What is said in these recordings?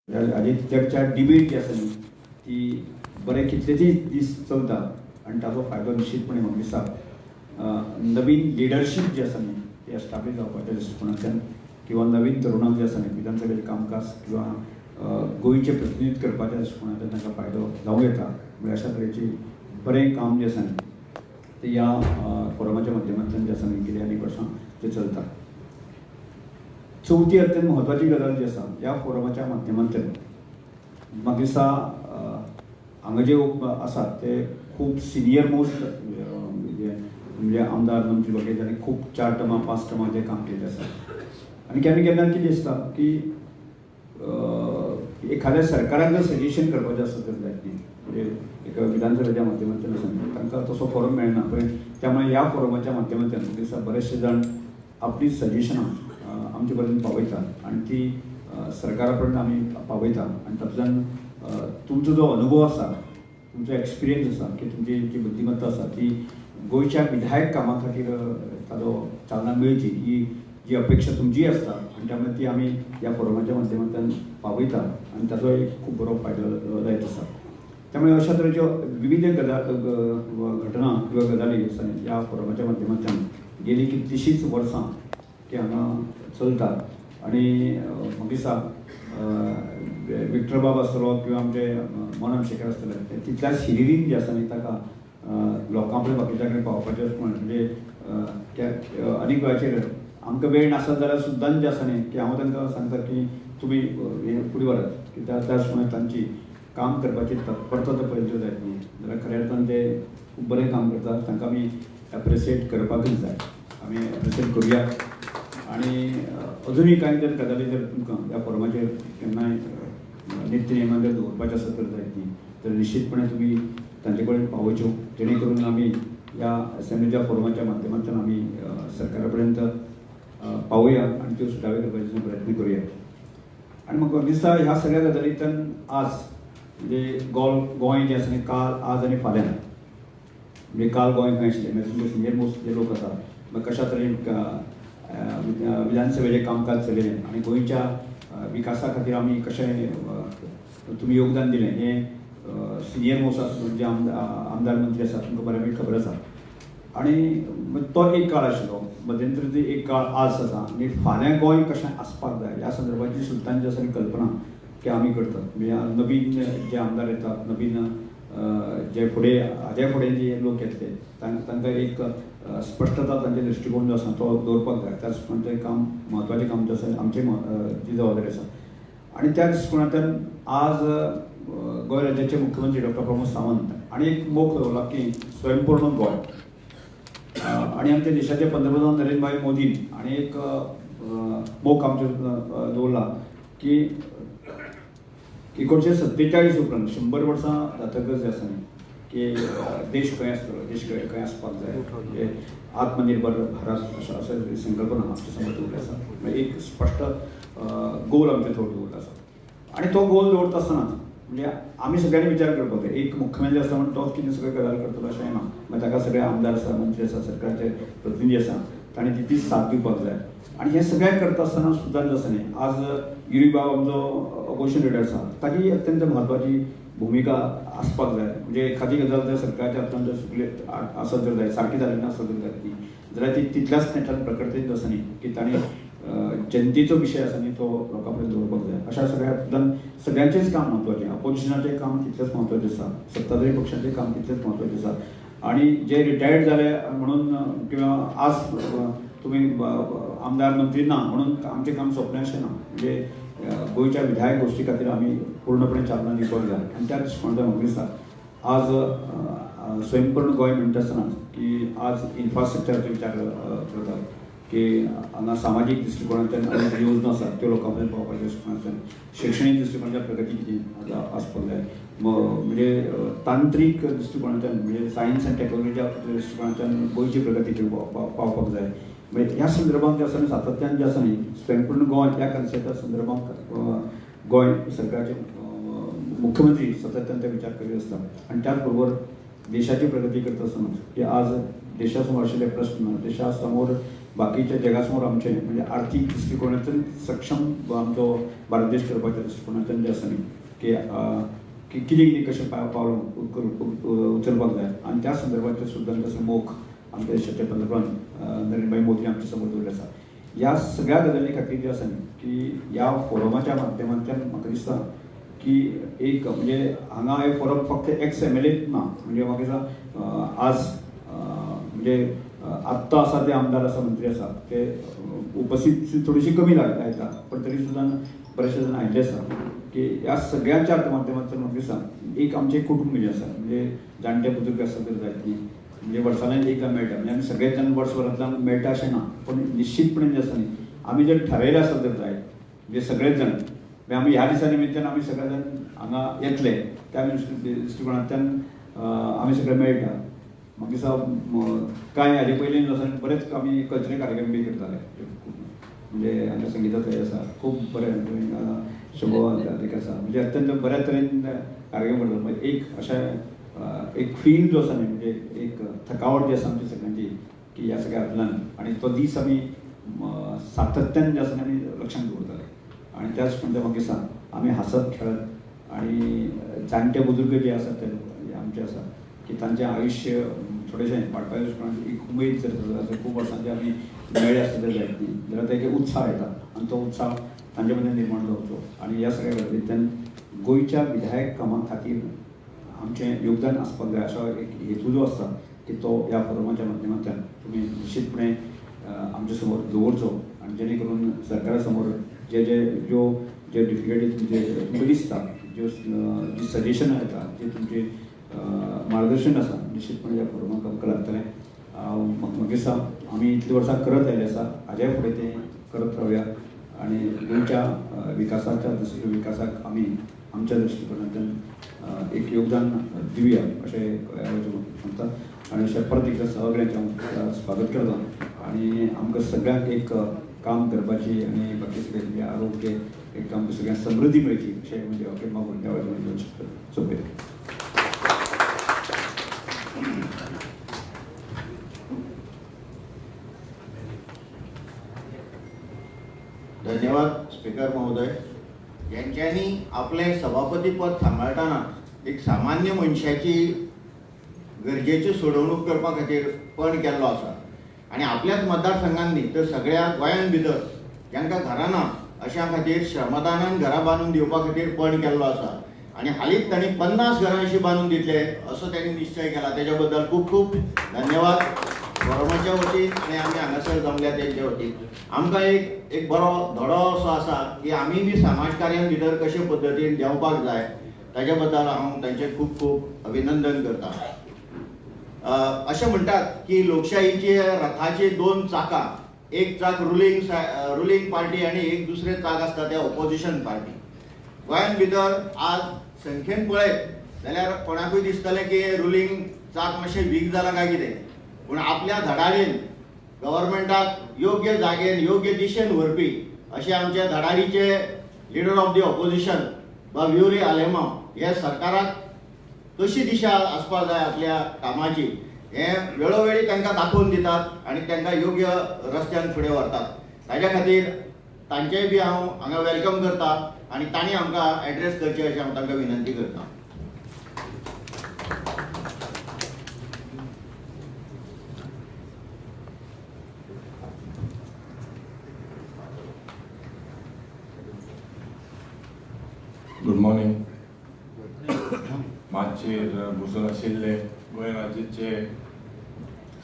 आनी चर्चा डिबेट जी आसा न्ही ती बरे कितलेच दीस चलता आनी ताचो फायदो निश्चितपणे म्हाका दिसता नवीन लिडरशीप जी आसा न्ही ती एस्टाब्लीश जावपाच्या दृश्टिकोनांतल्यान किंवा नवीन तरुणांक जे आसा न्ही विधानसभेचें कामकाज किंवा गोंयचें प्रतिनिधीत्व करपाच्या दृश्टिकोनांतल्यान तांकां फायदो जावं येता म्हणजे अशा तरेची बरें काम जें आसा न्ही तें ह्या फोरमाच्या माध्यमांतल्यान जें आसा न्ही गेल्या अनेक वर्सां तें चलता. चवथी अत्यंत म्हत्वाची गजाल जी आसा ह्या फोरमाच्या माध्यमांतल्यान म्हाका दिसता हांगा जे आसात ते खूब सिनियर मोस्ट म्हणजे आमदार मंत्री वगैरे जाणी खूब 4 टर्मां 5 टर्मां जे काम केलें आसा आनी केन्ना केन्ना कितें दिसता की एखाद्या सरकाराक जर सजेशन करपाचें आसत तर जायत न्ही म्हणजे एक विधानसभेच्या माध्यमांतल्यान आसा तांकां तसो फोरम मेळना पळय त्यामुळे ह्या फोरमाच्या माध्यमांतल्यान म्हाका दिसता बरेचशे जाण आपली सजेशनां आमचे पर्यंत पावयतात आनी ती सरकारा पर्यंत आमी पावयता आनी तातूंतल्यान तुमचो जो अनुभव आसा तुमचो एक्सपिरियन्स आसा की तुमची जी बुद्धिमत्ता आसा ती गोंयच्या विधायक कामा खातीर ताजो चालना मेळची ही जी अपेक्षा तुमची आसता आनी त्यामुळे ती आमी ह्या फोरमाच्या माध्यमांतल्यान पावयता आनी ताचो एक खूब बरो फायदो जायत आसा. त्यामुळे अशा तरेच्यो विविध घटना किंवा गजाली आसा ह्या फोरमाच्या माध्यमांतल्यान गेली कितलींशींच वर्सां की हांगा चलता आनी म्हाका दिसता विक्टर बाब आसतलो किंवा आमचे मोनम शेखर आसतले ते तितल्याच हिरिरीन जे आसा न्ही ताका लोकां पर्यंत बाकीच्या कडेन पावपाचें म्हणजे अनेक वेळाचेर आमकां वेळ नासत जाल्यार सुद्दां जे आसा न्ही की हांव तांकां सांगता की तुमी फुडें व्हरात की त्याच प्रमाणे तांची काम करपाची तत्परता तो पळयल्यो जायत न्ही जाल्यार खऱ्या अर्थान ते खूब बरें काम करतात तांकां आमी एप्रिशिएट करपाकूच जाय आमी एप्रिशिएट करुया. आनी अजुनूय कांय जर गजाली जर तुमकां ह्या फोरमाचेर केन्नाय नित्य नेमान जर दवरपाचें आसत तर जायत न्ही तर निश्चितपणे तुमी तांचे कडेन पावोवच्यो जेणे करून आमी ह्या असेंब्लीच्या फोरमाच्या माध्यमांतल्यान आमी सरकारा पर्यंत पावया आनी त्यो सुटावे करपाचो प्रयत्न करुया. आनी म्हाका दिसता ह्या सगळ्या गजालींतल्यान आज म्हणजे गोंय जें आसा न्ही काल आज आनी फाल्यां म्हणजे काल गोंय खंय आशिल्लें मागीर तुमचे सिनियर मोस्ट जे लोक आसा मागीर कशा तरेन विधानसभेचें कामकाज चलयलें आनी गोंयच्या विकासा खातीर आमी कशें तुमी योगदान दिलें हें सिनियर मोस्ट जे आमदार मंत्री आसा तुमकां बऱ्यापैकी खबर आसा. आनी तो एक काळ आशिल्लो मध्यंतरी एक काळ आज आसा आनी फाल्यां गोंय कशें आसपाक जाय ह्या संदर्भाची सुद्दां जी आसा ती कल्पना की आमी करतात म्हणजे नवीन जे आमदार येतात नवीन जे फुडें हाजे फुडें जे लोक येतले तांकां एक स्पश्टता तांचे दृश्टिकोन जो आसा तो दवरपाक जाय त्याच प्रमाणे काम म्हत्वाचें काम जें आसा आमची जी जबाबदारी आसा. आनी त्या दृश्टिकोनांतल्यान आज गोंय राज्याचे मुख्यमंत्री डॉ प्रमोद सावंत आनी एक मोख दवरला की स्वयंपूर्ण गोंय आनी आमच्या देशाचे पंतप्रधान नरेंद्र भाई मोदीन आनी एक मोख आमचे दवरला की 1947 उपरांत 100 वर्सां जातकच जे आसा न्ही की देश खंय आसतलो देश खंय आसपाक जाय आत्मनिर्भर भारत अशें संकल्पना आमच्या समोर दवरली आसा म्हणजे एक स्पश्ट गोल आमचे थोड दवरला आसा. आनी तो गोल दवरता आसतनाच म्हणजे आमी सगळ्यांनी विचार करपाक जाय एक मुख्यमंत्री आसता म्हणून तोच कितें सगळें गजाल करतलो अशें ना मागीर ताका सगळे आमदार आसा मंत्री आसा सरकारचे प्रतिनिधी आसा तांणी तितलीच साथ दिवपाक जाय. आनी हें सगळें करता आसतना सुद्दां जसं न्ही आज युरी बाब आमचो ऑपोजिशन लिडर आसा ताची अत्यंत म्हत्वाची भुमिका आसपाक जाय म्हणजे एखादी गजाल जर सरकारच्या हातान जर चुकले आसत जर जाय सारकी जाली नासत जर जायत न्ही जाल्यार ती तितल्याच नेटान प्रकटीत आसा न्ही की ताणें जनतेचो विशय आसा न्ही तो लोकां पर्यंत दवरपाक जाय. अशा सगळ्यांचेच काम म्हत्वाचें अपोजिशनाचें काम तितलेंच म्हत्वाचें आसा सत्ताधारी पक्षाचें काम तितलेंच म्हत्वाचें आसा. आनी जे रिटायर्ड जाले म्हणून किंवा आज तुमी आमदार मंत्री ना म्हणून आमचें काम सोंपलें अशें ना म्हणजे गोंयच्या विधायक गोश्टी खातीर आमी पूर्णपणे चालना दिवपाक जाय. आनी त्या दृश्टिकोनांतल्यान म्हाका दिसता आज स्वयंपूर्ण गोंय म्हणटा आसतना की आज इन्फ्रास्ट्रक्चराचो विचार करतात की हांगा सामाजीक दृश्टिकोनांतल्यान आनी योजना आसात त्यो लोकां पर्यंत पावपाच्या दृश्टिकोनांतल्यान शैक्षणीक दृश्टिकोनांतल्यान प्रगती कितें आसपाक जाय म्हणजे तांत्रीक दृश्टिकोनांतल्यान म्हणजे सायन्स आनी टॅक्नॉलॉजीच्या दृश्टिकोनांतल्यान गोंयची प्रगती पावपाक जाय. म्हणजे ह्या संदर्भात जे आसा न्ही सातत्यान जे आसा न्ही स्वयंपूर्ण गोंय ह्या कन्सेप्टा संदर्भात गोंय सरकारचे मुख्यमंत्री सातत्यान ते विचार करीत आसता. आनी त्याच बरोबर देशाची प्रगती करता आसतना की आज देशा समोर आशिल्ले प्रश्न देशा समोर बाकीच्या जगासमोर आमचे म्हणजे आर्थीक दृश्टिकोनातून सक्षम आमचो भारत देश करपाच्या दृश्टिकोनातून जे आसा न्ही की कितें कशें पावलां उचलपाक जाय आनी त्या संदर्भात सुद्दां तसं मोख आमच्या देशाचे पंतप्रधान नरेंद्र मोदी आमच्या समोर दवरले आसा. ह्या सगळ्या गजाली खातीर जे आसा न्ही की ह्या फोरमाच्या माध्यमांतल्यान म्हाका दिसता की एक म्हणजे हांगा हे फोरम फक्त एक्स MLA ना म्हणजे म्हाका दिसता आज म्हणजे आत्ता आसा ते आमदार आसा मंत्री आसा ते उपस्थित थोडीशी कमी लायता पण तरी सुद्दां बरेचशे जाण आयिल्ले आसा की ह्या सगळ्यांच्या माध्यमांतल्यान म्हाका दिसता एक आमचे कुटुंब जे आसा म्हणजे जाणटे बुजुर्ग आसा तर जायत न्ही म्हणजे वर्सांतल्यान एकदां मेळटा म्हणजे आमी सगळेच जाण वर्सभरांतल्यान मेळटा अशें ना पण निश्चितपणे जे आसा न्ही आमी जर ठरयलें आसा तर जाय म्हणजे सगळेच जाण म्हणजे आमी ह्या दिसा निमित्यान आमी सगळे जाण हांगा येतले त्या दृश्टिकोनांतल्यान आमी सगळे मेळटा. म्हाका दिसता कांय हाजे पयलीं आसा बरेच आमी कल्चरल कार्यक्रम बी करताले म्हणजे हांगा संगीताचो आसा खूब बरें शोभा एक आसा म्हणजे अत्यंत बऱ्या तरेन कार्यक्रम करता म्हणजे एक अशें एक फील जो आसा न्ही म्हणजे एक थकावट जी आसा आमची सगळ्यांची की ह्या सगळ्या हातूंतल्यान आनी तो दीस आमी सातत्यान जे आसा आमी लक्षांत दवरताले आनी त्याच म्हणजे म्हाका दिसता आमी हांसत खेळत आनी जाणटे बुजुर्ग जे आसा ते आमचे आसा की तांचें आयुश्य थोडेशें वाडपाच्या दृश्टिकोनांतल्यान एक उमेद जर खूब वर्सांचे आमी मेळ्ळे आसता तर जायत न्ही जाल्यार ताका उत्साह येता आनी तो उत्साह तांचे मदें निर्माण जावचो आनी ह्या सगळ्या गजालींतल्यान गोंयच्या विधायक कामां खातीर आमचें योगदान आसपाक जाय असो एक हेतू जो आसता की तो ह्या फोरमाच्या माध्यमांतल्यान तुमी निश्चितपणे आमचे समोर दवरचो आनी जेणे करून सरकारा समोर जे डिफिकल्टी तुमकां दिसता जी सजेशनां येता जे तुमचे मार्गदर्शन आसा निश्चितपणे ह्या फोरमाक आमकां लागतलें. म्हाका दिसता आमी इतलीं वर्सां करत आयले आसा हाज्या फुडें तें करत रावया आनी गोंयच्या विकासाच्या विकासाक आमी आमच्या दृश्टिकोनांतल्यान एक योगदान दिवया अशें सांगता आनी अशें परत एकदां सगळ्यांचें स्वागत करता आनी आमकां सगळ्यांक एक काम करपाची आनी बाकी सगळें आरोग्य एक आमकां सगळ्यांक समृद्धी मेळची अशें म्हणजे ओके मागून देवाचें सोंपें. धन्यवाद स्पीकर महोदय यांच्यानी आपले सभापती पद सांबाळताना एक सामान्य मनशाची गरजेची सोडवणूक करपा खातीर पण केल्लो आसा आनी आपल्याच मतदारसंघांनी तर सगळ्या गोंयान भितर जांकां घरां ना अशा खातीर श्रमदानान घरां बांदून दिवपा खातीर पण केल्लो आसा आनी हालींच तांणी 50 घरां अशी बांदून दितले असो तांणी निश्चय केला तेच्या बद्दल खूब खूब धन्यवाद फोरमाच्या वतीन आनी आमी हांगासर जमल्या तेंचे वतीन. आमकां एक बरो धडो असो आसा की आमी बी समाजकार्यां भितर कशे पद्दतीन देंवपाक जाय ताच्या बद्दल हांव तांचें खूब खूब अभिनंदन करता. अशें म्हणटात की लोकशाहीचे रथाचे 2 चाकां एक चाक रुलींग पार्टी आनी एक दुसरें चाक आसता ते ऑपोजिशन पार्टी. गोंयान भितर आज संख्येन पळयत जाल्यार कोणाकूय दिसतलें की रुलींग चाक मातशें वीक जालां काय कितें पूण आपल्या धडाडीन गव्हर्मेंटाक योग्य जागेन योग्य दिशेन व्हरपी अशे आमचे धडाडीचे लिडर ऑफ दी ऑपोजिशन व्युरी आलेमा हे सरकाराक कशी दिशा आसपाक जाय आपल्या कामाची हे वेळोवेळी तांकां दाखोवन दितात आनी तांकां योग्य रस्त्यान फुडें व्हरतात. ताच्या खातीर तांचेय बी हांव हांगा वेलकम करता आनी तांणी आमकां एड्रेस करचें अशें हांव तांकां विनंती करता. Good morning. माचेर बसून आशिल्ले गोंय राज्याचे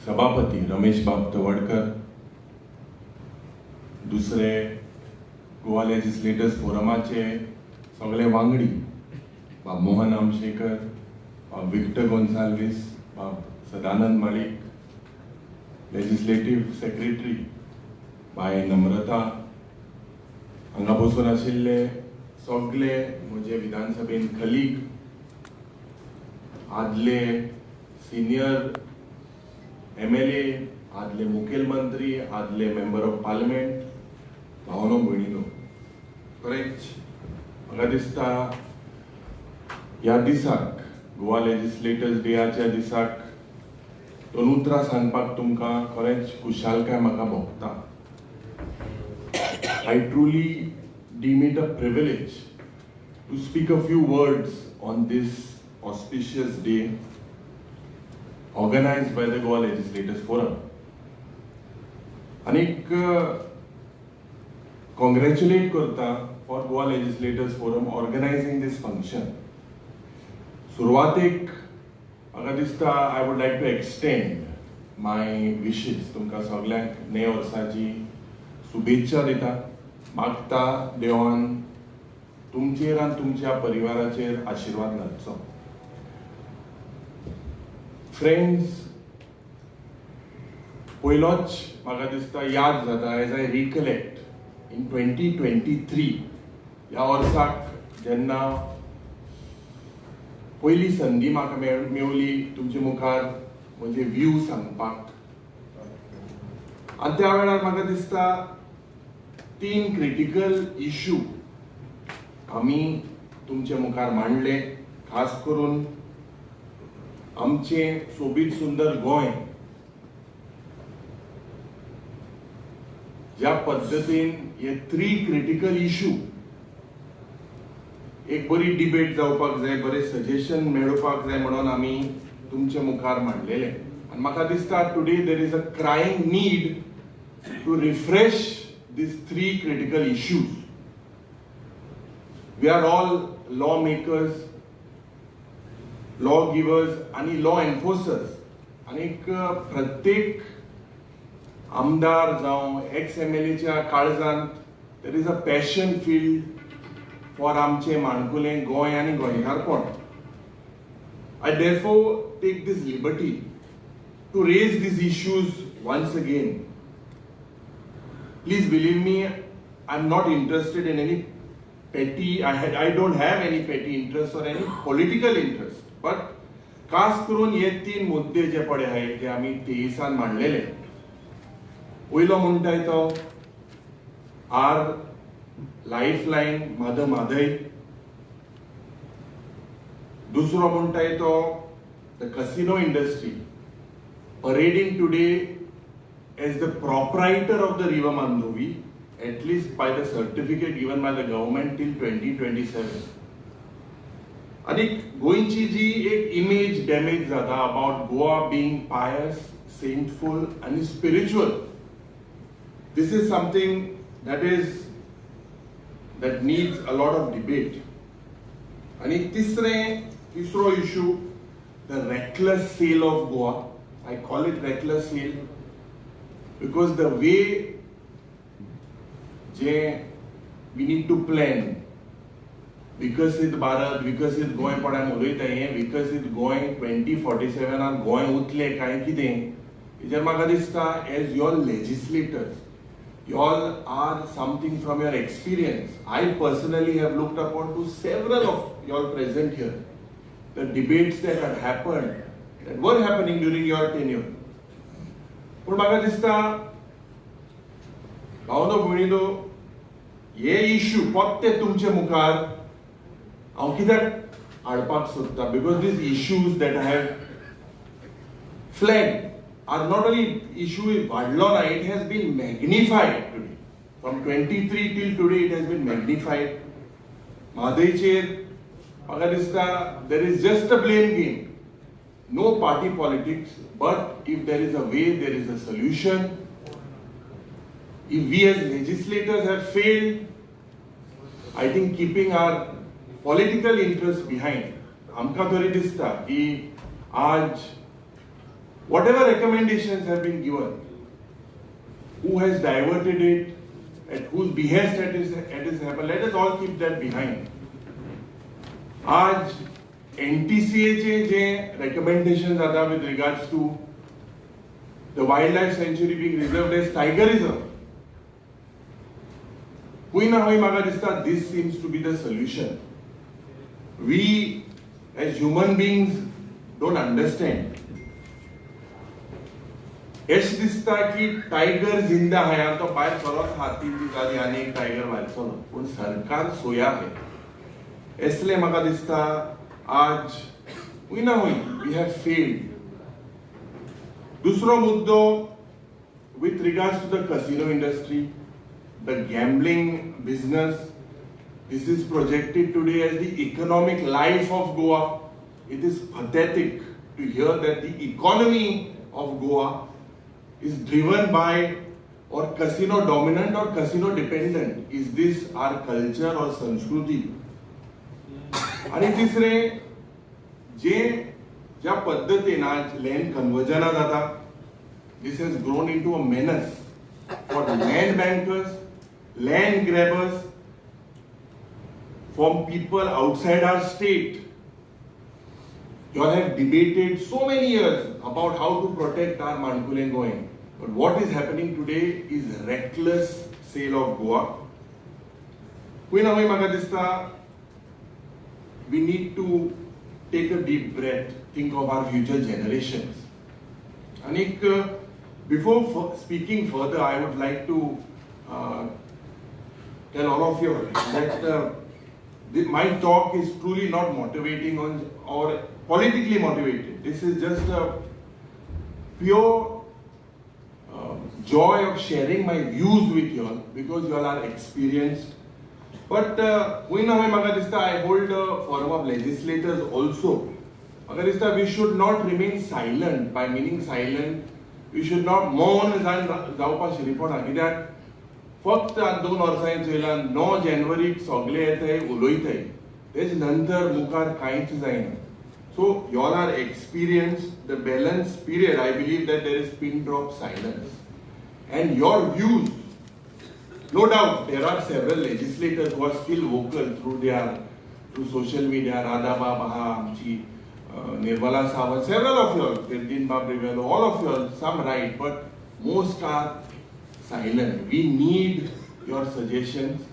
सभापती रमेश बाब तवडकर, दुसरे गोवा लेजिस्लेटर्स फोरमाचे सगळे वांगडी बाब मोहन आमशेकर, बाब विक्टर गोन्साल्वीस, बाब सदानंद माळीक, लेजिस्लेटिव्ह सेक्रेटरी बाय नम्रता, हांगा बसून आशिल्ले सगळे म्हजे विधानसभेन कलीग, आदले सिनियर MLA, आदले मुखेलमंत्री, आदले मेंबर ऑफ पार्लिमेंट, भावनो भयणीनो, खरेंच म्हाका दिसता ह्या दिसाक गोवा लेजिस्लेटर्स डेच्या दिसाक दोन उतरां सांगपाक तुमकां खरेंच खुशालकाय म्हाका भोगता. I truly deem it a privilege to speak a few words on this auspicious day organized by the Goa Legislators Forum. Anik congratulate करता for Goa Legislators Forum organizing this function. सुरवातेक म्हाका दिसता I would like to extend my wishes तुमकां सगळ्यांक नव्या वर्साची शुभेच्छा दिता. मागता देवान तुमचेर आनी तुमच्या परिवाराचेर आशीर्वाद घालचो. फ्रेंड्स, पयलोच म्हाका दिसता याद जाता एज आय रिकलेक्ट इन 2023 ह्या वर्साक जेन्ना पयली संदी म्हाका मेवली तुमचे मुखार म्हणजे व्यू सांगपाक, आनी त्या वेळार म्हाका दिसता 3 क्रिटिकल इश्यू आमी तुमचे मुखार मांडले. खास करून आमचे सोबीत सुंदर गोंय ज्या पद्धतीन हे 3 क्रिटिकल इश्यू एक बरी डिबेट जावपाक जाय, बरे सजेशन मेळोवपाक जाय म्हणून आमी तुमचे मुखार मांडलेले. आनी म्हाका दिसता today there is a crying need to refresh these 3 critical issues. We are all lawmakers, lawgivers आणि law enforcers. आणि प्रत्येक आमदार जावं एक्स MLA च्या काळजांत there is a passion filled for आमचे माणकुले गोंय आणि गोंयकारपण. I therefore take this liberty to raise these issues once again. Please believe me, I'm not interested in any petty, I don't have any petty interest or any political interest. But खास करून हे 3 मुद्दे जे पडे आहेत ते आम्ही 23 मांडलेले. पयलो म्हणटाय तो आर लाईफलाईन म्हादय. दुसरो म्हणटाय तो the casino industry parading today as the proprietor of the River Mandovi, at least by the certificate given by the government till 2027. आणि गोंयची जी एक इमेज डॅमेज जाता about Goa being pious, saintful and spiritual. This is something that needs a lot of debate. आणि तिसरो issue, the reckless sale of Goa. I call it reckless sale because the way we need to plan विकसित भारत, विकसित गोंय पडान उलयता हे विकसित गोंय 2047 गोंय उतले काय कितें हेजेर म्हाका दिसता as your legislators you all are something from your experience. I personally have looked upon to several of you all present here. The debates that have happened, that were happening during your tenure. पूण म्हाका दिसता भावनो भयणीनो हे issue पत्ते तुमचे मुखार हांव कित्याक हाडपाक सोदता because these issues that have flagged are not only issue is वाडलो ना, it has been magnified today. From 23 till today it has been magnified. म्हादयचेर म्हाका दिसता there is just a blame game. No party politics, but if there is a way, there is a solution. If we as legislators have failed, I think keeping our political interests behind, आमकां तरी दिसता की आज whatever recommendations have been given, who has diverted it, at whose behest it is happened, let us all keep that behind. आज NTCA चे recommendations are with regards to the wildlife sanctuary being reserved as tiger reserve. हुई ना हुई म्हाका दिसता this seems to be the solution. We as human beings don't understand. एश दिसता की tiger जिंदा है तो भायर सरत हाती जाली आनी एक टायगर भायर चलो पूण सरकार सोया है इसलिए म्हाका दिसता आज हुई ना हुई we have failed दुसरो मुद्दो with regards to the casino industry, the gambling business. This is projected today as the economic life of Goa. It is pathetic to hear that the economy of Goa is driven by or casino dominant or casino dependent. Is this our culture or संस्कृती? आणि तिसरे ज्या पद्धतीन आज land कन्वर्जना जाता, this has grown into a menace for land bankers, land grabbers, from people outside our state. You all have debated so many years about how to protect our Mankul and Goan. But what is happening today is reckless sale of Goa. We need to take a deep breath, think of our future generations. Anik, before speaking further, I would like to tell all of you that my talk is truly not motivating or politically motivated. This is just a pure joy of sharing my views with you all, because you all are experienced. But I hold a forum of legislators also. We should not remain silent. By meaning silent, we should not mourn जावपाची report कित्याक फक्त 2 वर्सांनी चयला 9 जानेवारीक सगळे येताय उलयताय, तेज नंतर मुखार कांयच जायना. So you all are experienced. The balance period, I believe that there is pin drop silence, and your views, no doubt there are several legislators who are still vocal through social media. Radaba Baha, Amchi, Nirmala Sawant, several of you all, Firdin Babrivelo, all of you all, some right, but most are silent. We need your suggestions.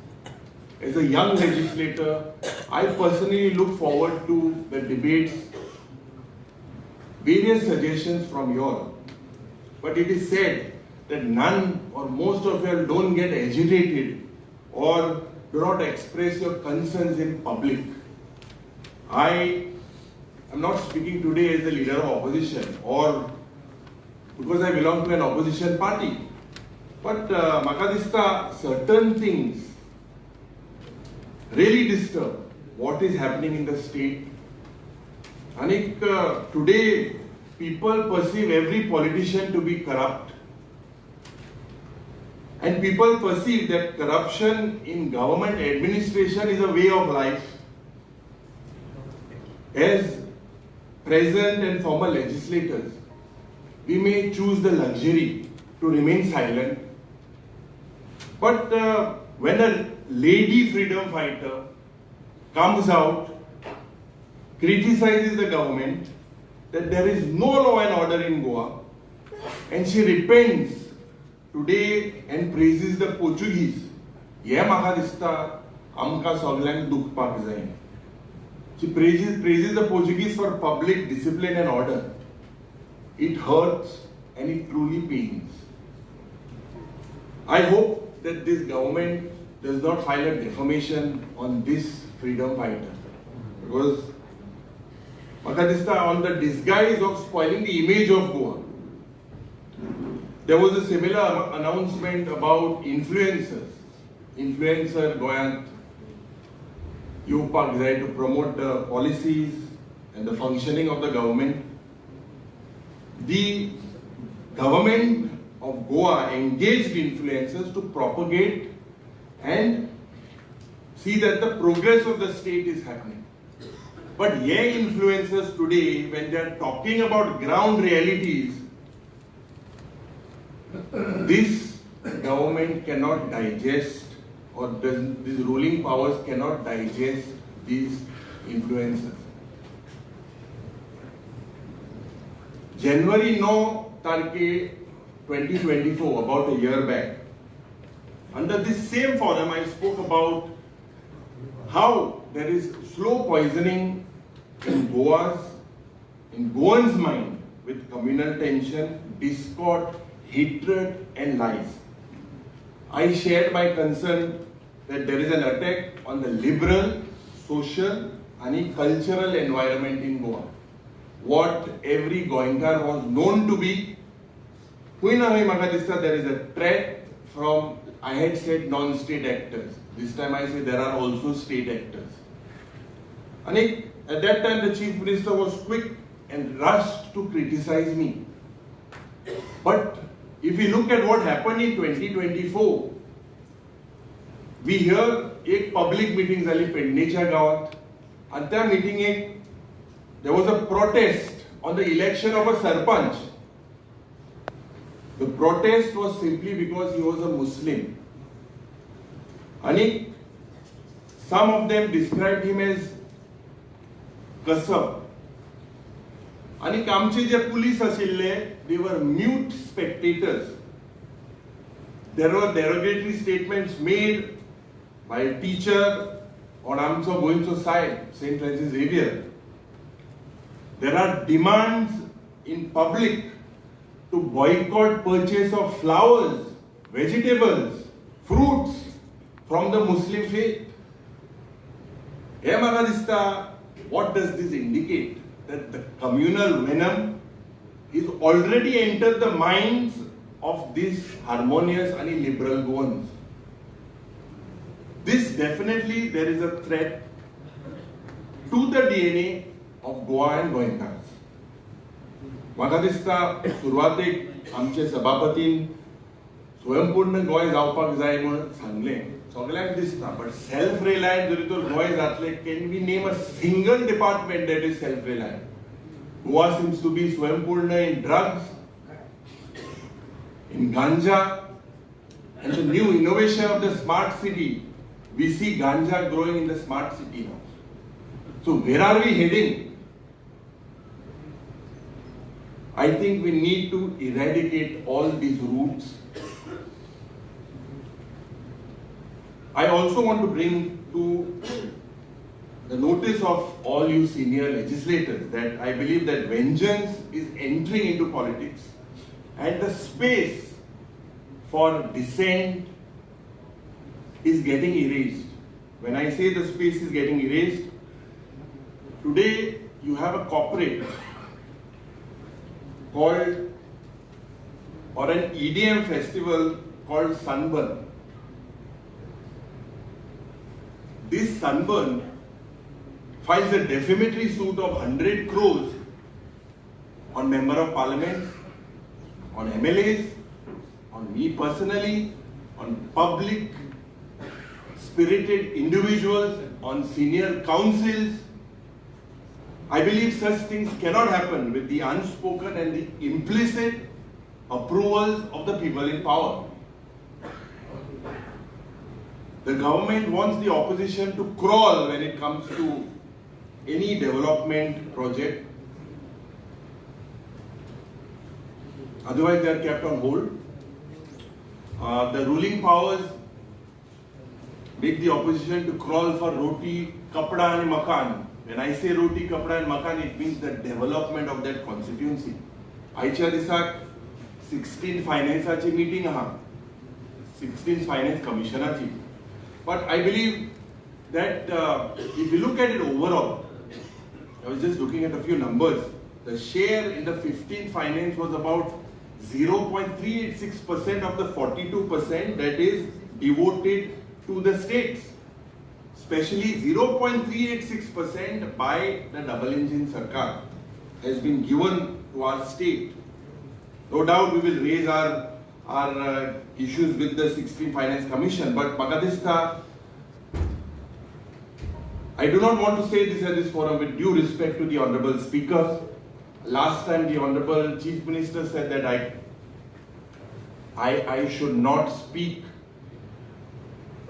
As a young legislator, I personally look forward to the debates, various suggestions from you all. But it is said that none or most of you all don't get agitated or do not express your concerns in public. I am not speaking today as the leader of opposition or because I belong to an opposition party. But Makadista, certain things really disturb what is happening in the state. Anik, today people perceive every politician to be corrupt. And people perceive that corruption in government administration is a way of life. As present and former legislators, we may choose the luxury to remain silent. But when a lady freedom fighter comes out, criticizes the government that there is no law and order in Goa, and she repents today and praises the Portuguese, ye maka dista amka soglank dukpak zayn. She praises the Portuguese for public discipline and order. It hurts and it truly pains. I hope that this government does not file a defamation on this freedom fighter, because Makadista, on the disguise of spoiling the image of Goa, there was a similar announcement about influencers. Influencer Goan, UPAC there to promote the policies and the functioning of the government. The government of Goa engaged influencers to propagate and see that the progress of the state is happening. But ye influencers today, when they are talking about ground realities, this government cannot digest, or these ruling powers cannot digest these influencers. January 9 Tarke 2024, about a year back, under this same forum, I spoke about how there is slow poisoning in Goan's mind with communal tension, discord, hatred and lies. I shared my concern that there is an attack on the liberal, social and cultural environment in Goa. What every Goenkar was known to be Hui na hui maka dista there is a threat from, I had said non-state actors. This time I say there are also state actors. And at that time the Chief Minister was quick and rushed to criticize me. But if we look at what happened in 2024, we hear एक public meeting झाली पेडणेच्या गावात आणि त्या meeting there was a protest on the election of a sarpanch. The protest was simply because he was a Muslim. And some of them described him as kasab. And आमचे जे police आशिल्ले, they were mute spectators. There were derogatory statements made by a teacher on आमचो गोंयचो side, St. Francis Xavier. There are demands in public to boycott purchase of flowers, vegetables, fruits from the Muslim faith. What does this indicate? That the communal venom is already entered the minds of these harmonious and liberal Goans. This definitely there is a threat to the DNA of Goa and Goenkars. म्हाका दिसता सुरवातेक आमचे सभापतीन स्वयंपूर्ण गोंय जावपाक जाय म्हणून सांगलें सगळ्यांक दिसता बट सेल्फ रिलायंट जरी तर गोंय जातलें can we name a single department that is self reliant Goa seems to be स्वयंपूर्ण in drugs in ganja and the new innovation of the smart city. We see ganja growing in the smart city now. So where are we heading? I think we need to eradicate all these roots. I also want to bring to the notice of all you senior legislators that I believe that vengeance is entering into politics. And the space for dissent is getting erased. When I say the space is getting erased, today you have a corporate called, or an EDM festival called Sunburn. This Sunburn files a defamatory suit of 100 crores on Member of Parliament, on MLAs, on me personally, on public spirited individuals, on senior councils. I believe such things cannot happen with the unspoken and the implicit approvals of the people in power. The government wants the opposition to crawl when it comes to any development project. Otherwise, they are kept on hold. The ruling powers make the opposition to crawl for roti, kapda and makan. When I say roti, kapda and makan, it means the development of that constituency. Aicha disak 16 finance meeting aha, 16 finance commissioner. But I believe that if you look at it overall, I was just looking at a few numbers. The share in the 15 finance was about 0.386% of the 42% that is devoted to the states. Especially 0.386% by the double engine Sarkar has been given to our state. No doubt we will raise our issues with the 16 Finance Commission, but Magadista, I do not want to say this at this forum with due respect to the Honorable Speaker. Last time the Honorable Chief Minister said that I should not speak.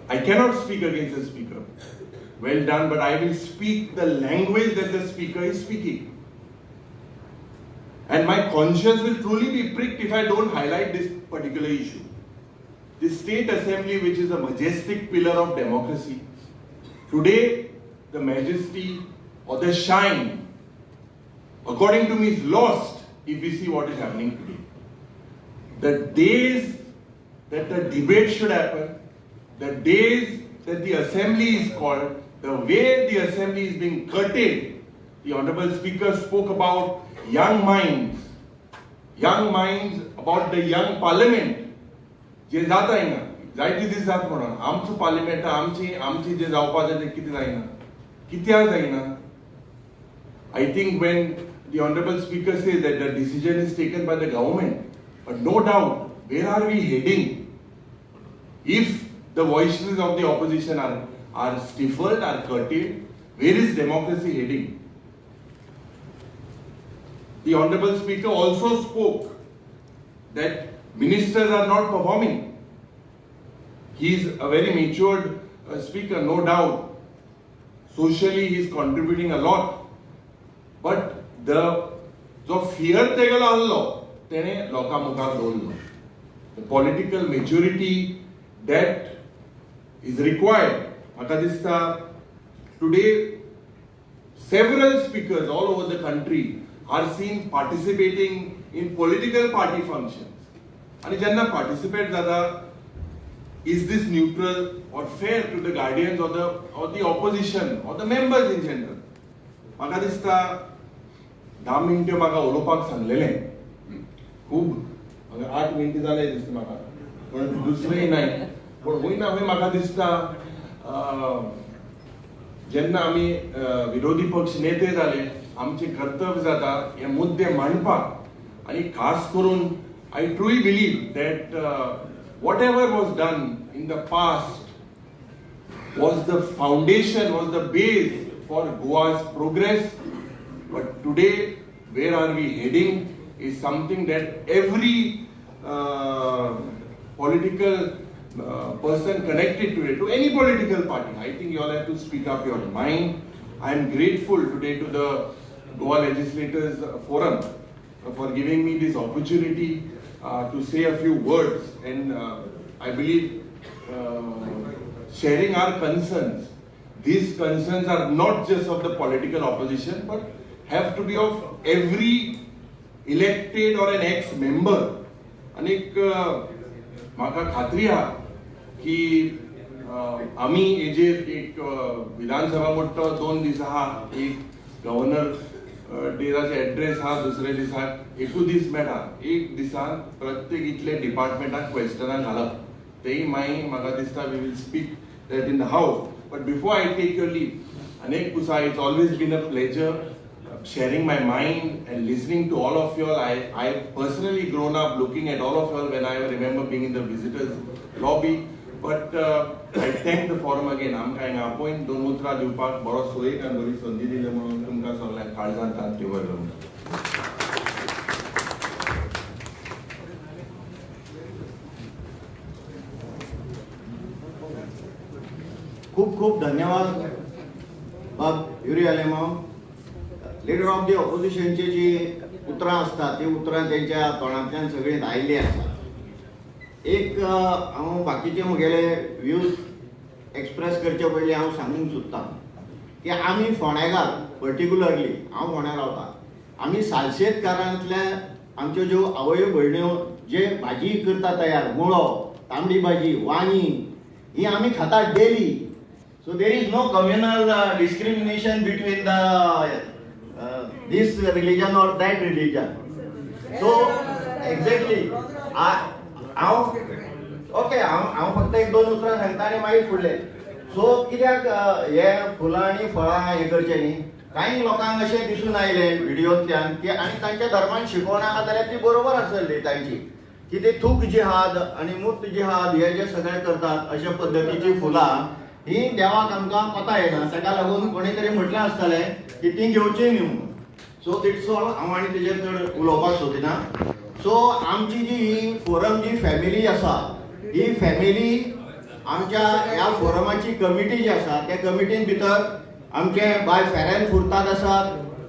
I cannot speak against the Speaker. Well done, but I will speak the language that the Speaker is speaking. And my conscience will truly be pricked if I don't highlight this particular issue. The State Assembly, which is a majestic pillar of democracy, today the majesty or the shine, according to me, is lost if we see what is happening today. The days that the debate should happen, the days that the assembly is called, the way the assembly is being curtailed. The Honorable Speaker spoke about young minds, young minds, about the young parliament, जे जाता हिंगा जायती दीस जात म्हणून आमचो parliament आमची जे जावपा जाय ते कितें जायना कित्याक जायना. I think when the honorable speaker says that the decision is taken by the government, but no doubt where are we heading if the voices of the opposition are stifled, are curtailed? Where is democracy heading? The honorable speaker also spoke that ministers are not performing. He is a very matured speaker, no doubt. Socially he is contributing a lot. But जो fear तेगेलो आसलो तेणे लोकां मुखार दवरलो. The political maturity that is required. म्हाका दिसता today several speakers all over the country are seen participating in political party functions. And jenna participate jata, is this neutral or fair to the guardians or the opposition or the members in general? म्हाका दिसता 10 मिनिटं म्हाका उलोवपाक सांगलेलें खूब 8 मिनिटं जाले दिसता म्हाका पण दुसरें नाही पण होईना हय म्हाका दिसता जेन्ना आमी विरोधी पक्ष नेते जाले आमचे कर्तव्य जाता हे मुद्दे मांडपाक आणि खास करून I truly believe that whatever was done in the past was the foundation, was the base for Goa's progress. But today, where are we heading is something that every political person connected to it, to any political party, I think you all have to speak up your mind. I am grateful today to the Goa Legislators Forum for giving me this opportunity to say a few words, and I believe sharing our concerns. These concerns are not just of the political opposition, but have to be of every elected or an ex-member. आणि म्हाका खात्री आहा की आमी हेजेर एक विधानसभा मोठो 2 दीस आहा, एक गव्हर्नर डेराचे एड्रेस हा, दुसरे दिसाक एकूच दीस मेळटा, एक दिसान प्रत्येक इतले डिपार्टमेंटाक क्वेश्चनां घालप तेय मागीर म्हाका दिसता we will speak that in the house. But before I take your leave, Anek Pusa, it's always been a pleasure sharing my mind and listening to all of you all. I personally grown up looking at all of you all when I remember being in the visitors lobby. But I thank the forum again. आमकां हांगा आपोवन 2 उतरां दिवपाक बरो सोयेक आनी बरी संदी दिली म्हणून तुमकां सगळ्यांक काळजांत तांतीवर घालून खूप खूप धन्यवाद बाब Yuri Alemao. Leader of the ऑपोजिशनची जी उतरां असतात ती उतरां त्यांच्या तोंडांतल्यान सगळीं आयिल्लीं आसा. एक हांव बाकीचे म्हगेले व्ह्यूज एक्सप्रेस करचे पयलीं हांव सांगूंक सोदतां की आमी फोंडेकार पर्टिक्युलरली हांव फोंड्या रावतां, आमी सालसेतकारांतल्या आमच्यो ज्यो आवयो भयण्यो जे भाजी करता तयार, मुळो, तांबडी भाजी, वांगी ही आमी खातात daily. So there is no communal discrimination between this religion or that religion. So exactly, हांव फक्त 1-2 उतरां सांगता आनी मागीर फुडलें. सो कित्याक हे फुलां आनी फळां हें करचें न्ही, कांय लोकांक अशें दिसून आयलें व्हिडियोंतल्यान की आनी तांच्या धर्मान शिकवण आहा जाल्यार ती बरोबर आसली तांची, की ते थूक जिहाद आनी मुक्त जिहाद हे जे सगळे करतात अशा पद्दतीची फुलां ही देवाक आमकां कोता येना, ताका लागून कोणी तरी म्हटलें आसतलें की ती घेवची न्ही म्हणून. सो दिट्स ऑल. हांव आनी तेजेर चड उलोवपाक सोदिना. सो आमची जी ही फोरम जी फॅमिली आसा ही फॅमिली आमच्या ह्या फोरमाची कमिटी जी आसा त्या कमिटीन भितर आमचे बाय फेरेल फुर्ताद आसात,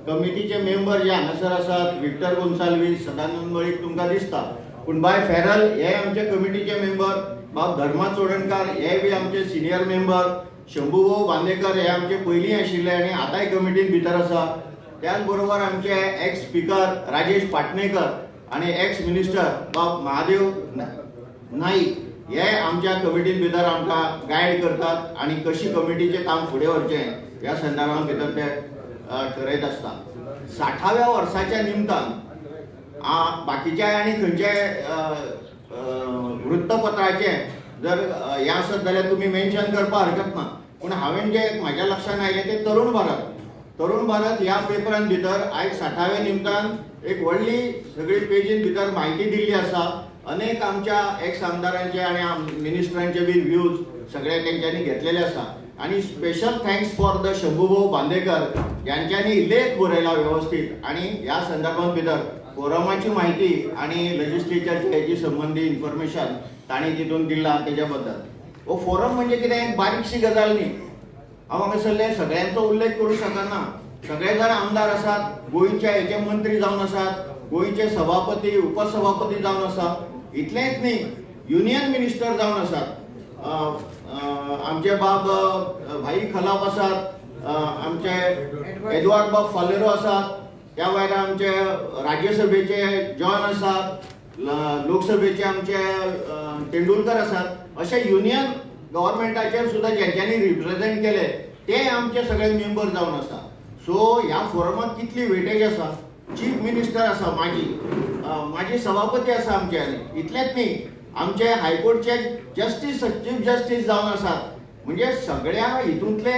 कमिटीचे मेंबर जे हांगासर आसात, विक्टर गोन्साल्वीस, सदानंद मळीक तुमकां दिसता, पूण बाय फेरल हे आमचे कमिटीचे मेंबर, बाब धर्मा चोडणकार हे बी आमचे सिनियर मेंबर, शंभूभाऊ बांदेकर हे आमचे पयलीं आशिल्ले आनी आतांय कमिटीन भितर आसा. त्याच बरोबर आमचे एक्स स्पीकर राजेश पाटणेकर आनी एक्स मिनिस्टर बाब महादेव नाईक हे आमच्या कमिटीन भितर आमकां गायड करतात आनी कशी कमिटीचें काम फुडें व्हरचें ह्या संदर्भांत भितर ते ठरयत आसता. 60व्या वर्साच्या निमतान बाकीच्या आणि खंयच्याय वृत्तपत्राचे जर हे आसत जाल्यार तुम्ही मेन्शन करपाक हरकत ना. पूण हांवें जे म्हाज्या लक्षान आयलें ते तरुण भारत ह्या पेपरान भितर आयज 60व्या निमतान एक व्हडली सगळी पेजीन भितर म्हायती दिल्ली आसा. अनेक आमच्या एक्स आमदारांचे आनी मिनिस्टरांचे बी व्ह्यूज सगळे तेंच्यांनी घेतलेले आसा. आणि special thanks for the Shambhubhau Bandekar यांच्यांनी लेख बरयला व्यवस्थित आणि ह्या संदर्भात भितर फोरमाची माहिती आणि लेजिस्लेचरच्या हेची संबंधी इन्फॉर्मेशन ताणी तितून दिला तेच्या बद्दल. हो फोरम म्हणजे कितें एक बारीकशी गजाल न्ही. हांव हांगासरले सगळ्यांचो उल्लेख करूं शकना. सगळे जण आमदार आसात, गोंयचे हेचे मंत्री जावन आसात, गोंयचे सभापती उपसभापती जावन आसात. इतलेंच न्ही, युनियन मिनिस्टर जावन आसात. आमचे बाब भाई खलाप आसात, आमचे एडवर्ड बाब फालेरो आसात, त्या भायर आमचे राज्यसभेचे जॉन आसात, लोकसभेचे आमचे तेंडुलकर आसात. अशे युनियन गव्हर्मेंटाचेर सुद्धा ज्यांच्यांनी रिप्रेझेंट केले ते आमचे सगळे मेंबर जावन आसा. सो ह्या फोरमात कितली वेटेज आसा. चीफ मिनिस्टर आसा, माजी सभापती आसा आमचे. इतलेंच न्ही, आमचे हायकोर्टचे जस्टीस चीफ जस्टीस जावन आसात. म्हणजे सगळ्या हितूंतले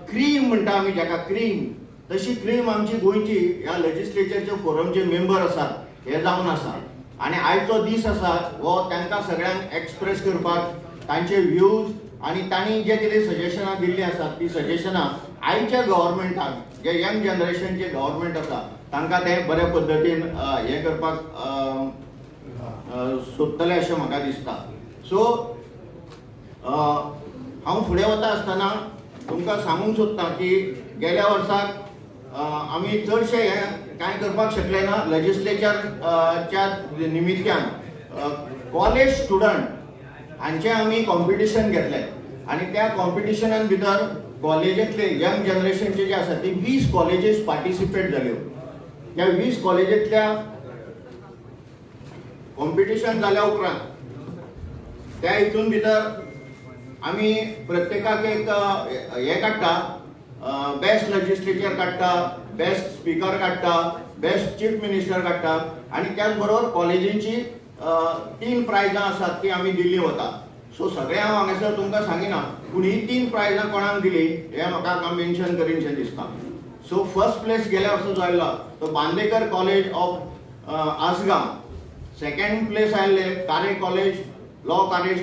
क्रीम म्हणटा आमी जाका, क्रीम तशी क्रीम आमची गोंयची ह्या लेजिस्लेचरचे फोरमचे मेंबर आसात हे जावन आसा. आणि आयचो दीस आसा हो तांकां सगळ्यांक एक्सप्रेस करपाक तांचे व्ह्यूज आणि तांणी जे कितें सजेशनां दिल्लीं आसात ती सजेशनां आयच्या गव्हर्मेंटाक जे यंग जनरेशनचे गव्हर्मेंट आसा तांकां ते बऱ्या पद्दतीन हे करपाक सोदतले अशें म्हाका दिसता. सो हांव फुडें वता आसतना तुमकां सांगूंक सोदतां की गेल्या वर्साक आमी चडशे हे कांय करपाक शकले ना. लेजिस्लेचरच्या निमित्यान कॉलेज स्टुडंट हांचे आमी कॉम्पिटिशन घेतले आणि त्या कॉम्पिटिशनान भितर कॉलेजींतले यंग जनरेशनचे जे आसा ती 20 कॉलेजीस पार्टिसिपेट जाल्यो. त्या 20 कॉलेजींतल्या कॉम्पिटिशन जाल्या उपरांत त्या हितून भितर आमी प्रत्येकाक एक हे काडटा, बेस्ट लेजिस्लेचर काडटा, बेस्ट स्पीकर काडटा, बेस्ट चीफ मिनिस्टर काडटा आणि त्याच बरोबर कॉलेजींची 3 प्रायजां आसात ती आमी दिल्ली वता. सो सगळे हांव हांगासर तुमकां सांगिना, पूण ही 3 प्रायजां कोणाक दिली हे म्हाका मेन्शन करीनशें दिसता. सो फर्स्ट प्लेस गेल्या वर्सा जो आयला तो Bandekar college of Assagao. Second place आयिल्ले कारे कॉलेज, लॉ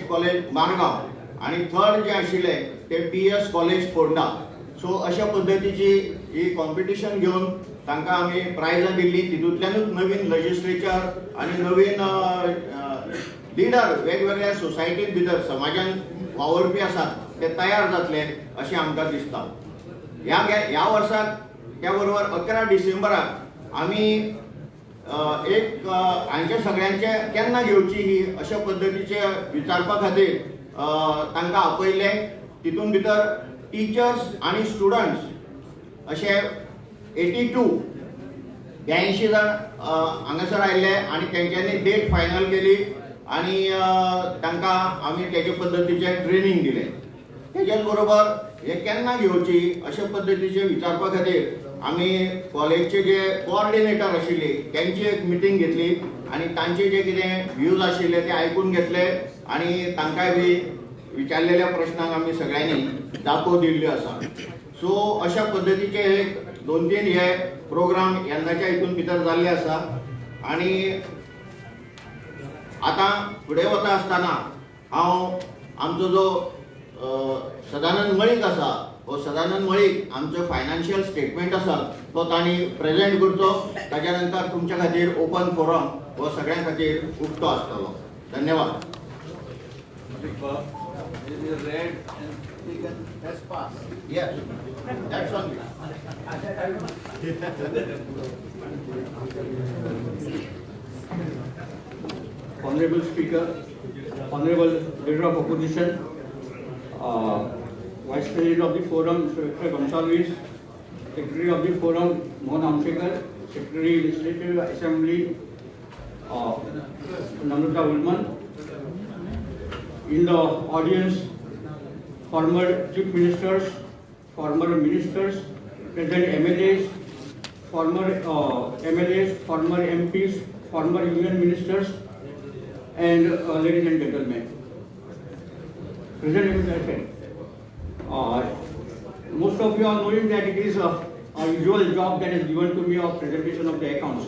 कॉलेज मारगांव आणि थर्ड जे आशिल्ले ते PS कॉलेज फोंडा. सो अशा पद्दतीची ही कॉम्पिटिशन घेवन तांकां आमी प्रायजां दिल्ली. तितूंतल्यानूच नवीन लेजिस्लेचर आणि नवीन लिडर वेगवेगळ्या सोसायटीन भितर समाजान वावरपी आसात ते तयार जातले अशें आमकां दिसता. ह्या वर्साक त्या बरोबर 11 डिसेंबराक आमी एक हांचे सगळ्यांचे केन्ना घेवची ही अशा पद्दतीचे विचारपा खातीर तांकां आपयले. तितून भितर टिचर्स आणि स्टुडंट्स अशे 82 जण हांगासर आयिल्ले आणि तेंच्यांनी डेट फायनल केली आणि तांकां आमी तेचे पद्दतीचे ट्रेनिंग दिले. तेच्याच बरोबर हे केन्ना घेवची अशा पद्दतीचे विचारपा खातीर आमी कॉलेजचे जे कोऑर्डिनेटर आशिल्ले त्यांची एक मिटींग घेतली आणि तांचे जे कितें व्ह्यूज आशिल्ले ते आयकून घेतले आणि तांकांय बी विचारलेल्या प्रश्नांक आमी सगळ्यांनी जापो दिल्ल्यो आसा. सो अशा पद्दतीचे एक 2-3 हे प्रोग्राम यंदाच्या हितून भितर जाल्ले आसा. आणि आता फुडें वता आसतना हांव आमचो जो सदानंद मळीक आसा हो सदानंद मळीक आमचो फायनान्शियल स्टेटमेंट आसा तो तांणी प्रेझेंट करचो. ताच्या नंतर तुमच्या खातीर ओपन फोरम हो सगळ्यां खातीर उक्तो आसतलो. धन्यवाद. Yes, that's only. Honorable Speaker, Honorable Leader of Opposition, Vice President of the Forum, Mr. Gonsalves, Secretary of the Forum, Mohan Amsekar, Secretary Legislative Assembly, Namrata Ulman. In the audience, former Chief Ministers, former Ministers, present MLAs, former MLAs, former MPs, former union ministers, and ladies and gentlemen. Present I said, most of you are knowing that it is a usual job that is given to me of presentation of the accounts.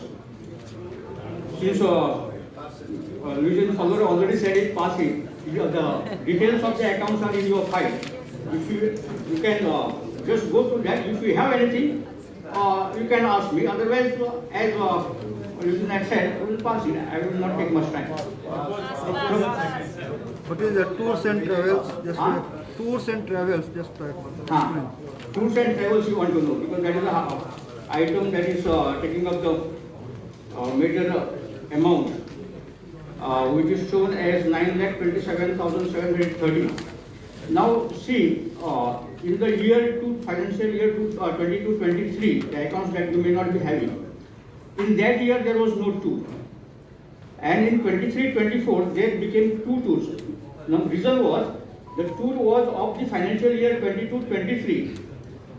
Since Lucian Fowler already said it passing, the details of the accounts are in your file. If you can just go through that. If you have anything, you can ask me. Otherwise, as Lucian had said, I will pass it. I will not take much time. What is the tours and travels? Just tours and travels. Just tours and travels you want to know, because that is the item that is taking up the major amount, which is shown as 9,27,730. Now see, in the year financial year 22-23, the accounts that you may not be having, in that year there was no tour, and in 23-24 there became 2 tours. Now reason was the tour was of the financial year 22-23,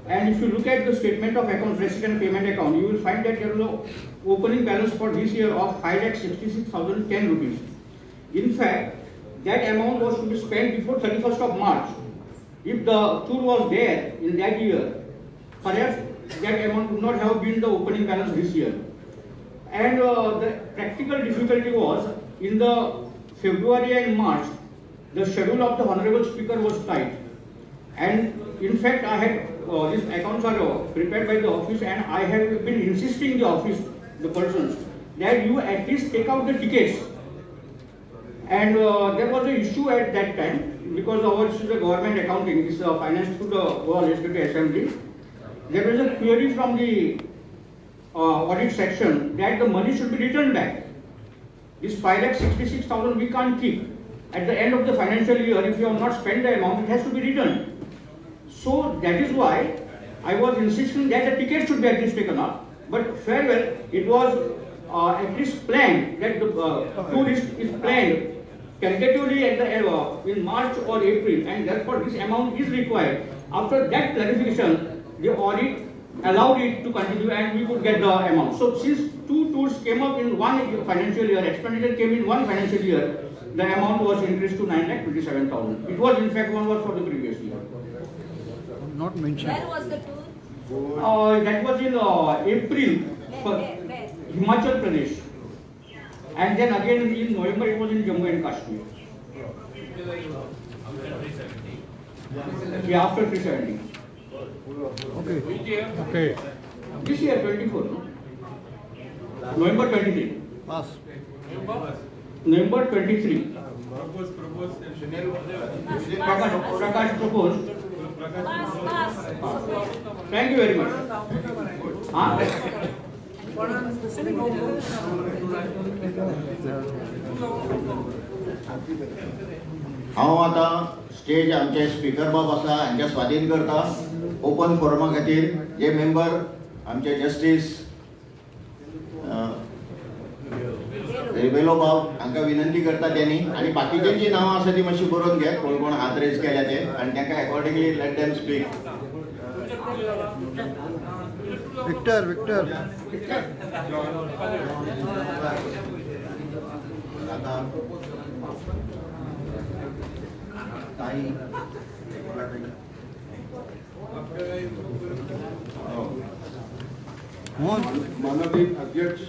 and if you look at the statement of accounts, receipt and payment account, you will find that there is no opening balance for this year of 5,66,010 rupees. In fact, that amount was to be spent before 31st of March. If the tour was there in that year, perhaps that amount would not have been the opening balance this year. And the practical difficulty was in the February and March, the schedule of the Honorable Speaker was tight. And in fact, I had these accounts are prepared by the office, and I have been insisting the office, the persons, that you at least take out the tickets. And there was an issue at that time, because ours is a government accounting, this is financed through the Goan Legislative Assembly. There was a query from the audit section that the money should be returned back. This 5,66,000 we can't keep. At the end of the financial year, if you have not spent the amount, it has to be returned. So that is why I was insisting that the ticket should be at least taken up. But farewell, it was at least planned that the tourist is planned tentatively at the in March or April, and therefore this amount is required. After that clarification, the audit allowed it to continue, and we could get the amount. So since 2 tours came up in one financial year, expenditure came in one financial year, the amount was increased to 9,27,000. It was in fact one was for the previous year. Not mentioned. Where was the tour? That was in April for Where? Himachal Pradesh, and then again in November it was in Jammu and Kashmir. Yeah, after 370. Okay. This year 24, no? November 23. Pass. November 23. Prakash proposed. Thank you very much. हांव आतां stage आमचे speaker बाब आसा हांचे स्वाधीन करता open फोरमा खातीर जे मेंबर आमचे जस्टीस रेबेलो बाब हांकां विनंती करता त्यांनी आनी बाकीच्यांची नांवां आसा ती मातशी बरोवन घे कोण कोण हात रेज केल्या ते आनी तांकां accordingly let them speak. Victor. माननीय अध्यक्ष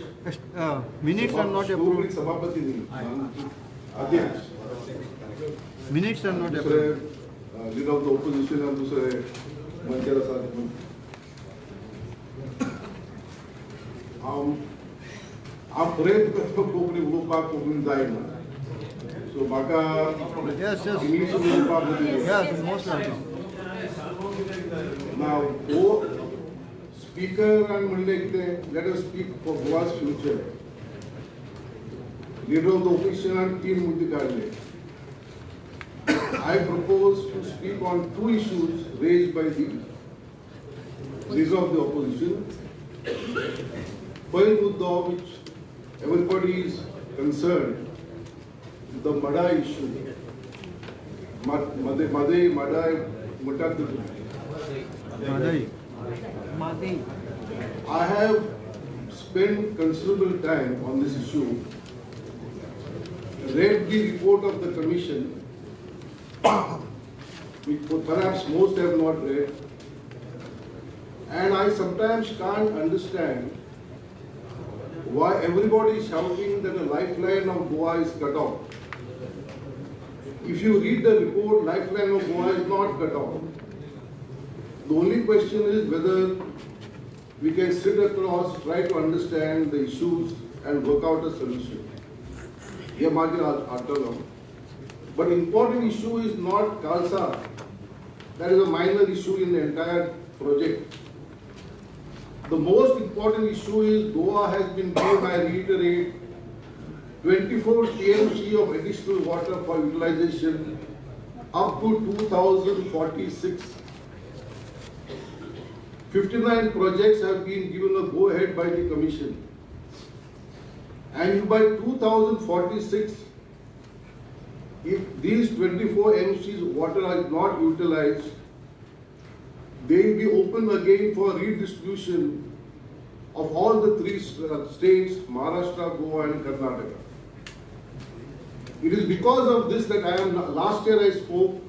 Minutes are not approved. सभापती अध्यक्ष Minutes are not दुसरे approved. Leader of the opposition आणि दुसरे मंचार आसा हांव प्रयत्न करता कोंकणी उलोवपाक कोंकणीन जायना सो म्हाका Yes. इंग्लीश उलोवपाक Yes, most likely. नाव हो स्पीकर आणि म्हणले कितें let us speak for Goa's future leader of the opposition 3 मुद्दे काढले. I propose to speak on 2 issues raised by the leader of the opposition. First mudda which everybody is concerned, the Mada issue. Madai, I have spent considerable time on this issue, read the report of the commission, which perhaps most have not read, and I sometimes can't understand why everybody is shouting that the lifeline of Goa is cut off. If you read the report, lifeline of Goa is not cut off. The only question is whether we can sit across, try to understand the issues and work out a solution. Here, but important issue is not Khalsa. That is a minor issue in the entire project. The most important issue is Goa has been given, I reiterate, 24 TMC of additional water for utilization up to 2046. 59 projects have been given a go-ahead by the commission. And by 2046, if these 24 MCs water are not utilized, they will be open again for redistribution of all the three states, Maharashtra, Goa and Karnataka. It is because of this that last year I spoke,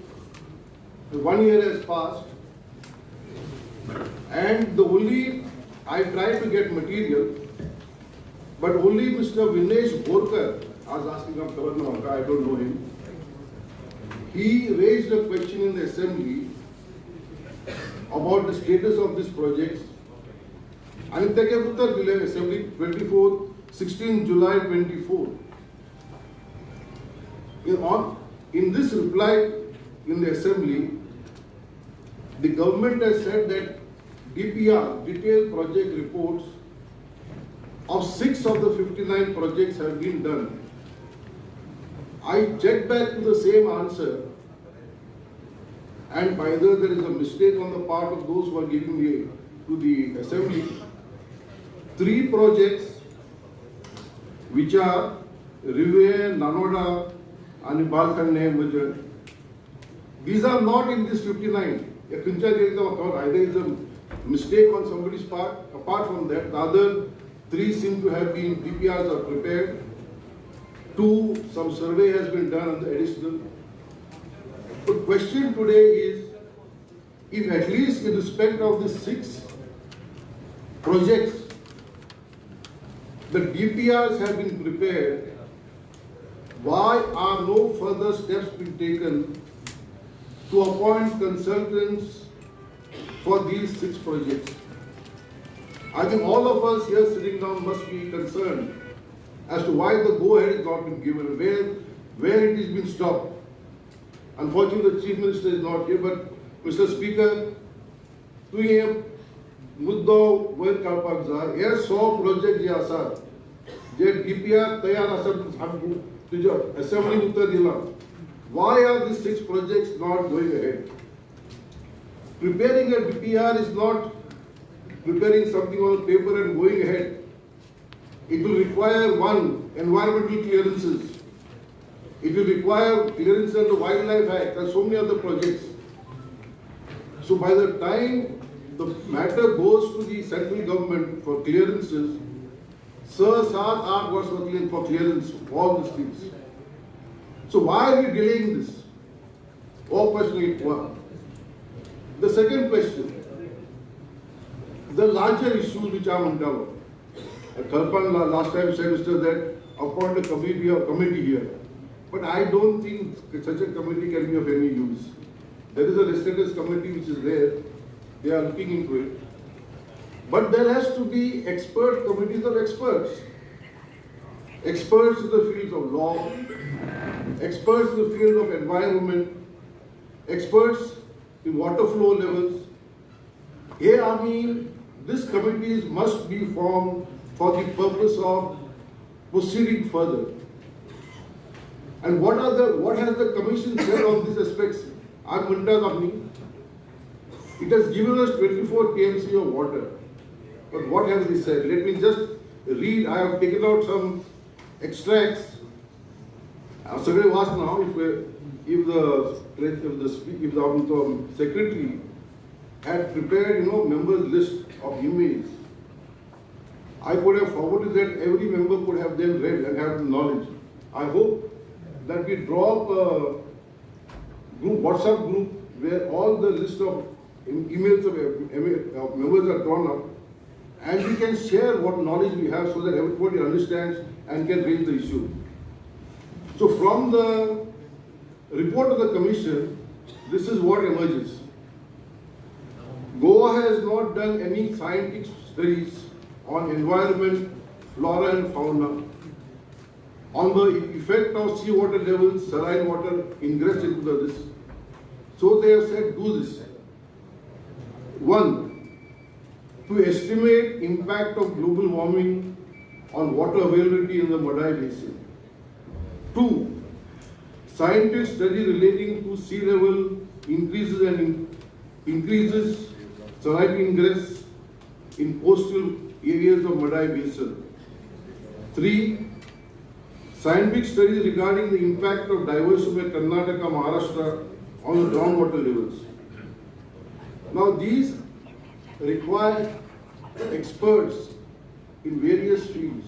1 year has passed, and I tried to get material, but only Mr. Vinesh Borkar, I was asking him, I don't know him, he raised a question in the assembly about the status of this project. And take a Uttar Assembly 16 July 24. In this reply in the assembly, the government has said that DPR, detailed project reports, of 6 of the 59 projects have been done. I checked back to the same answer, and either there is a mistake on the part of those who are giving to the assembly. 3 projects which are Rive, Nanoda and Balkhanne, these are not in this 59. Either is a mistake on somebody's part. Apart from that, the other 3 seem to have been, DPRs are prepared. 2, some survey has been done on the additional. The question today is, if at least in respect of the 6 projects, the DPRs have been prepared, why are no further steps being taken to appoint consultants for these 6 projects? I think all of us here sitting down must be concerned as to why the go-ahead has not been given, where it has been stopped. Unfortunately, the Chief Minister is not here, but Mr. Speaker, तुम्ही मुद्दो वयर काडपाक जाय. हे 100 project जे आसात, जे DPR तयार आसात, तुझ्या असेंब्लीन उत्तर दिला. Why are these 6 projects not going ahead? Preparing a DPR is not preparing something on paper and going ahead. It will require, 1, environmental clearances. It will require clearance under the Wildlife Act and so many other projects. So by the time the matter goes to the central government for clearances, 7-8 years for clearance of all these things. So why are we delaying this? Question 1. The second question, the larger issues which are on top. Kalpan last time said, Mr. that appoint a committee here. But I don't think such a committee can be of any use. There is a Legislators committee which is there. They are looking into it. But there has to be expert committees of experts. Experts in the fields of law, experts in the field of environment, experts in water flow levels. Here, I mean, these committees must be formed for the purpose of proceeding further. And what has the Commission said on these aspects? It has given us 24 TMC of water. But what has they said? Let me just read. I have taken out some extracts. Somebody asked now if the secretary had prepared, members list of emails. I could have forwarded that every member could have then read and have the knowledge. I hope that we draw up a group, WhatsApp group, where all the list of emails of members are drawn up, and we can share what knowledge we have so that everybody understands and can raise the issue. So from the report of the commission, this is what emerges. Goa has not done any scientific studies on environment, flora and fauna, on the effect of seawater levels, saline water ingress into this. So they have said, do this. 1, to estimate impact of global warming on water availability in the Madai Basin. 2, scientific study relating to sea level increases and increases saline ingress in coastal areas of Madai Basin. 3, scientific studies regarding the impact of diversion by Karnataka, Maharashtra on the groundwater levels. Now these require experts in various fields.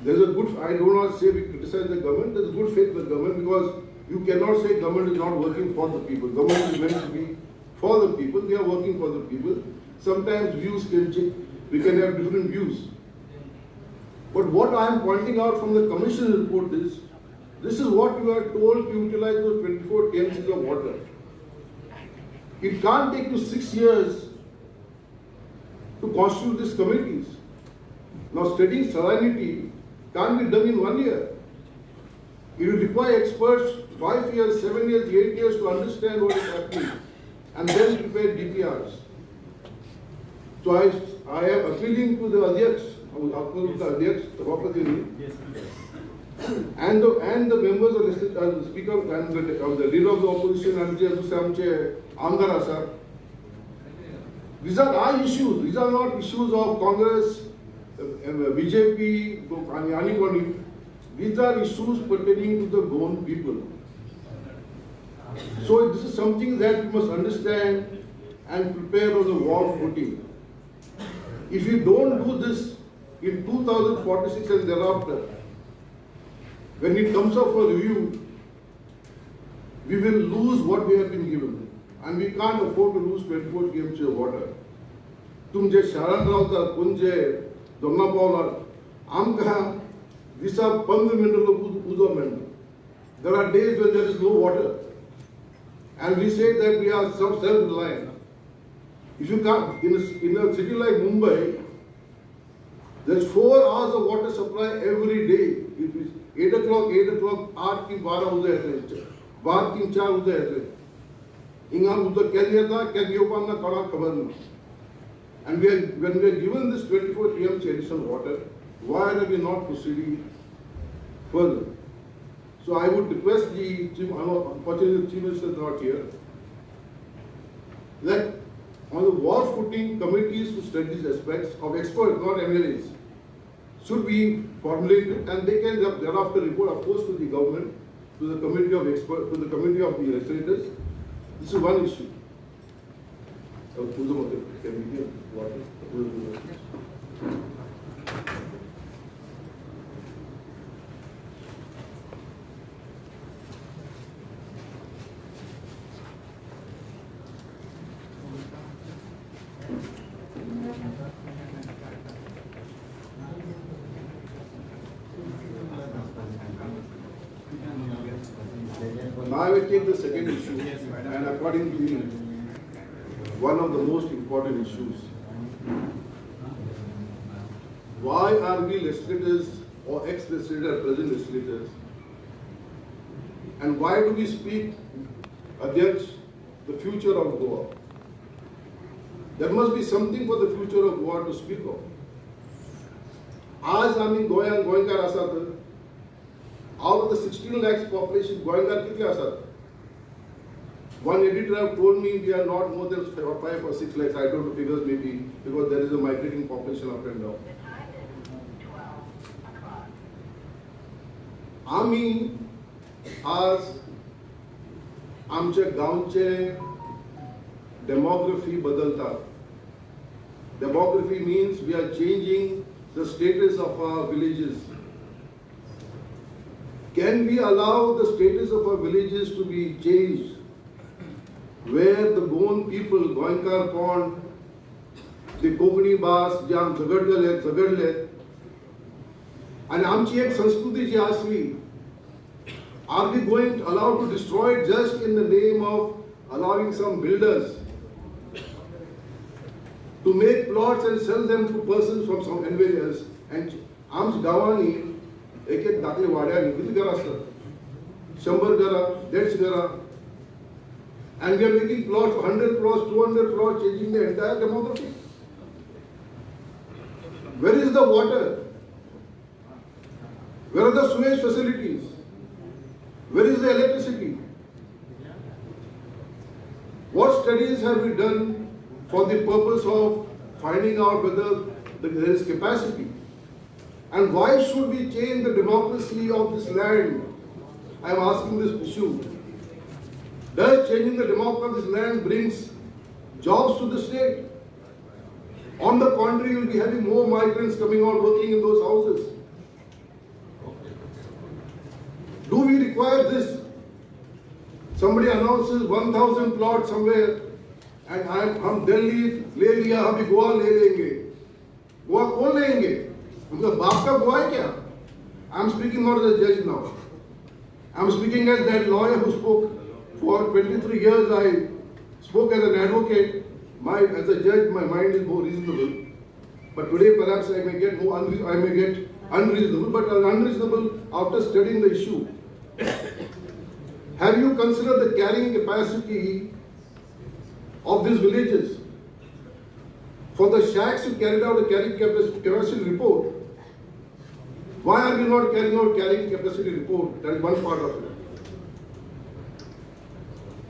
There's a good, I do not say we criticize the government, there's good faith in the government, because you cannot say government is not working for the people. Government is meant to be for the people, they are working for the people. Sometimes views can change, we can have different views. But what I am pointing out from the commission report is, this is what you are told to utilize those 24 TMCs of water. It can't take you 6 years to constitute these committees. Now studying salinity can't be done in 1 year. It will require experts 5 years, 7 years, 8 years to understand what is happening and then prepare DPRs. So I am appealing to the Adhyaks, and the members of the speaker and the leader of the opposition, Amdar Asar. These are our issues. These are not issues of Congress, BJP, anybody. These are issues pertaining to the Goan people. So this is something that you must understand and prepare on the war footing. If you don't do this in 2046 and thereafter, when it comes up for review, we will lose what we have been given. And we can't afford to lose 24 TMC of water. Tumje Sharan Rauta, Punje, Donna Paula, Amka, these are 15 minutes of Uzo. There are days when there is no water. And we say that we are self-reliant. If you can't, in a city like Mumbai, there's 4 hours of water supply every day. It is 8 o'clock, 8 ki 12 ude hai. 12 ki 4 ude hai. Inga ude kya diya tha, kya gyopan na kada khabar nahi. And when we are given this 24 TMC additional water, why are we not proceeding further? So I would request the Chief, unfortunately the Chief Minister is not here, that on the war footing, committees to study these aspects of experts, not MLAs, should be formulated, and they can thereafter report, of course, to the government, to the committee of experts, to the committee of the legislators. This is one issue. Now I will take the second issue, and according to me, one of the most important issues. Why are we legislators or ex-legislators, present legislators, and why do we speak against the future of Goa? There must be something for the future of Goa to speak of. As I mean, Goankar asat, out of the 16 lakhs population, Goankar kitne asat? One editor have told me we are not more than 5 or 6 lakhs. I don't know figures maybe because there is a migrating population up and down. आम्ही आज आमच्या गावचे demography बदलतात. demography means we are changing the status of our villages. Can we allow the status of our villages to be changed, where the Goan people, Goankar Pond, the Kokani Bas, जे आम झगडले, आणि आमची एक संस्कृती जी असली, are we going to allow to destroy it just in the name of allowing some builders to make plots and sell them to persons from some anywhere else? And आमच्या गावांनी एक दाखले वाड्यांनी किती घरां असतात? 100 घरां, 150 घरां. And we are making plots, 100 plots, 200 plots, changing the entire demography. Where is the water? Where are the sewage facilities? Where is the electricity? What studies have we done for the purpose of finding out whether there is capacity? And why should we change the democracy of this land? I am asking this issue. Does changing the democracy of this land brings jobs to the state? On the contrary, you will be having more migrants coming out working in those houses. Do we require this? Somebody announces 1,000 plots somewhere, and हम दिल्ली ले लिया, अभी गोवा ले लेंगे. गोवा कौन लेंगे? उनका बाप का गोवा है क्या? I'm speaking not as a judge now. I'm speaking as that lawyer who spoke for 23 years. I spoke as an advocate. As a judge, my mind is more reasonable. But today, perhaps I may get unreasonable. But unreasonable after studying the issue. Have you considered the carrying capacity of these villages? For the shacks who carried out a carrying capacity report, why are we not carrying out carrying capacity report? That is one part of it.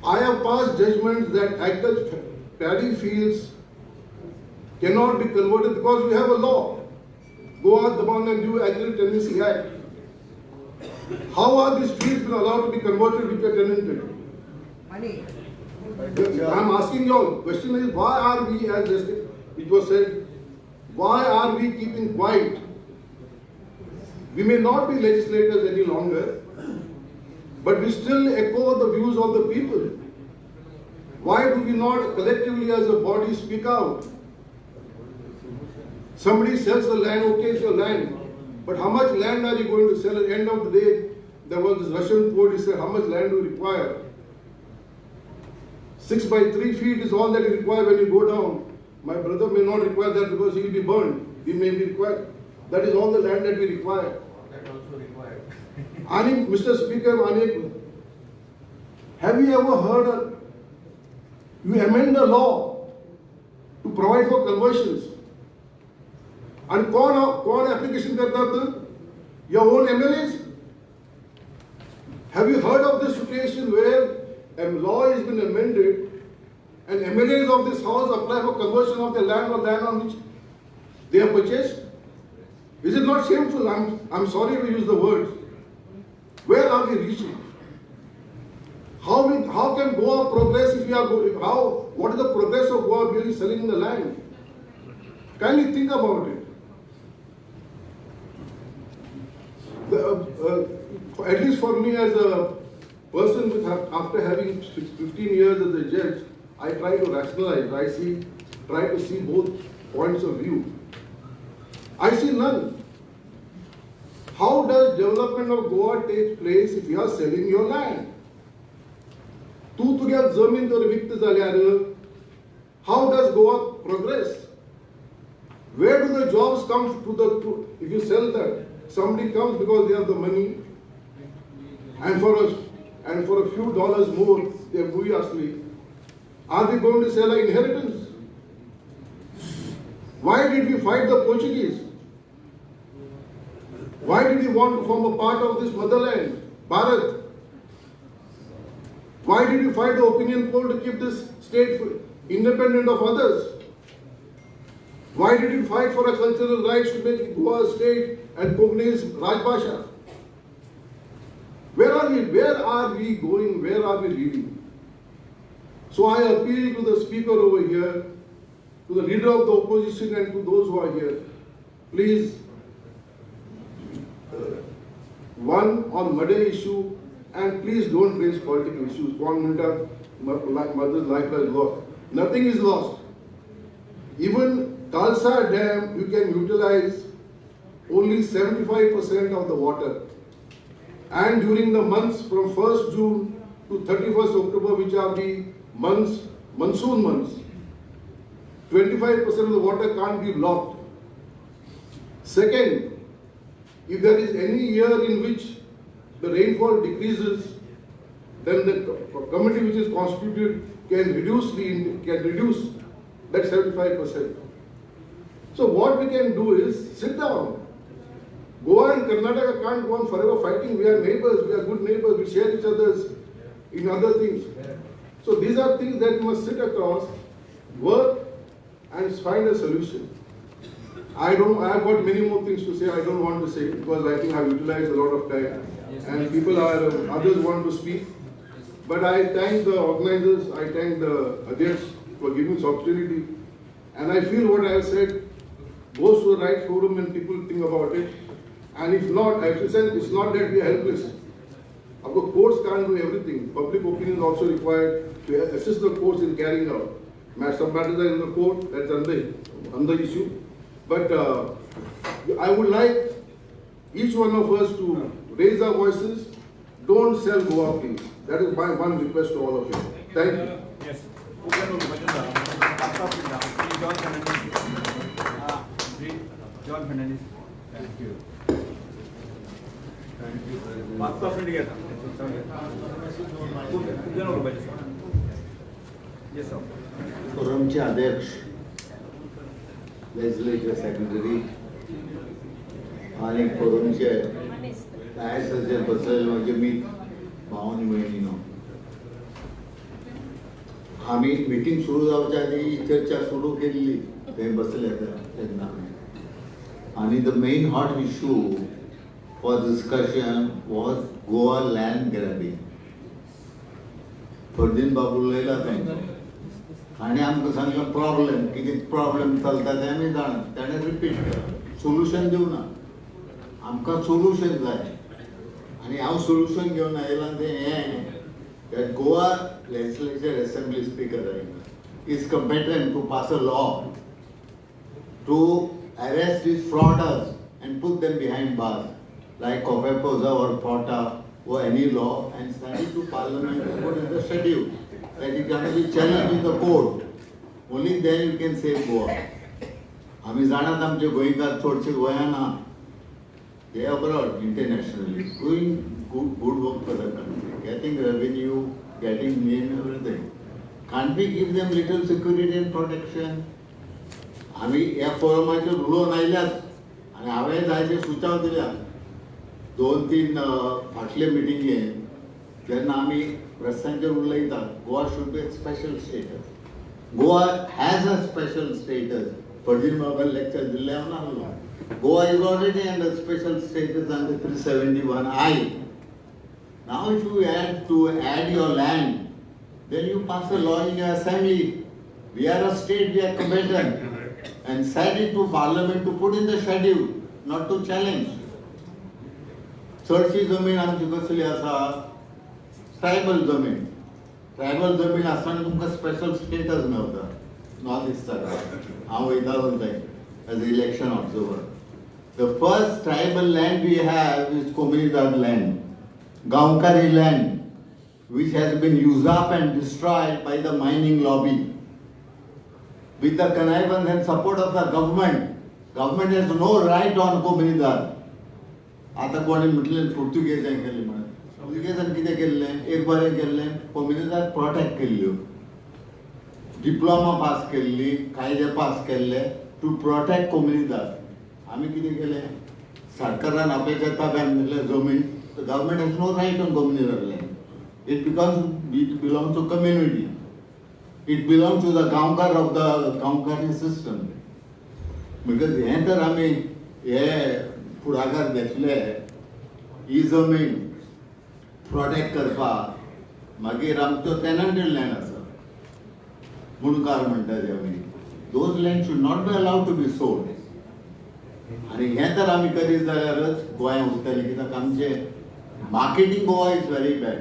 I have passed judgments that agriculture paddy fields cannot be converted because we have a law. Go out the bond and do Agri Tenancy Act. How are these fields been allowed to be converted which are tenanted? Money. I am asking you all. Question is, why are we, as it was said, why are we keeping quiet? We may not be legislators any longer, but we still echo the views of the people. Why do we not collectively as a body speak out? Somebody sells the land, okay, it's your land. But how much land are you going to sell? At the end of the day, there was this Russian poet, he said, how much land do you require? 6 by 3 feet is all that you require when you go down. My brother may not require that because he will be burned. He may be required. That is all the land that we require. That also required. Mr. Speaker, have you ever heard you amend the law to provide for conversions? And कौन application करता था? Your own MLAs? Have you heard of this situation where a law has been amended and MLAs of this house apply for conversion of their land or land on which they have purchased? Is it not shameful? I'm sorry to use the words. Where are we reaching? How can Goa progress if we are going? What is the progress of Goa really selling the land? Kindly think about it. At least for me as a person after having 15 years as a judge, I try to rationalize. Try to see both points of view. I see none. How does development of Goa take place if you are selling your land? तुझ्या जमीन तर विकत झाल्यार how does Goa progress? Where do the jobs come if you sell that? Somebody comes because they have the money and for a few dollars more they are moving asleep. Are they going to sell an inheritance? Why did we fight the Portuguese? Why did we want to form a part of this motherland, Bharat? Why did we fight the opinion poll to keep this state independent of others? Why did we fight for a cultural rights to make Goa a state and Kokani's Rajbhasha? Where are we? Where are we going? Where are we leading? So I appeal to the speaker over here to the leader of the opposition and to those who are here, please, one on murder issue, and please don't raise political issues. One minute, mother's life is lost. Nothing is lost. Even Talsa Dam, you can utilize only 75% of the water. And during the months from 1st June to 31st October, which are the months, monsoon months, 25% of the water can't be blocked. Second, if there is any year in which the rainfall decreases, then the committee which is constituted can reduce that 75%. So what we can do is sit down. Goa and Karnataka can't go on forever fighting. We are neighbors, we are good neighbors, we share each other's in other things. So these are things that we must sit across, work and find a solution. I have got many more things to say. I don't want to say because I think I've utilized a lot of time and people others want to speak. But I thank the organizers, I thank the adherents for giving this opportunity. And I feel what I have said goes to the right forum and people think about it. And if not, I have to say it's not that we are helpless. Of course, courts can't do everything. Public opinion is also required to assist the courts in carrying out. Some matters are in the court, that's another issue. But I would like each one of us to raise our voices. Don't sell Goa, please. That is my one request to all of you. Thank you. Yes. John Fernandez. Thank you. Yes, sir. फोरमचे अध्यक्ष, legislator secretary आणि फोरमचे काय सध्या बसलेले म्हणजे मी भावनी बहिणीनो, आम्ही meeting सुरू जावच्या आधी चर्चा सुरू केली ते बसले तेन्ना आणि the main hot issue for discussion was Goa land grabbing. Fardin बाबू उलयला थंय आणि आमकां सांगला प्रॉब्लेम कितें प्रॉब्लेम चलता तें आमी जाणा. ताणें रिपीट केलें, सोल्युशन दिवना. आमकां सोल्युशन जाय आनी हांव सोल्युशन घेवन आयलां तें हें that Goa Legislature Assembly Speaker is competent to pass a law to arrest these frauders and put them behind bars, like Coveposa or Porta or any law, and send it to Parliament and put in the schedule that it can be challenged in the court. Only then you can save Goa. आमी जाणात आमचे गोंयकार चडशे गोंयान ना, they are abroad internationally doing good work for the country, getting revenue, getting name, everything. Can't we give them little security and protection? आम्ही या फोरमाचे उलोवन आयल्यात आनी हांवें जायते सुचाव दिल्या. 2-3 फाटले मिटिंगेन जेन्ना आमी रस्त्यांचेर उलयतात, Goa should be a special status. Goa has a special status. फर्दीन बाबान लेक्चर दिल्ले हांव नासलो. Goa is already under special status under 371I. Now if you add your land, then you pass a law in your assembly. We are a state, we are competent, and send it to Parliament to put in the schedule, not to challenge. चडशी जमीन आमची कसली आसा, tribal जमीन. Tribal जमीन आसतना तुमकां special status मेळटा. नॉर्थ इस्टाक हांव वयतालो थंय as an election observer. The first tribal land we have is Comunidad land, Gaonkari land, which has been used up and destroyed by the mining lobby. With the connivance and support of the government, government has no right on Comunidad. आता कोणी म्हटलें पुर्तुगेजांनी केलें म्हणून. पुर्तुगेजांनी कितें केल्लें, एक बरें केल्लें, Comunidad प्रोटेक्ट केल्ल्यो. डिप्लोमा पास केल्ली, कायदे पास केल्ले टू प्रोटेक्ट Comunidad. आम्ही कितें केलें, सरकारान आपल्याच्या ताब्यात घेतलें जमीन. The government has no right on Comunidad land. It belongs to community. It belongs to the Gaonkar of the Gaonkari system. Because हे तर आम्ही हे फुडाकार घेतले, ही जमीन प्रोटेक्ट करपाक, मागीर आमचो टेनंटेड लँड आसा, मुणकार म्हणटा ते आमी. those lands should not be allowed to be sold. आणि हे तर आम्ही कधीच जाल्यारच गोंयांत उरतले कित्याक आमचें marketing Goa is very bad.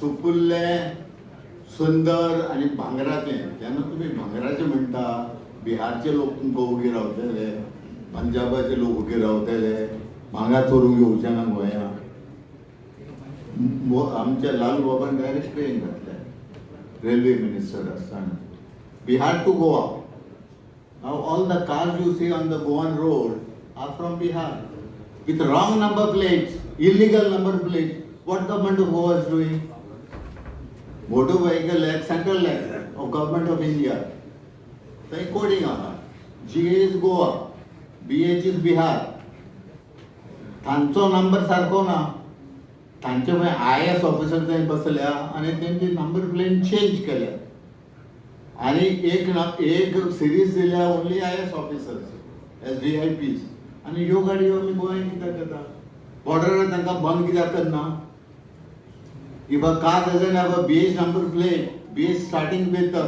सुपुल्लें सुंदर आनी भांगराचें, जेन्ना तुमी भांगराचें म्हणटा बिहारचे लोक तुमकां उगी रावतले, पंजाबाचे लोक उगी रावतले, भांगर चोरूंक येवचे ना गोंयांत. आमच्या लाल बाबान डायरेक्ट ट्रेन घातल्या रेल्वे मिनिस्टर आसतना Bihar to Goa. Now all the cars you see on the Goan road are from Bihar with wrong number plates, illegal number plates. What government of Goa is doing? Motor Vehicle Act, Central Act of Government of India. They coding aha. GA is Goa, BH is Bihar. तांचो number सारको ना. तांचे IAS officer थंय बसल्या आनी तेंची number plate change केल्या. आणि एक सिरीज दिल्या only IAS officers as VIPs. आणि ह्यो गाडयो आमी गोंयांत कित्याक घेता? बॉर्डरार तांकां बंद कित्याक करना? If a car doesn't have a BH number plate, BH starting with the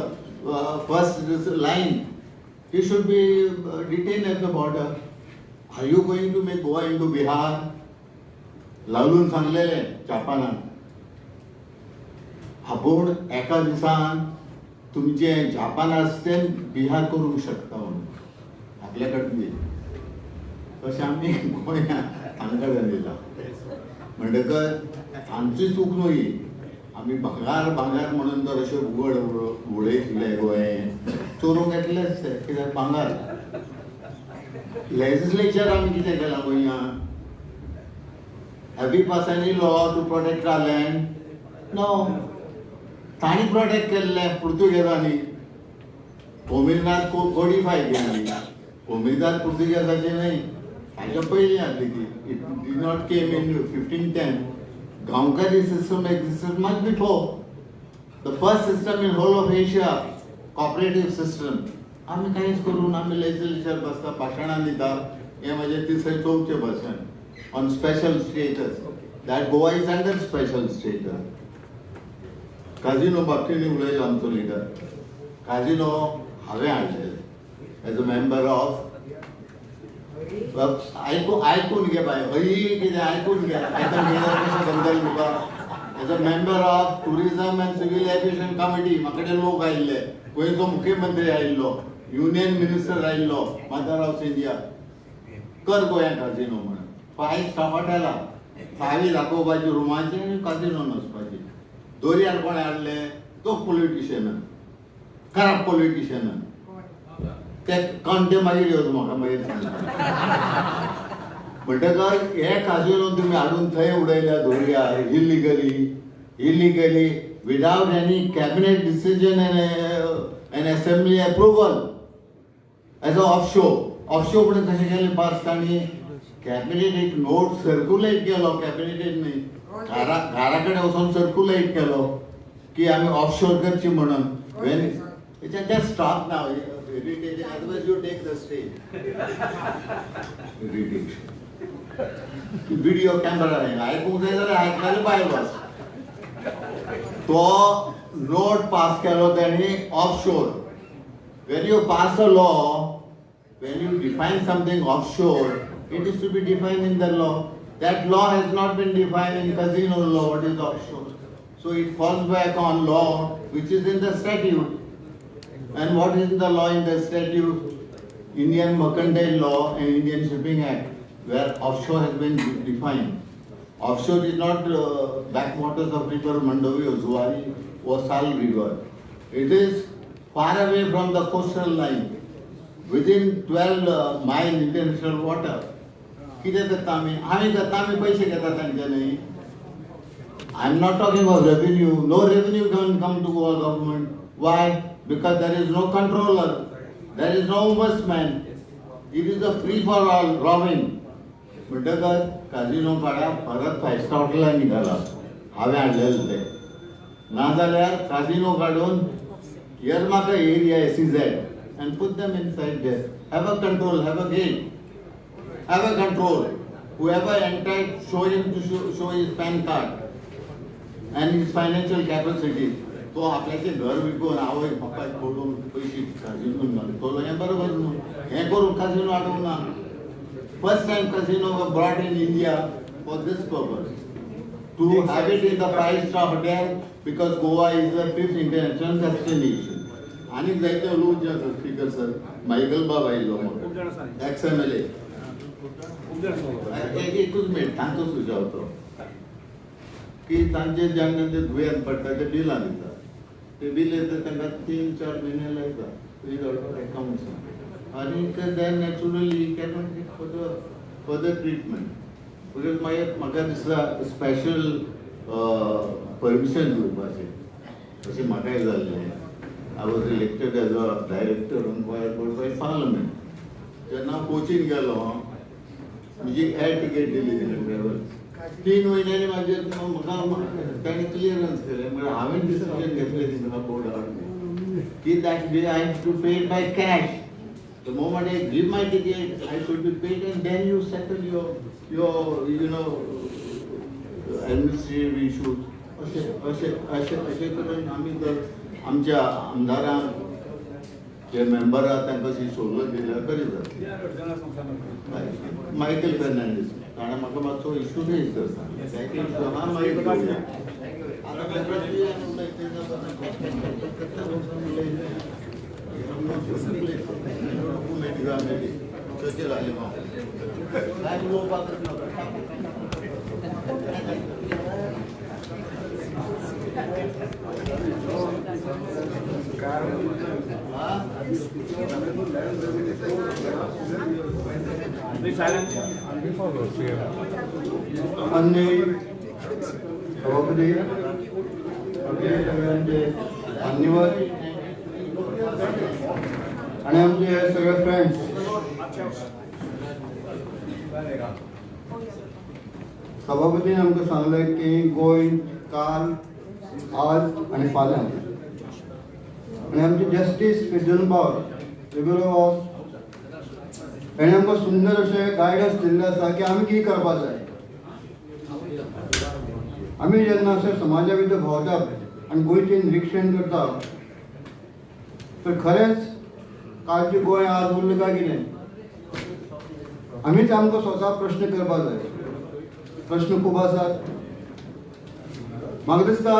first line, he should be detained at the border. Are you going to make Goa into Bihar? लावून सांगलेले जापानान आपूण एका दिसान तुमचे जापान आसते बिहार करूंक शकता म्हणून आपल्या कडेन तशें आमी गोंयांत तांकां दिला म्हणटकच आमची चूक न्हय. आमी भांगार म्हणून तर अशें उगड उडयतले गोंयांत चोरूंक येतलेच ते कित्याक भांगार. लेजिस्लेचर आमी कितें केलां गोंयांत? Have we passed any law to protect our land? No. ताणी प्रोटेक्ट केल्ले पुर्तुगेजांनी. कोमिरनाथ कोडिफाय केल्ली. कोमिरनाथ पुर्तुगेजाचे न्हय, ताच्या पयलीं आसली ती. It did not came in 1510. गांवकारी system existed much before. The first system in whole of Asia, cooperative system. आमी कांयच करून आमी लेजिस्लेचर बसता, भाशणां दिता. हें म्हाजें तिसरें चवथें भाशण on special status, that Goa is under special status. Casino बाबतींत उलयलो आमचो लिडर. काजिनो हांवें हाडलेले एज अ मेंबर ऑफ. आयकून घे बाय, हयी कितें आयकून घे. आयकून कशें समजलें तुका? As a member of tourism and civil aviation committee म्हाकडे लोक आयिल्ले. गोंयचो मुख्यमंत्री आयिल्लो, युनियन मिनिस्टर आयिल्लो, मदर ऑफ इंडिया. कर गोंयांत काजिनो म्हणून. 5 स्टार हॉटेलां, चावी दाखोवपाची रुमाची आनी काजिनो नसपाची. दोरयार कोण हाडले? तो पॉलिटिशियन, खराब पॉलिटिशियन. ते कंटे मागीर येवचो म्हाका मागीर सांगता. म्हणटकच हे काजिनो तुमी हाडून थंय उडयल्या दोरयार illegally without any cabinet decision and assembly approval as a offshore म्हणून कशें केलें पास तांणी? कॅबिनेट एक नोट सर्क्युलेट केलो, कॅबिनेट न्ही, घरा कडेन वचून सर्क्युलेट केलो की आमी ऑफशोर करची म्हणून. When just stop now, irritated, otherwise you take the stage. Irritation. Video camera आयकूंक जाय जाल्यार आयकनाले भायर वच. तो नोट पास केलो ताणी offshore. When you pass a law, when you define something offshore, it is to be defined in the law. That law has not been defined in casino law, what is offshore. So it falls back on law which is in the statute. And what is the law in the statute? Indian Mercantile Law and Indian Shipping Act, where offshore has been defined. Offshore is not backwaters of river Mandovi or Zuari or Sal river. It is far away from the coastal line. Within 12 mile international water. कितें करता आमी करता, आमी पैसे घेता तांच्यानी. I'm not talking of revenue. No revenue can come to Goa government. Why? Because there is no controller. There is no ombudsman. It is a free for all robbing. म्हणटकच काजिनो काडा परत 5 स्टार हॉटेलां निघाला. हांवें हाडलेलें तें. नाजाल्यार काजिनो काडून earmark an area SEZ and put them inside there. Have a control, have a gate, have a control. Whoever entered, show him to show his PAN card and his financial capacity. तो आपल्याचे घर विकून आवय बापाय पडून पैसे काजिनोन घालतलो हें बरोबर न्हू. हें करून काजिनो हाडूंक ना. First time casino were brought in India for this purpose, to have it in the five-star hotel, because Goa is the 5th international destination. आणि जायते लोक जे आसात स्पीकर सर मायकल बाब आयिल्लो XMLA एकूच मिनिट तांचो सुजाव तो की तांचे जेन्ना ते दुयेंत पडटा ते बिलां दितात. ते बिल येता तांकां 3-4 म्हयने लायता विदाउट अकाउंट्स. आणि then naturally you cannot get further treatment. Because म्हाका दिसता स्पेशल परमिशन दिवपाचें अशें म्हाकाय जाल्लें. I was elected as a director on board by Parliament. जेन्ना कोचीन गेलो म्हजी एअर तिकेट दिली तेणें ट्रॅवल 3 म्हयन्यांनी म्हाका ताणें क्लियरन्स केलें. म्हळ्यार हांवें डिसिजन घेतलें थिंगा बोर्डार की that day I have to pay it by cash. The moment I give my ticket, I should be paid, and then you settle your administrative issues. अशें करून आमी जर आमच्या आमदारांक जे मेंबर आहात तांकां अशी सवलत दिल्यार बरी जाता. मायकल फर्नांडीस ताणें म्हाका मातसो इशू रेज करता. हा मागीर करूया. आणि आमचे सगळे फ्रेंड्स सभापतीन आमकां सांगलें की गोंय काल आज आणि फाल्यां आणि आमचे जस्टीस फिजन पावर रेग्युलर ऑफ हेणें आमकां सुंदर अशें गायडन्स दिल्लें आसा की आमी कितें करपाक जाय. आमी जेन्ना अशें समाजा भितर भोंवतात आनी गोंयचें निरीक्षण करतात तर खरेंच कालचें गोंय आज उरलें काय कितें. आमीच आमकां स्वता प्रश्न करपाक जाय. प्रश्न खूब आसात. म्हाका दिसता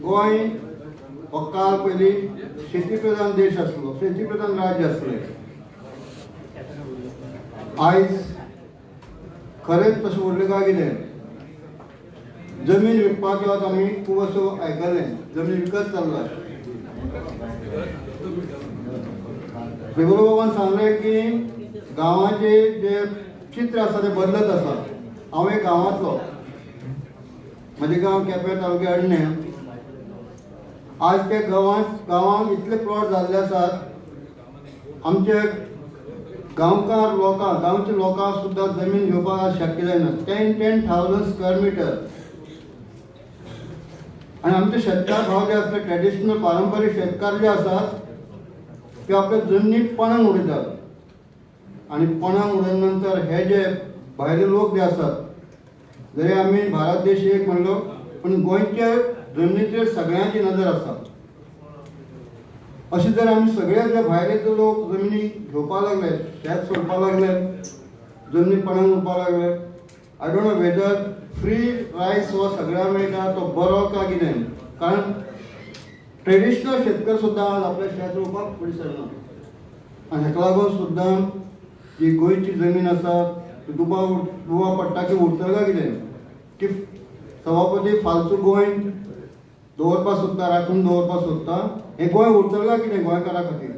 गोंय हो काल पयलीं शेती प्रधान देश आसलो, शेती प्रधान राज्य आसलें. आयज खरेंच तशें उरलें काय कितें. जमीन विकपाचो आतां आमी खूब असो आयकलें. जमीन विकत चल्ला. बाबान सांगलें की गांवाचे जे चित्र आसा तें बदलत आसा. हांव एक गांवांतलो. म्हजें गांव केपें तालुक्या अडणे. आज त्या गांवांत इतले प्लॉट जाल्ले आसात आमचे गांवकार लोकांक गांवच्या लोकांक सुद्दां जमीन घेवपाक शक्य जायना. 10,000 स्क्वेअर मिटर. आणि आमचे शेतकार भाव जे आसले ट्रेडिशनल पारंपारीक शेतकार जे आसात ते आपल्या जमनी पणाक उडयतात. आणि पणाक उडयले नंतर हे जे भायले लोक जे आसात जरी आमी भारत देश एक म्हणलो पण गोंयच्या जमनीचेर सगळ्यांची नजर आसा. अशें जर आमी सगळे जे भायले लोक जमनी घेवपाक लागले, शेत सोडपाक लागले, जमनी पणाक उरपाक लागले, आय don't know whether free rice हो सगळ्यांक मेळटा तो बरो काय कितें. कारण ट्रेडिशनल शेतकार सुद्दां आज आपल्या शेत रोवपाक पडसरना. आनी हेका लागून सुद्दां जी गोंयची जमीन आसा ती दुबाव पडटा की उरतले काय कितें. की सभापती फालतू गोंय दवरपाक सोदता, राखून दवरपाक सोदता. हें गोंय उरतलें काय कितें गोंयकारा खातीर.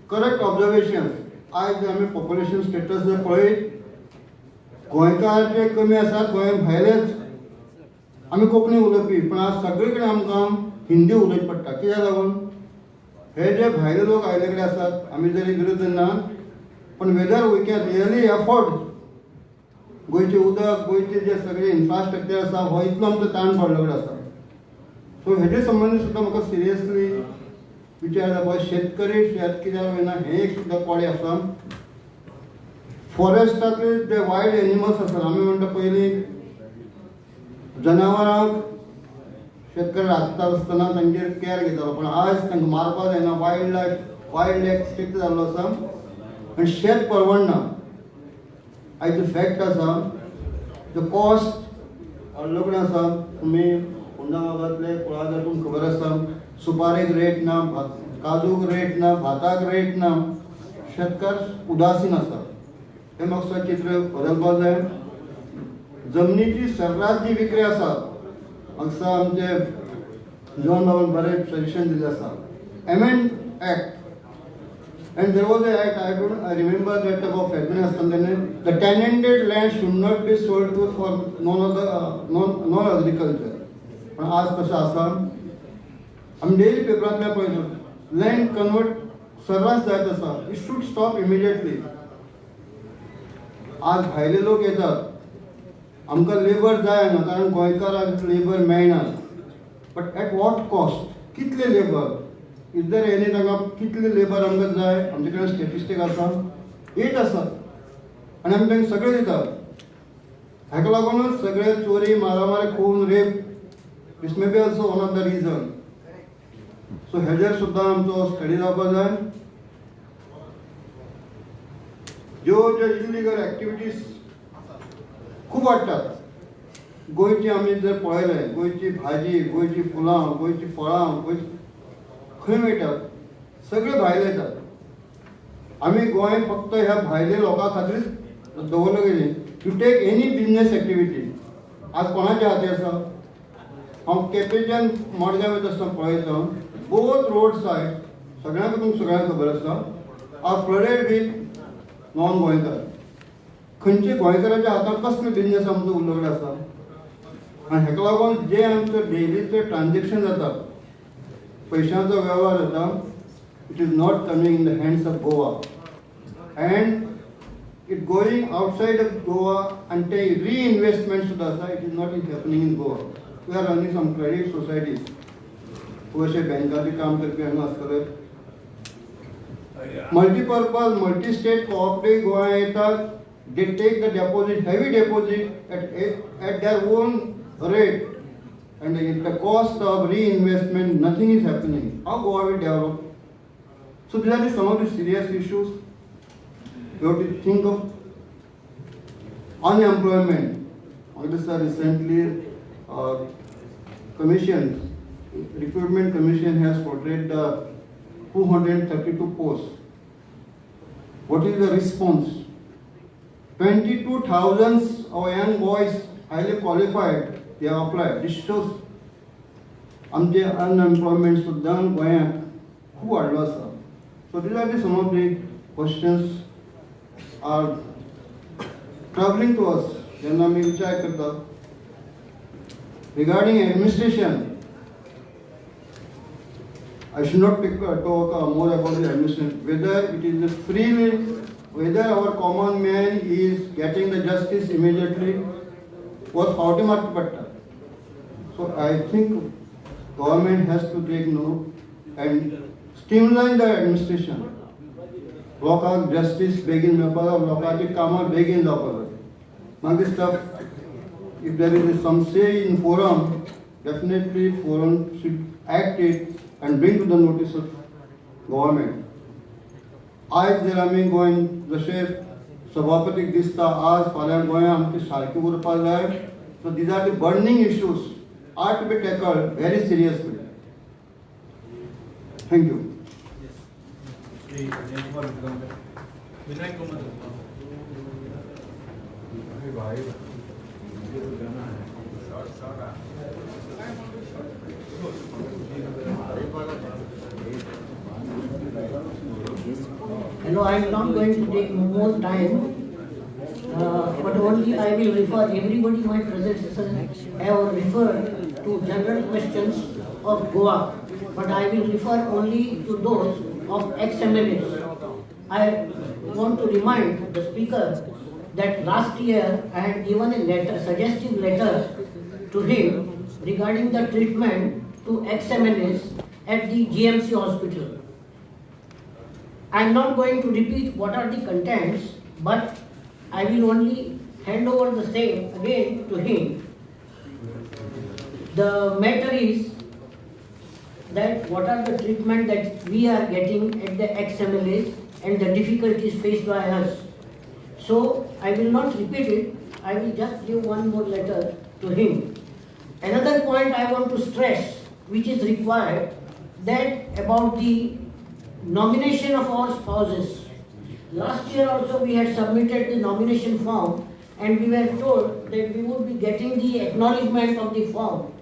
Correct observation. आयज आमी पॉप्युलेशन स्टेटस जर पळयत गोंयकार जे कमी आसात गोंय भायलेच. आमी कोंकणी उलोवपी पण आज सगळे कडेन आमकां हिंदी उलयची पडटा. कित्याक लागून हे जे भायले लोक आयले कडेन आसात आमी जरी विरोध ना पण whether we can really afford गोंयचें उदक गोंयचे जे सगळे इन्फ्रास्ट्रक्चर आसा हो इतलो आमचो ताण पडलो कडेन आसा. सो हेजे संबंदी सुद्दां म्हाका सिरियसली विचार जावपा. शेतकरी शेत कित्याक वयना हें एक सुद्दां कोडे आसा. फॉरेस्टांतले जे वायल्ड एनिमल्स आसात आमी म्हणटा पयलीं जनावरांक शेतकरी राखता आसतना तांचेर केअर घेतालो, पण आज तांकां मारपाक जायना. वायल्ड लायफ स्ट्रिक्ट जाल्लो आसा आनी शेत परवडना. आयज फॅक्ट आसा द कॉस्ट वाडलो कडेन आसा. तुमी फोंडा भागांतले कुळागर तुमकां खबर आसा, सुपारेक रेट ना, काजूक रेट ना, भाताक रेट ना. शेतकार उदासीन आसा. हें म्हाका चित्र बदलपाक जाय. जमनीची सर्रास जी विक्री आसा, म्हाका आमचे जॉन बाबान बरें सजेशन दिल्लें आसा. Amend act, and there was a act, I remember that about February astamdane, the tenanted land should not be sold to for non-agriculture. पण आज कशें आसा, आमी डेली पेपरांतल्यान पळयता लँड कन्वर्ट सर्रास जायत आसा. It should stop immediately. आज भायले लोक येतात, आमकां लेबर जाय हांगा, कारण गोंयकारांक लेबर मेळना. But at what cost? कितले लेबर? इज देर एनी तांकां कितले लेबर आमकां जाय? आमचे कडेन स्टॅटिस्टीक आसा, 8 आसा आनी आमी तांकां सगळे दितात. हाका लागूनच सगळे चोरी, मारामारी, खून, rape, this may be also one of the reason. So हेजेर सुद्दां आमचो स्टडी जावपाक जाय. ज्यो इलिगल एक्टिविटीज खूब वाडटात. गोंयची आमी जर पळयलें, गोंयची भाजी, गोंयची फुलां, गोंयची फळां खंय मेळटात? सगळे भायले येतात. आमी गोंय फक्त ह्या भायले लोकां खातीर दवरलो गेली. To take any business activity आज कोणाच्या हाती आसा? हांव केपेंच्यान मडगांव वयता आसतना पळयता, बोथ रोड सायड सगळ्यांक तुमकां सगळ्यांक खबर आसा आर फ्लडेड वीथ नॉन गोंयकार. खंयचे गोंयकाराच्या हातांत कसले बिजनेस आमचो उरलेलो आसा? आनी हेका लागून जे आमचो डेलीचे ट्रान्जॅक्शन जातात, पैशांचो वेव्हार जाता, it is not coming in the hands of Goa and it going outside of Goa. आनी ते रिइन्वेस्टमेंट सुद्दां आसा, it is not happening in Goa. We are running some credit societies, अशे बँकांचे काम करपी हांगा आसतले. मल्टीपर्पज मल्टी स्टेट कोऑपरेटिव्ह गोंया येतात. They take the deposit, heavy deposit at their own rate, and at the cost of reinvestment nothing is happening. How Goa will develop? So these are some of the serious issues we have to think of. Unemployment, sir, recently recruitment commission has portrayed the 232 posts. What is the response? 22,000 of young boys highly qualified, they have applied. This shows आमचे unemployment सुद्दां गोंयांत खूब वाडलो आसा. So these are some of the questions are troubling to us जेन्ना आमी विचार करता. Regarding administration, I should not talk more about the administration, whether it is freely, whether our common man is getting the justice immediately or फावटी मारची पडटा. So I think government has to take note and streamline the administration. लोकांक justice बेगीन मेळपाक जाय, लोकांची कामां बेगीन जावपाक जाय. म्हाका दिसता if there is some say in forum, definitely forum should act it and bring to the notice of government. आज जर आमी गोंय जशे सभापतीक दिसता आज फाल्यां गोंया आमची सारकी उरपाक जाय. सो these are the burning issues are to be tackled very seriously. Thank you. Hello, I am not going to take more time, but only I will refer, everybody my predecessors have referred to general questions of Goa, but I will refer only to those of ex-MLAs. I want to remind the speaker that last year I had given a letter, suggestive letter to him regarding the treatment to ex-MLAs at the GMC hospital. I am not going to repeat what are the contents, but I will only hand over the same again to him. The matter is that what are the treatment that we are getting at the ex-MLAs and the difficulties faced by us. So I will not repeat it, I will just give one more letter to him. Another point I want to stress, which is required, that about the nomination of our spouses. Last year also we had submitted the nomination form and we were told that we would be getting the acknowledgement of the form.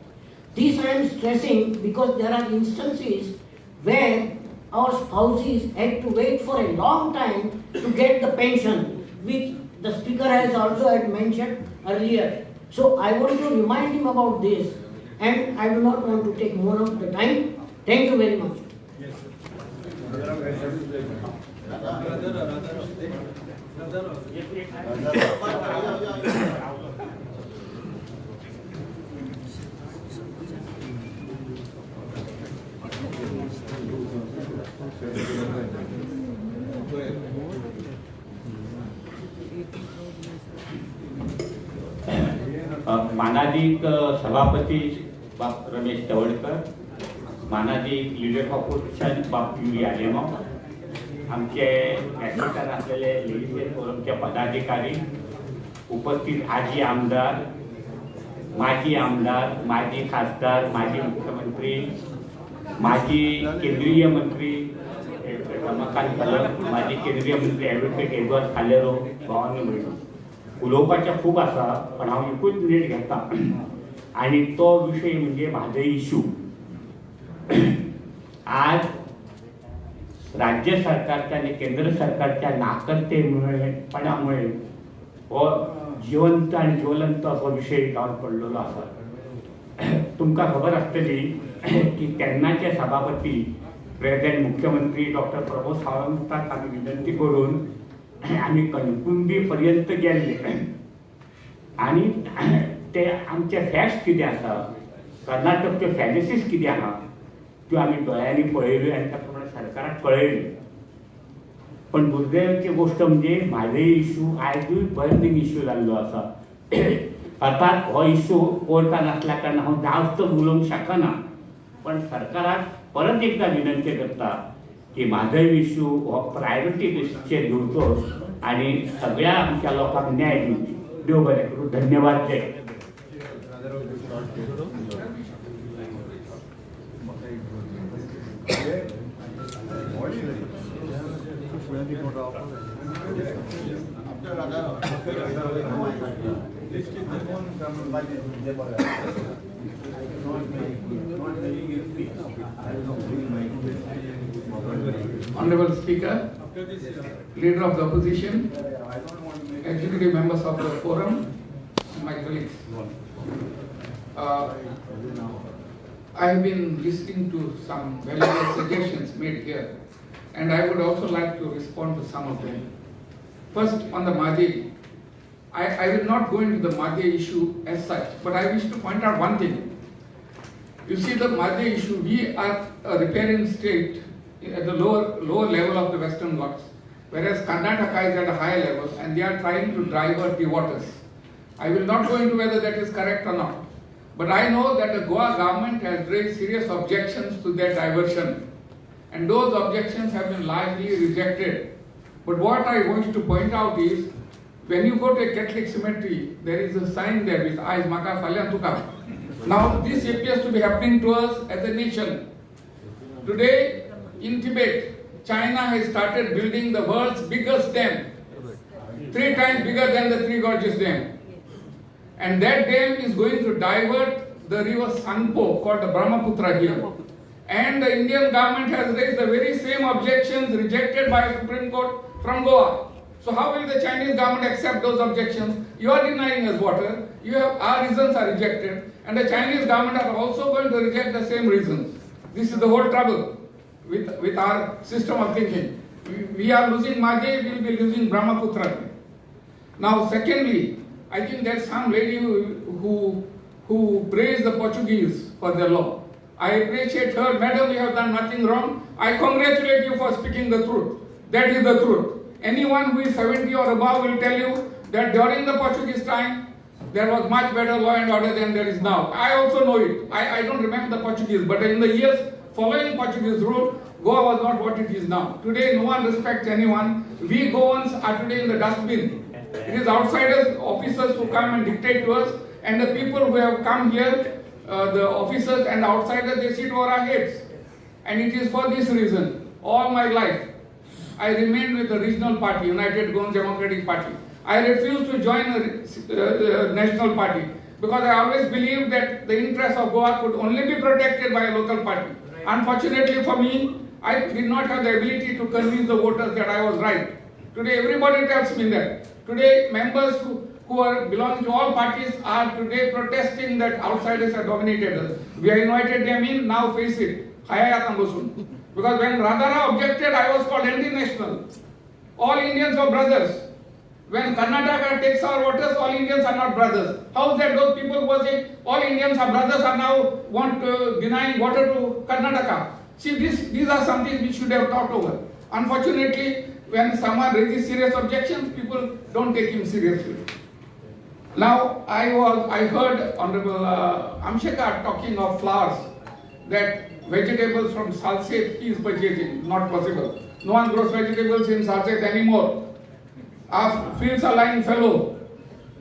This I am stressing because there are instances where our spouses had to wait for a long time to get the pension, which the speaker has also had mentioned earlier. So I want to remind him about this, and I do not want to take more of the time. Thank you very much. मानाधिक सभापती बाप रमेश तवडकर, मानाधिक leader of opposition बाप युरी आलेमो, आमचे व्यासपीठार असलेले legislator फोरमचे पदाधिकारी, उपस्थित आजी आमदार, माजी आमदार, माजी खासदार, माजी मुख्यमंत्री, माजी केंद्रीय मंत्री रमाकांत कलक, माजी केंद्रीय मंत्री ॲडव्होकेट एडवर्ड खालेरो, गोवान उलोवपाचें खूब आसा, पण हांव एकूच मिनीट घेता आनी तो विशय म्हणजे म्हाजो इशू. आज राज्य सरकारच्या आणि केंद्र सरकारच्या नाकर्तेपणामुळे हो जिवंत आणि ज्वलंत असो विषय जावन पडलेलो आसा. तुमकां खबर आसतली की तेन्नाचे सभापती प्रेझेंट मुख्यमंत्री डॉक्टर प्रमोद सावंताक आमी विनंती करून आम्ही कणकुंबी पर्यंत गेल्ले आणि ते आमचे फॅक्ट्स कितें आसा, कर्नाटकचे फॅलिसीस कितें आहा त्यो आमी दोळ्यांनी पळयल्यो आनी त्या प्रमाणे सरकाराक कळयल्यो. पण दुर्दैवाची गोष्ट म्हणजे म्हाजो इशू आयजूय बर्निंग इशू जाल्लो आसा. अर्थात हो इशू कोर्टान आसल्या कारणान हांव जास्त उलोवंक शकना, पण सरकाराक परत एकदा विनंती करता की म्हाजो इशू हो प्रायोरिटी बेसिसचेर घेवचो आणि सगळ्या आमच्या लोकांक न्याय दिवची. देव बरें करूं. धन्यवाद. जय. Honorable Speaker, Leader of the Opposition, Executive Members of the Forum, and my colleagues. I have been listening to some valuable suggestions made here, and I would also like to respond to some of them. First, on the Madhe, I will not go into the Madhe issue as such, but I wish to point out one thing. You see, the Madhe issue, we are a riparian state at the lower level of the Western Ghats, whereas Karnataka is at a higher level and they are trying to divert the waters. I will not go into whether that is correct or not, but I know that the Goa government has raised serious objections to their diversion, and those objections have been largely rejected. But what I want to point out is, when you go to a Catholic cemetery, there is a sign there with Ais Maka Falyan Tuka. Now this appears to be happening to us as a nation. Today, in Tibet, China has started building the world's biggest dam, 3 times bigger than the Three Gorges Dam. And that dam is going to divert the river Sangpo, called the Brahmaputra here. And the Indian government has raised the very same objections rejected by the Supreme Court from Goa. So how will the Chinese government accept those objections? You are denying us water, our reasons are rejected, and the Chinese government are also going to reject the same reasons. This is the whole trouble with our system of thinking. We are losing Madhe, we will be losing Brahmaputra. Now secondly, I think there's some lady who praised the Portuguese for their law. I appreciate her. Madam, you have done nothing wrong. I congratulate you for speaking the truth. That is the truth. Anyone who is 70 or above will tell you that during the Portuguese time, there was much better law and order than there is now. I also know it. I don't remember the Portuguese, but in the years following Portuguese rule, Goa was not what it is now. Today, no one respects anyone. We Goans are today in the dustbin. It is outsiders, officers who come and dictate to us, and the people who have come here, the officers and outsiders, they sit over our heads. And it is for this reason, all my life, I remained with the regional party, United Goan Democratic Party. I refused to join the national party because I always believed that the interests of Goa could only be protected by a local party. Unfortunately for me, I did not have the ability to convince the voters that I was right. Today, everybody tells me that. Today, members who are belonging to all parties are today protesting that outsiders have dominated us. We have invited them in, now face it. Because when Radhara objected, I was called anti-national. All Indians are brothers. When Karnataka takes our voters, all Indians are not brothers. How is that those people who are saying all Indians are brothers are now denying water to Karnataka? See, these are something we should have thought over. Unfortunately, when someone raises serious objections, people don't take him seriously. Now, I heard Honorable Amshekar talking of flowers, that vegetables from Salsette he is purchasing. Not possible. No one grows vegetables in Salsette anymore. Our fields are lying fallow.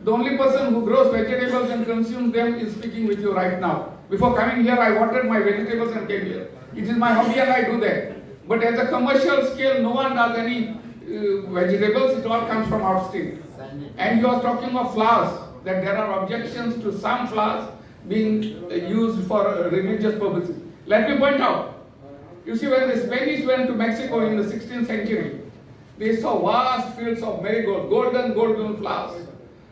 The only person who grows vegetables and consumes them is speaking with you right now. Before coming here, I watered my vegetables and came here. It is my hobby and I do that. But at a commercial scale, no one does any vegetables. It all comes from outstate. And you are talking of flowers, that there are objections to some flowers being used for religious purposes. Let me point out, you see, when the Spanish went to Mexico in the 16th century, they saw vast fields of marigold, golden flowers.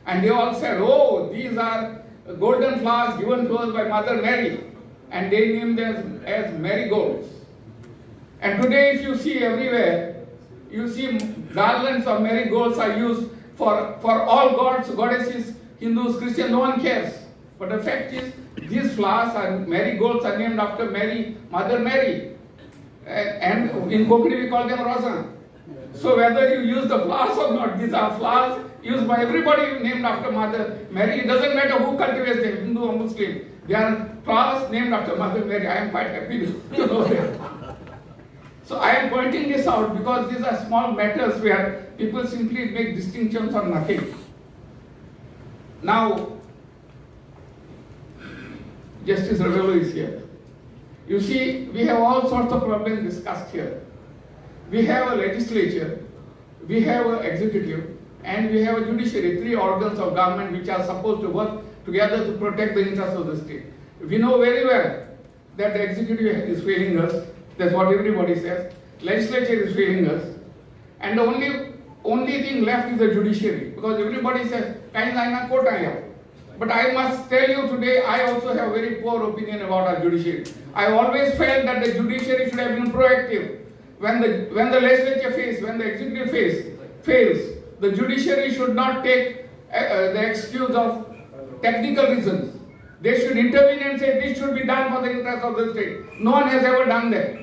And they all said, oh, these are golden flowers given to us by Mother Mary. And they named them as marigolds. And today, if you see everywhere, you see garlands of marigolds are used for all gods, goddesses, Hindus, Christians, no one cares. But the fact is, these flowers are marigolds are named after Mary, Mother Mary. And in Kokri we call them Rosa. So whether you use the flowers or not, these are flowers used by everybody named after Mother Mary. It doesn't matter who cultivates them, Hindu or Muslim. They are flowers named after Mother Mary. I am quite happy to know that. So I am pointing this out because these are small matters where people simply make distinctions on nothing. Now, Justice Ravello is here. You see, we have all sorts of problems discussed here. We have a legislature, we have an executive, and we have a judiciary, three organs of government which are supposed to work together to protect the interests of the state. We know very well that the executive is failing us. That's what everybody says. Legislature is failing us. And the only thing left is the judiciary. Because everybody says, but I must tell you today, I also have very poor opinion about our judiciary. I always felt that the judiciary should have been proactive. When the legislature fails, when the executive fails, the judiciary should not take the excuse of technical reasons. They should intervene and say this should be done for the interest of the state. No one has ever done that.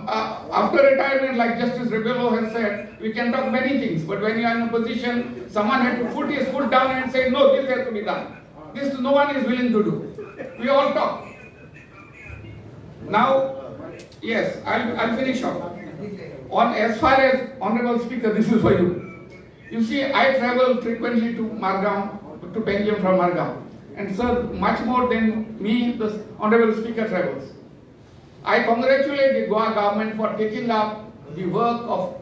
After retirement, like Justice Rebello has said, we can talk many things, but when you are in a position, someone had to put his foot down and say, no, this has to be done. This no one is willing to do. We all talk. Now, yes, I'll finish off. As far as Honorable Speaker, this is for you. You see, I travel frequently to Margam, to Benjamin from Margam. And sir, much more than me, the Honorable Speaker travels. I congratulate the Goa government for taking up the work of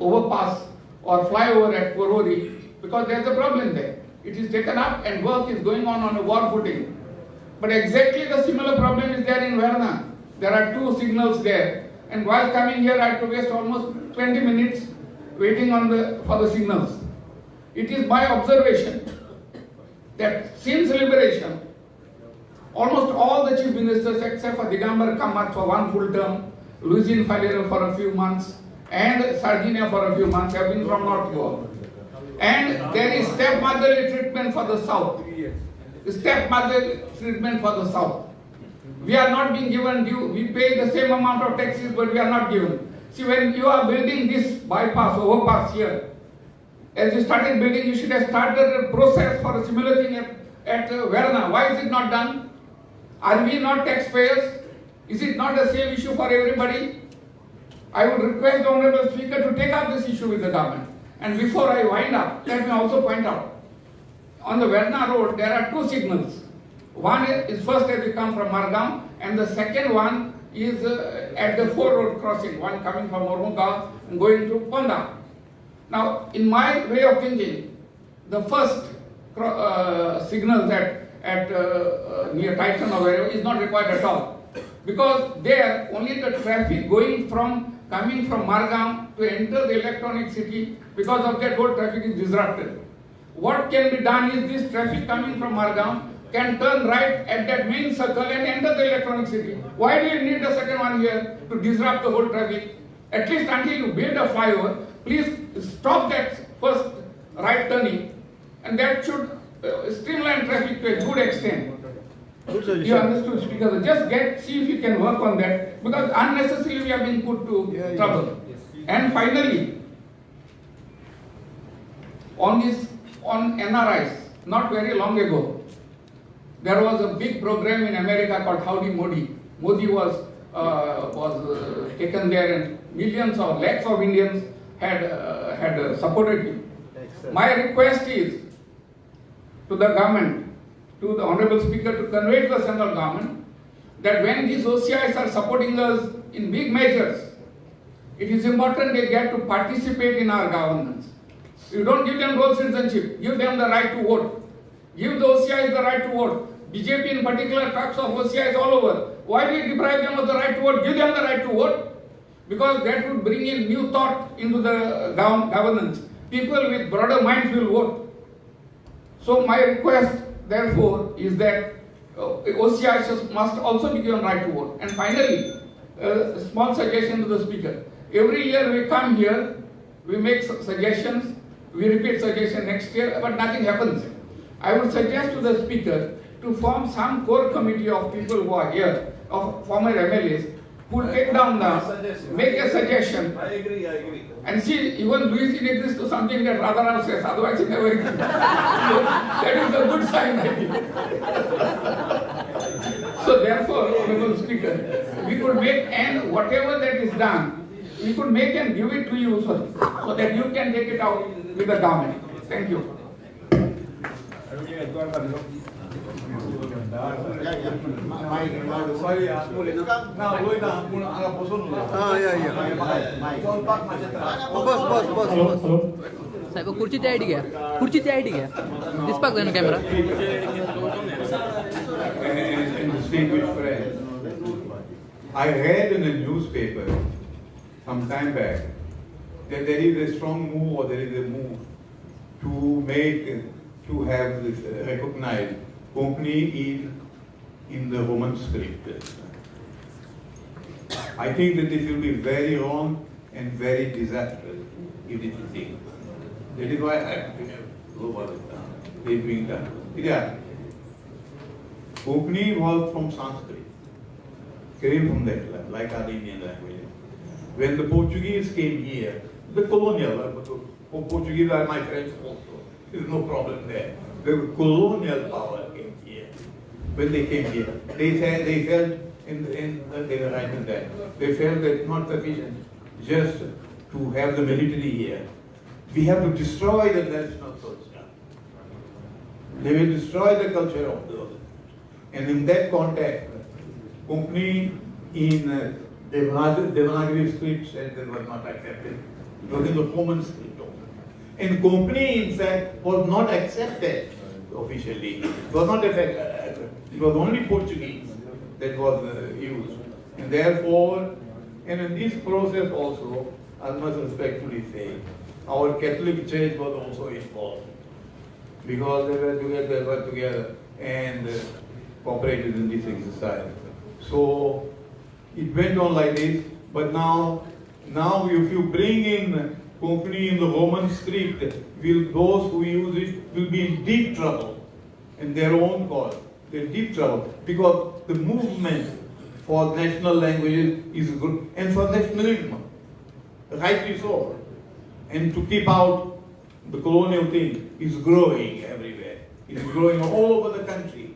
overpass or flyover at Korori because there's a problem there. It is taken up and work is going on a war footing. But exactly the similar problem is there in Verna. There are two signals there. And while coming here, I had to waste almost 20 minutes waiting for the signals. It is my observation that since liberation, almost all the chief ministers except for Digambar Kamath for one full term, Lucian Falera for a few months, and Sardinia for a few months have been from North Goa. And there is stepmotherly treatment for the South. Stepmotherly treatment for the South. We are not being given due. We pay the same amount of taxes, but we are not given. See, when you are building this bypass, overpass here, as you started building, you should have started a process for a similar thing at at Verna. Why is it not done? Are we not taxpayers? Is it not the same issue for everybody? I would request the Honorable Speaker to take up this issue with the government. And before I wind up, let me also point out, on the Verna road, there are two signals. One is first as you come from Margam, and the second one is at the four road crossing, one coming from Mormuga and going to Ponda. Now, in my way of thinking, the first signal at near Titan or wherever is not required at all. Because there, only the traffic coming from Margam to enter the electronic city, because of that whole traffic is disrupted. What can be done is this traffic coming from Margam can turn right at that main circle and enter the electronic city. Why do you need the second one here to disrupt the whole traffic? At least until you build a flyover, please stop that first right turning, and that should streamline traffic to a good extent. You understood, Speaker? Just see if you can work on that, because unnecessarily we have been put to trouble. And finally, on NRIs, not very long ago, there was a big program in America called Howdy Modi. Modi was taken there, and millions or lakhs of Indians had supported him. My request is to the government, to the Honorable Speaker, to convey to the central government that when these OCIs are supporting us in big measures, it is important they get to participate in our governance. You don't give them dual citizenship, give them the right to vote. Give the OCIs the right to vote. BJP in particular talks of OCIs all over. Why do you deprive them of the right to vote? Give them the right to vote. Because that would bring in new thought into the governance. People with broader minds will vote. So my request, therefore, is that OCIs must also be given right to vote. And finally, a small suggestion to the Speaker. Every year we come here, we make suggestions, we repeat suggestion next year, but nothing happens. I would suggest to the Speaker to form some core committee of people who are here, of former MLAs, who will take down make a suggestion. I agree. And see, even Luis agrees to something that Radharao says, otherwise he never agrees. That is a good sign, I think. So therefore, Honorable Speaker, we could make, and whatever that is done, we could make and give it to you so that you can take it out with the government. Thank you. साहेब खुर्चीची ID घ्या दिसपाक जाय ना camera I read in a newspaper some time back that there is a strong move, or there is a move to have this recognized company in the Roman script. I think that this will be very wrong and very disastrous if it is taken. That is why they bring that. Yeah. Company was from Sanskrit, came from that, like other Indian languages. When the Portuguese came here, the colonial, Portuguese are my friends also, there's no problem there. The colonial power came here. When they came here, they felt, they were right in that, they felt that it's not sufficient just to have the military here. We have to destroy the national culture. They will destroy the culture of the other. And in that context, company in Devanagari script said they were not accepted. It was in the Roman script also. And company, in fact, was not accepted officially. It was not effective. It was only Portuguese that was used. And therefore, and in this process also, I must respectfully say, our Catholic Church was also involved. Because they were together and cooperated in this exercise. So it went on like this, but now if you bring in company in the Roman script, those who use it will be in deep trouble in their own cause. They're in deep trouble because the movement for national languages is good, and for nationalism, rightly so. And to keep out the colonial thing is growing everywhere. It is growing all over the country.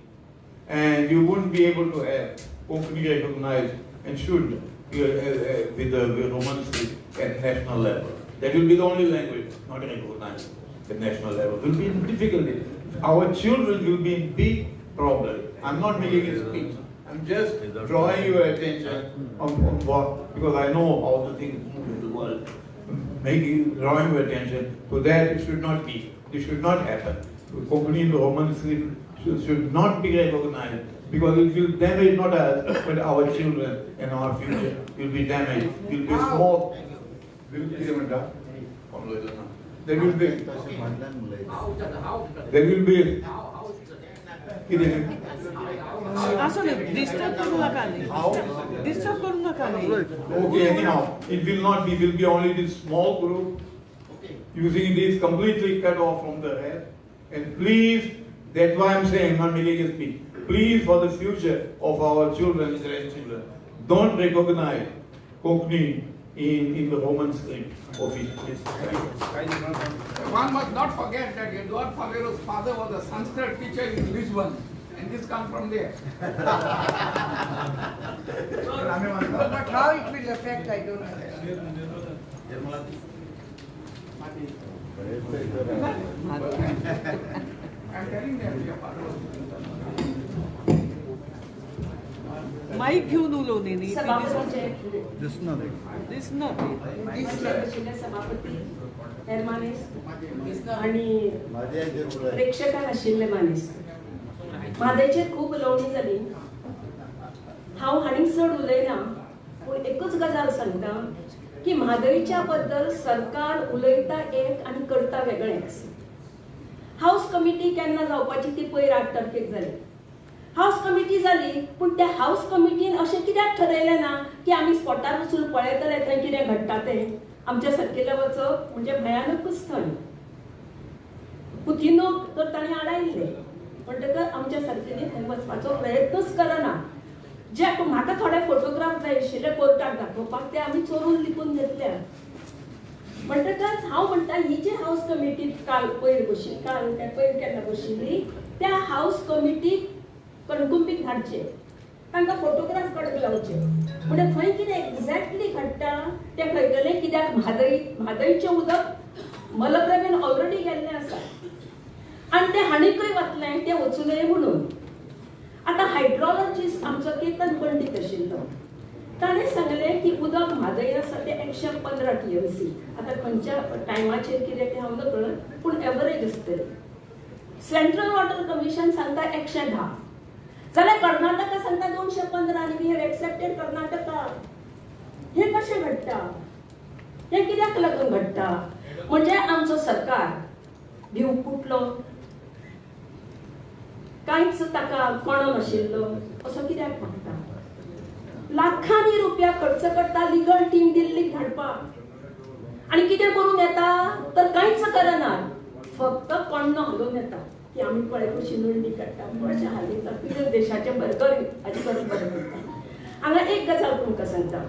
And you wouldn't be able to have Konkani recognized and should with the Roman script at national level. That will be the only language not recognized at national level. It will be in difficulty. Our children will be in big problem. I'm not making a speech. I'm just drawing your attention on what, because I know how the things move in the world. Drawing your attention to that. It should not be. This should not happen. Konkani in the Roman script should not be recognized, because it will damage not us, but our children and our future will be damaged. It will be small. There will be. Okay, anyhow, it will not be. It will be only this small group using this completely cut off from the rest. And please, that's why I'm saying, not making a speech. Please, for the future of our children and grandchildren, don't recognize Konkani in the Roman script officially. One must not forget that Eduard Favero's father was a Sanskrit teacher in Lisbon, and this comes from there. But how it will affect, I don't know. I'm telling them, we are part of mike घेऊन उलवणे नाही सभापती एरमानेस आणि प्रेक्षकांक आशिल्ले मानेस म्हादयचेर खूब उलोवणी जाली हांव हांगासर उलयना पूण एकूच गजाल सांगता की म्हादयच्या बद्दल सरकार उलयता एक आनी करता वेगळेंच हाऊस कमिटी केन्ना जावपाची ती पयर 8 तारखेक जाली हाऊस कमिटी जाली पूण त्या हाऊस कमिटीन अशें कित्याक ठरयलें ना की आमी स्पॉटार वचून पळयतले थंय कितें घडटा तें आमच्या सरकेला वचप म्हणजे भयानकूच थंय पुतिनो तर ताणें आडायल्ले म्हणटकच आमच्या सरकेनी थंय वचपाचो प्रयत्नच करना जे म्हाका थोडे फोटोग्राफ जाय आशिल्ले कोर्टाक दाखोवपाक ते आमी चोरून लिपून घेतल्या म्हणटकच हांव म्हणटा ही जी हाऊस कमिटी काल पयर केन्ना बशिल्ली त्या हाऊस कमिटीक कणकुंबीक धाडचे तांकां फोटोग्राफ काडूंक लावचे म्हणजे थंय कितें एक्झॅक्टली घडटा तें कळटलें कित्याक म्हादयचें उदक मलप्रभेन ऑलरेडी गेल्लें आसा आनी तें हाणीकय वतलें तें वचूं नये म्हणून आतां हायड्रोलॉजिस्ट आमचो केतन पंडीत आशिल्लो ताणें सांगलें की उदक म्हादय आसा तें 115 TMC आतां खंयच्या टायमाचेर कितें तें हांव नकळत पूण एवरेज आसतली सेंट्रल वॉटर कमिशन सांगता 110 जाल्यार कर्नाटका सांगता 215 आनी वी हॅव एक्सेप्टेड कर्नाटका हे कशें घडटा हे कित्याक लागून घडटा म्हणजे आमचो सरकार भिवपुटलो कांयच ताका कळो नाशिल्लो असो कित्याक म्हणटा लाखांनी रुपया खर्च करता लिगल टीम दिल्लीक धाडपाक आनी कितें करून येता तर कांयच करना फक्त कण्ण हालोवन येता की आमी पळय कशी नोंदणी काडटा कशें हालयता कितें देशाचें बरकर हाची गरज बरें करता हांगा एक गजाल तुमकां सांगता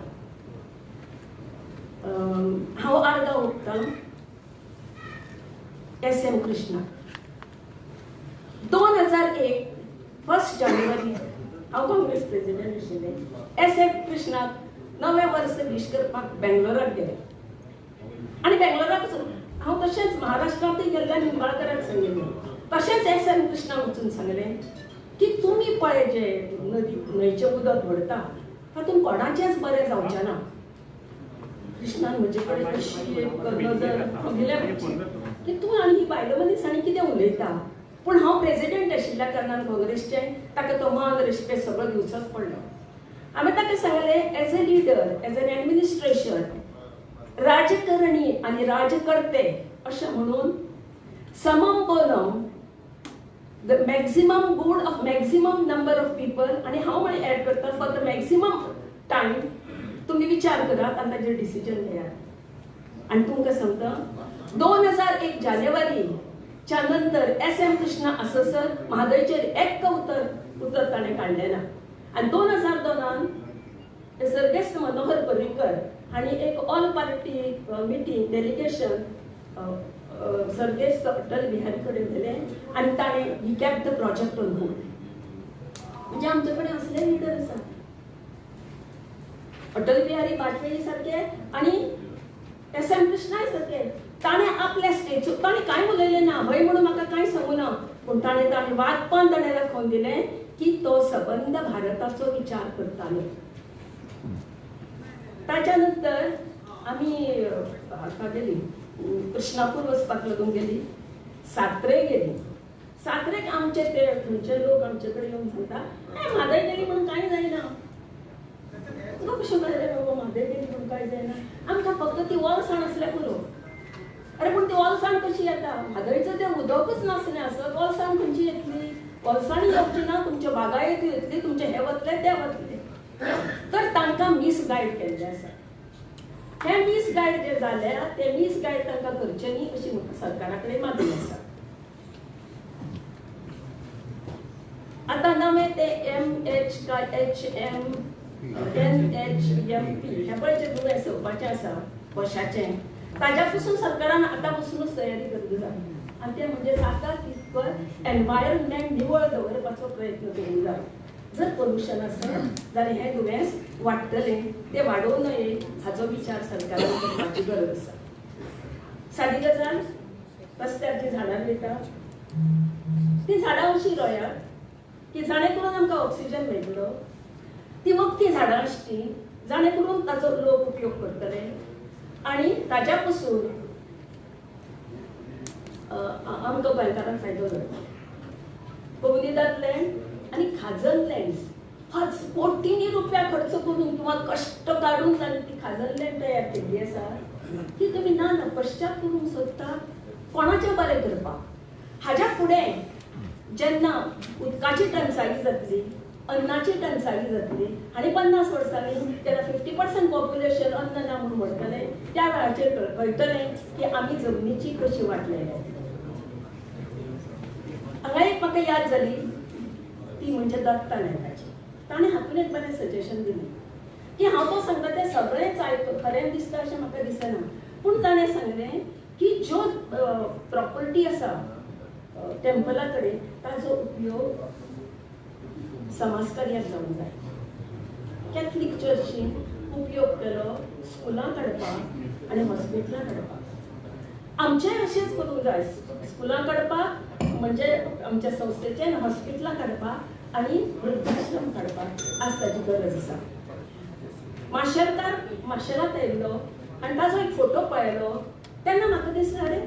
हांव आर्गांव उठता SM कृष्णा 2001 1 जानेवारी हांव काँग्रेस प्रेसिडेंट आशिल्लें SM कृष्णाक 9वें वर्स विश करपाक बेंगलोराक गेलें आनी बेंगलोराक हांव तशेंच महाराष्ट्रांतूय गेल्ले आनी निंबाळकराक सांगिल्लें तशेंच SM कृष्णा वचून सांगलें की तुमी पळय जे न्हंयचें उदक व्हरता तातूंत कोणाचेंच बरें जावचें ना कृष्णान म्हजे कडेन कशी एक नजर गेल्या की तूं आनी ही बायल मनीस आनी कितें उलयता पूण हांव प्रेसिडेंट आशिल्ल्या कारणान काँग्रेसचें ताका तो मान रिस्पेक्ट सगळो दिवचोच पडलो हांवें ताका सांगलें as a leader as an administration राजकारणी आनी राजकर्ते अशें म्हणून समम बोनम the maximum good of maximum number of people आणि हांव म्हण ऍड करता फॉर द मॅक्सिमम टायम तुम्ही विचार करात आनी ताजेर डिसिजन घेयात आनी तुमकां सांगता 2001 जानेवारीच्या नंतर SM कृष्णा आससर म्हादयचेर एक उतर ताणें काडलें ना आनी 2002 सर्गेस्त मनोहर पर्रीकर हांणी एक ऑल पार्टी मिटींग डेलिगेशन सर्गेस्त अटल बिहारी कडेन गेले आनी ताणें he kept the project on hold. म्हणजे आमचे कडेन असले लिडर आसा, अटल बिहारी वाजपेयी सारखे आनी एस.एम. कृष्णाय सारखे. ताणें आपल्या स्टेजर ताणें कांय उलयलें ना, हय म्हणून म्हाका कांय सांगू ना, पूण ताणें वादपण ताणें दाखोवन दिलें की तो सबंद भारताचो विचार करतालो. ताच्या नंतर आमी हाका गेली, कृष्णापूर वचपाक लागून गेली, सात्रे गेली. सात्रेक आमचे ते थंयचे लोक आमचे कडेन येवन सांगता म्हादय गेली म्हणून कांय जायना. तुका कशें कळलें बाबा म्हादय गेली म्हणून कांय जायना? आमकां फक्त ती ओलसाण असल्या पुरो. अरे पूण ती ओलसाण कशी येता? म्हादयचं तें उदकच नासलें आसत, ओलसाण खंयची येतली? ओलसाणी येवची ना, तुमचे बागायती येतली, तुमचे हे वतले ते वतले. तर तांकां मिसगायड केल्लें आसा. हे मिसगायड जे जाल्या ते मिसगायड तांकां करचें न्ही अशी म्हाका सरकारा कडेन मागणी आसा. आतां नवें ते MHM NHMP हे पळय जे दुयेंस येवपाचें आसा वर्षाचें, ताज्या पसून सरकारान आतां पसूनच तयारी करली जाय. आनी तें म्हणजे जाता तितको एनवायरमेंट निवळ दवरपाचो प्रयत्न करूंक जाय. जर पोल्युशन आसत जाल्यार हें दुयेंस वाडटलें, तें वाडोवं नये हाचो विचार सरकारान करपाची गरज आसा. सादी गजाल, रस्त्यार जीं झाडां रोयता ती झाडां अशीं रोयात की जाणे करून आमकां ऑक्सिजन मेळटलो. ती वखदी झाडां आसची जाणे करून ताचो लोक उपयोग करतले आनी ताच्या पसून आमकां गोंयकारांक फायदो जातलो. कोमुनिदाद लँड आनी खाजन लँड्स कोटींनी रुपया खर्च करून किंवा कश्ट काडून जाल्ली ती खाजन लँड तयार केल्ली आसा ती तुमी ना पश्चात करूंक सोदता कोणाचें बरें करपाक. हाज्या फुडें जेन्ना उदकाची टंचाई जातली, अन्नाची टंचाई जातली आनी 50 वर्सांनी तेन्ना 50% पॉप्युलेशन अन्न ना म्हणून म्हणटले, त्या वेळाचेर कळटलें की आमी जमनीची कशी वाटलेले. हांगा एक म्हाका याद जाली ती म्हणजे दत्ता नायकाची. ताणें हातून एक बरें सजेशन दिलें की हांव तो सांगता तें सगळेंच खरें दिसता अशें म्हाका दिसना, पूण ताणें सांगलें की ज्यो प्रॉपर्टी आसा टेम्पला कडेन ताजो उपयोग समाजकार्याक जावंक जाय. कॅथलीक चर्चीन उपयोग केलो स्कुलां काडपाक आनी हॉस्पिटलां काडपाक. आमचेंय अशेंच करूंक जाय, स्कुलां काडपाक म्हणजे आमच्या संस्थेचें हॉस्पिटलां काडपाक आनी वृद्धाश्रम काडपाक आज ताची गरज आसा. माशेलांत येयल्लो आनी ताजो एक फोटो पळयलो तेन्ना म्हाका दिसलें अरे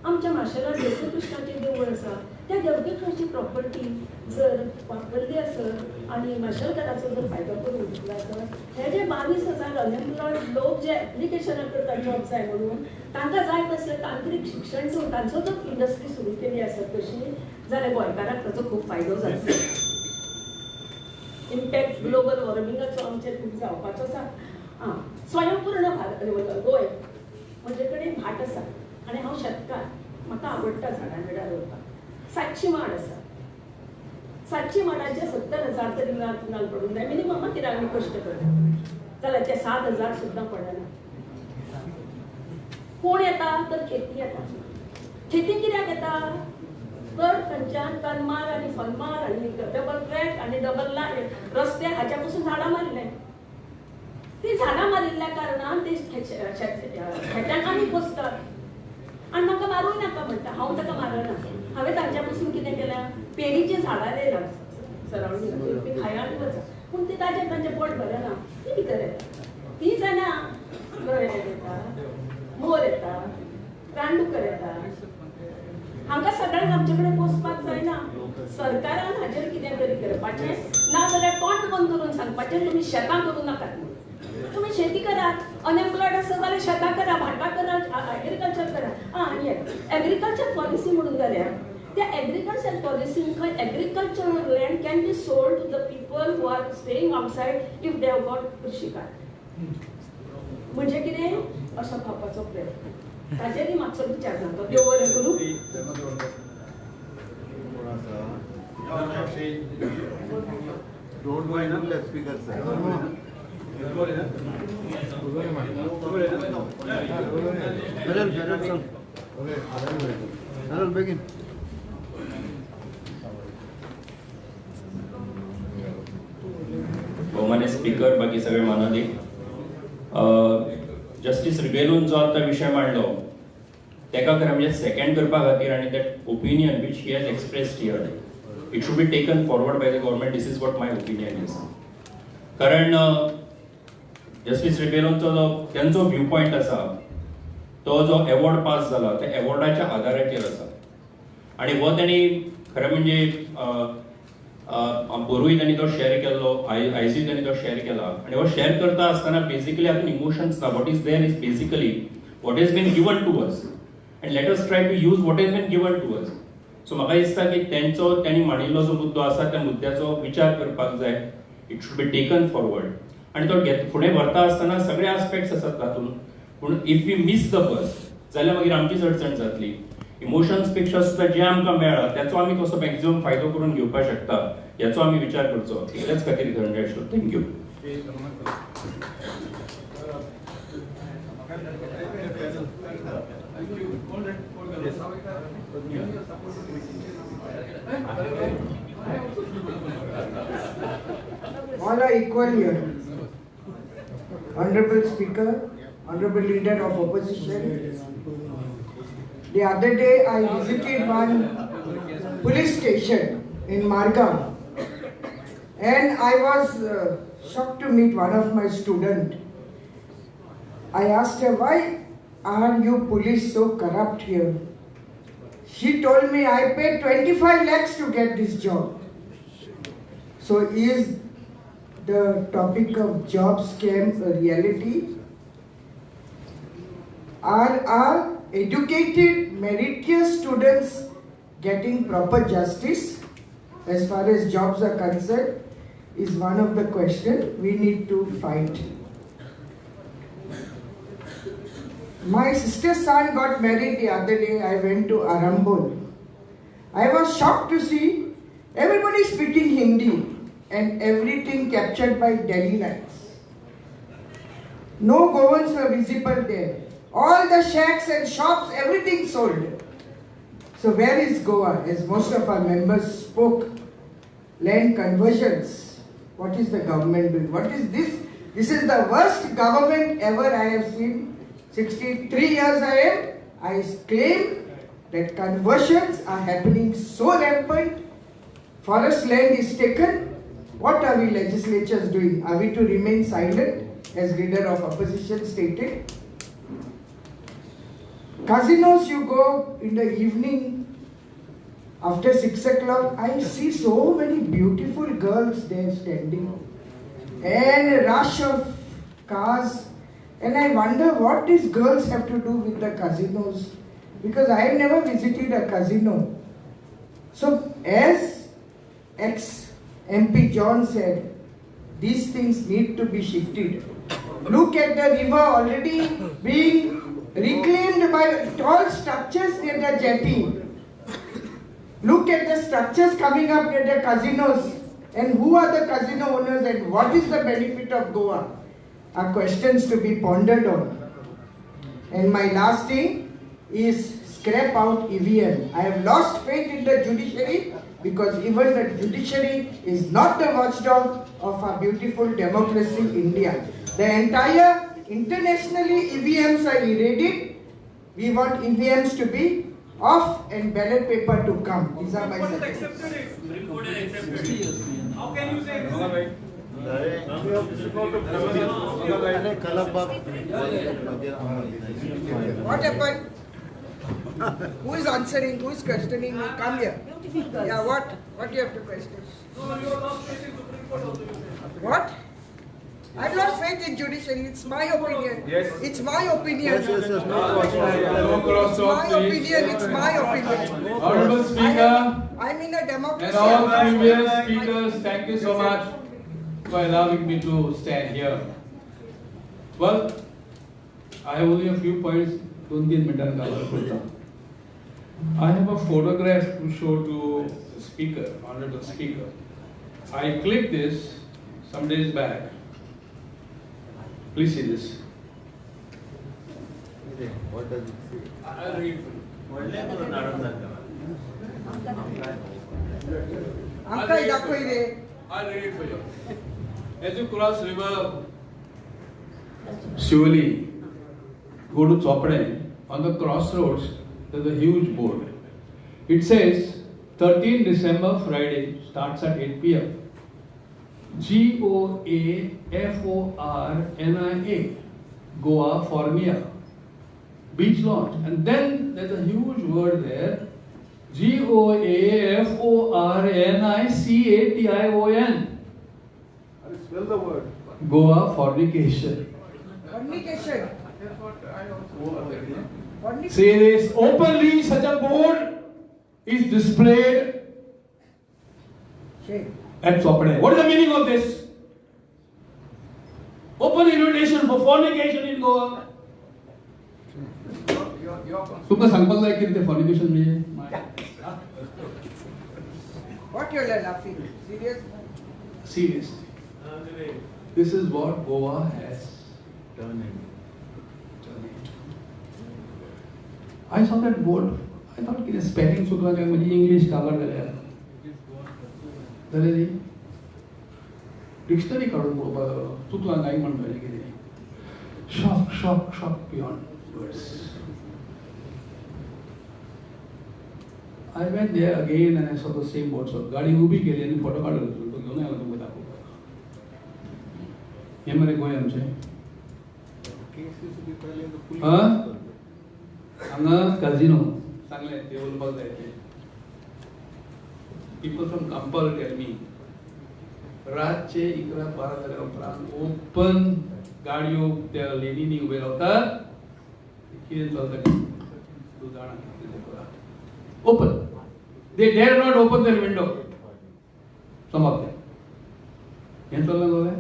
आमच्या माशेलांत देवकी कृष्णाचें देवूळ आसा, त्या देवकी कृष्णाची प्रॉपर्टी जर वापरली आसत आनी माशेलकाराचो जर फायदो करून घेतला आसत, हे जे 22,000 अनएम्प्लॉयड लोक जे एप्लिकेशनां करता जॉब जाय म्हणून तांकां जाय तसलें तांत्रीक शिक्षण दिवन तांचो जर इंडस्ट्री सुरू केली आसत तशी जाल्यार गोंयकारांक ताचो खूब फायदो जातलो. इम्पॅक्ट ग्लोबल वॉर्मिंगाचो आमचेर खूब जावपाचो आसा. स्वयंपूर्ण गोंय म्हजे कडेन भाट आसा आनी हांव शेतकार, म्हाका आवडटा झाडां बिडां रोवपाक. 700 माड आसा. 700 माडाचे 70,000 तरी नाल्ल पडूंक जाय मिनिमम. कित्याक आमी कश्ट करता जाल्यार ते 7,000 सुद्दां पडना. कोण येता तर खेती येता. खेती कित्याक येता तर खंयच्यान कनमार आनी फनमार आनी डबल ट्रॅक आनी डबल रस्ते हाच्या पसून झाडां मारले. ती झाडां मारिल्ल्या कारणान ते खेट्यांक आनी पोसतात आनी म्हाका मारूय नाका म्हणटा. हांव ताका मारना. हांवें तांच्या पसून कितें केलें पेरीची झाडां लायला सरावंडींग ती खायाक वचा, पूण ती तांचें पोट भरना. ती भितर येता. ती जाणा गळे येता, मोर येता, रानडुकर येता. हांकां सगळ्यांक आमचे कडेन पोसपाक जायना. सरकारान हाचेर कितें तरी करपाचें, नाजाल्यार तोंड बंद करून सांगपाचें तुमी शेतां करूं नाकात. तुम्ही शेती करा, अनएम्प्लॉयड असेल जाल्यार शेतां करा, भाटां करा, एग्रीकल्चर करा. आनी एग्रीकल्चर पॉलिसी म्हणून जाल्यार त्या एग्रीकल्चर पॉलिसीन खंय agricultural land can be sold to the people who are staying outside if they have got कृषी कार्ड. म्हणजे कितें असो खावपाचो प्रयत्न. ताचेरय मातसो विचार जाता. देव बरें करूं. Don't mind the speaker, sir. Madam, begin. बहुमान्य स्पीकर, बाकी सगळे माननीय जस्टिस रिबेलून जो आता विषय मांडलो तेका खरें म्हणजे सेकंड करपा खातीर आनी that opinion which he has expressed here, it should be taken forward by the government. This is what my opinion is. कारण जस्टिस रिबेलोंचो जो त्यांचो व्यू पॉइंट आसा तो जो अवॉर्ड पास जाला त्या अवॉर्डाच्या आधाराचेर आसा आनी हो त्यांनी खरें म्हणजे बरोय त्यांनी तो शेअर केल्लो, आयजूय त्यांनी तो शेअर केला आणि हो शेअर करता आसतना बेसिकली हातून इमोशन्स ना. What is there is basically what is been given to us and let us try to use what is been given to us. So म्हाका दिसता की त्यांनी मांडिल्लो जो मुद्दो आसा त्या मुद्द्याचो विचार करपाक जाय. It should be taken forward आणि तो फुडें व्हरता आसतना सगळे आस्पेक्ट्स आसात तातूंत. पूण if we miss the bus जाल्यार मागीर आमचीच अडचण जातली. इमोशन्स पेक्षा सुद्धा जे आमकां मेळ्ळा त्याचो आमी कसो मॅक्झिमम फायदो करून घेवपाक शकता याचो आमी विचार करचो. इतलेच खातीर धनंजय आशिल्लो. Thank you. All are equal here. Honorable Speaker, Honorable Leader of Opposition. The other day I visited one police station in Margam and I was shocked to meet one of my students. I asked her, why are you police so corrupt here? She told me, I paid 25 lakhs to get this job. So is the topic of job scam a reality? Are educated, meritorious students getting proper justice as far as jobs are concerned? Is one of the questions we need to fight. My sister's son got married the other day. I went to Arambol. I was shocked to see everybody speaking Hindi and everything captured by Delhi lights. No Goans were visible there. All the shacks and shops, everything sold. So where is Goa? As most of our members spoke, land conversions. What is the government doing? What is this? This is the worst government ever I have seen. 63 years I am. I claim that conversions are happening so rampant. Forest land is taken. What are we legislatures doing? Are we to remain silent, as leader of opposition stated? Casinos, you go in the evening after 6 o'clock, I see so many beautiful girls there standing and a rush of cars, and I wonder what these girls have to do with the casinos, because I have never visited a casino. So as ex-MP John said, these things need to be shifted. Look at the river already being reclaimed by tall structures near the jetty. Look at the structures coming up near the casinos, and who are the casino owners and what is the benefit of Goa are questions to be pondered on. And my last thing is scrap out EVM. I have lost faith in the judiciary because even the judiciary is not the watchdog of our beautiful democracy, India. The entire internationally EVMs are irradiated. We want EVMs to be off and ballot paper to come. These are my suggestions. How can you say this? What happened? Who is answering? Who is questioning me? Come here. Yeah, what? What do you have to question? What? I've lost faith in judiciary. It's my opinion. Yes. It's my opinion. No It's my opinion. It's my opinion. Honorable Speaker, I'm in a democracy. and all previous speakers, thank you so much for allowing me to stand here. Well, I have only a few points. 2-3 minutes. I have a photograph to show to the speaker, honorable speaker. I clicked this some days back. Please see this. What does it say? I'll read for you. I'll read it for you. As you cross river Shivali, go to Chopade, on the crossroads, there's a huge board. It says 13 December Friday, starts at 8 p.m. Goafornia, Goa Fornia, beach launch. And then there's a huge word there, Goafornication. Spell the word. Goa fornication. Fornication. Say this openly, such a board is displayed at Chopade. What is the meaning of this? Open invitation for fornication in Goa. तुमका सांगपाक जाय कितें तें fornication म्हणजे? What you are laughing? Serious? Seriously. This is what Goa has turned into. I saw that board. I thought कितें spelling चुकला काय म्हणजे English काबार जाल्यार. जाल्यार डिक्शनरी काढून पळोवपाक लागलो. चुकला काय म्हणपाचें कितें. Shock beyond words. I went there again and I saw the same board. So गाडी उभी केली आणि फोटो काढलो तो घेऊन आला तुमकां दाखोवपाक. हे मरे गोंय आमचे. हांगा काजिनो सांगले ते उलोवपाक जाय ते. People from Kampal tell me रातचे 11-12 जाल्या उपरांत ओपन गाडयो त्या लेनीनी उबे रावतात. कितें चलता तूं जाणा कितें करा. Open. They dare not open their window. Some of them. हें चल्लां गोंय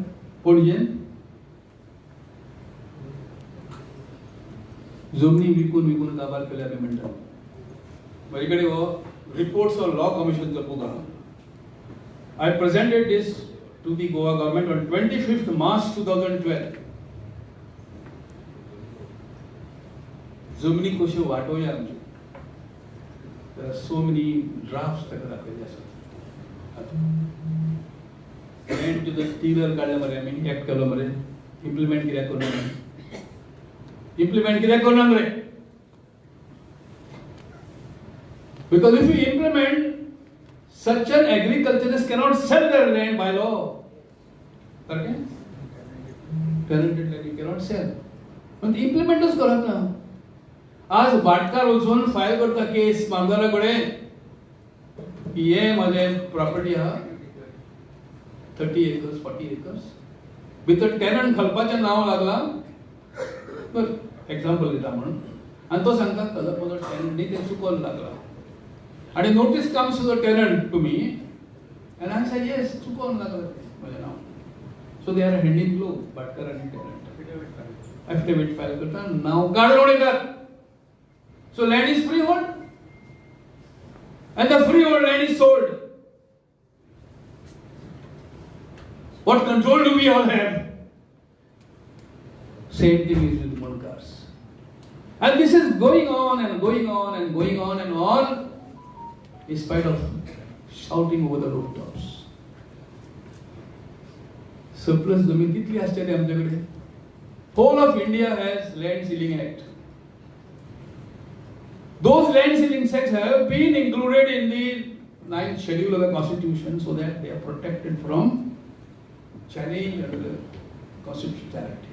पणजेन जमनी विकून काबार केल्या आमी म्हणटा. म्हजे कडेन हो रिपोर्ट्स ऑफ लॉ कमिशनचो बुक आहा. I presented this to the Goa government on 25th March 2012. जमनी कश्यो वांटोवया आमच्यो. There are so many drafts that are available. And to the steerer काढल्या मरे आमी एक्ट केलो मरे. Implement कित्याक करना रे? Implement कित्याक करना रे? Because if you implement, such an agriculturist cannot sell their land by law. Correct? Tenanted land you cannot sell. But implementers करप ना. आज भाटकार वचून फायल करता केस मामदारा कडेन की हे माझे प्रॉपर्टी आहा 30 acres 40 acres भितर टेनंट घालपाचें नांव लागलां बरं एग्जांपल दिता म्हणून आनी तो सांगता कलर म्हजो टेनंट ते चुकोन लागला आनी notice comes to the tenant to me and I say yes चुकोन लागला म्हजें नांव so they are hand in glove भाटकार आनी टेनंट एफिडेविट फायल करता नांव काडून उडयतात. So land is freehold, and the freehold land is sold. What control do we all have? Same thing is with mulkars. And this is going on and going on and going on and on, in spite of shouting over the rooftops. Surplus जमीन कितली आसतली आमच्याकडे? Whole of India has Land Ceiling Act. Those land ceiling acts have been included in the 9th schedule of the Constitution so that they are protected from challenge under the constitutionality.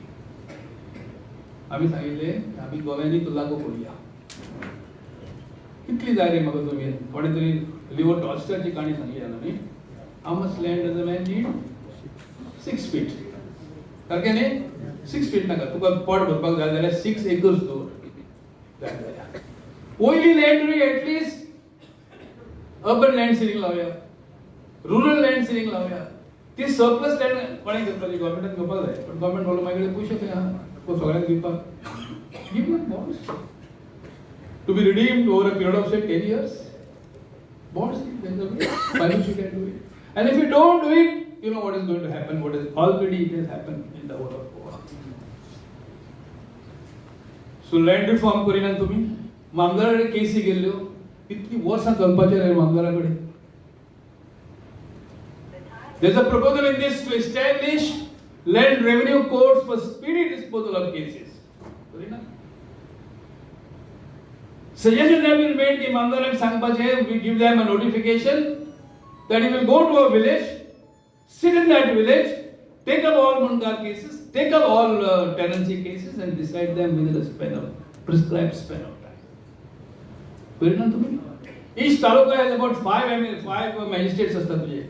आम्ही सांगितले आम्ही गोव्यानी तो लागू करूया. कितली जाय रे म्हाका जमीन? कोणे तरी लिव्हो टॉल्स्टॉयची काणी सांगली न्ही. How much land does a man need? 6 feet. सारकें न्ही? 6 feet नाका. तुका पोट भरपाक जाय जाल्यार 6 acres दवर. जाय जाल्यार. Oily land रे at least urban land ceiling लावया. Rural land ceiling लावया. ती surplus land कोणे घेतली गव्हर्नमेंटान घेवपाक जाय. पण गव्हर्नमेंट बोलो माझ्याकडे पयशे खंय आहा? तो सगळ्यांक दिवपाक. Give me bonds. To be redeemed over a period of say 10 years. Bonds, there's a way by which you can do it. And if you don't do it, you know what is going to happen, what is already it has happened in the whole of Goa. So land reform करिनात तुम्ही मामदारा कडेन केसी गेल्ल्यो कितली वर्सां चलपाचें रे मामदारा कडेन. There is a proposal in this to establish land revenue courts for speedy disposal of cases. Suggestions have been made कि मामदाराक सांगपाचें, we give them a notification that he will go to a village, sit in that village, take up all munkar cases, take up all tenancy cases and decide them within a span of prescribed span of time. परिणाम तुम्ही each taluka has about 5 magistrates असतात तुझे.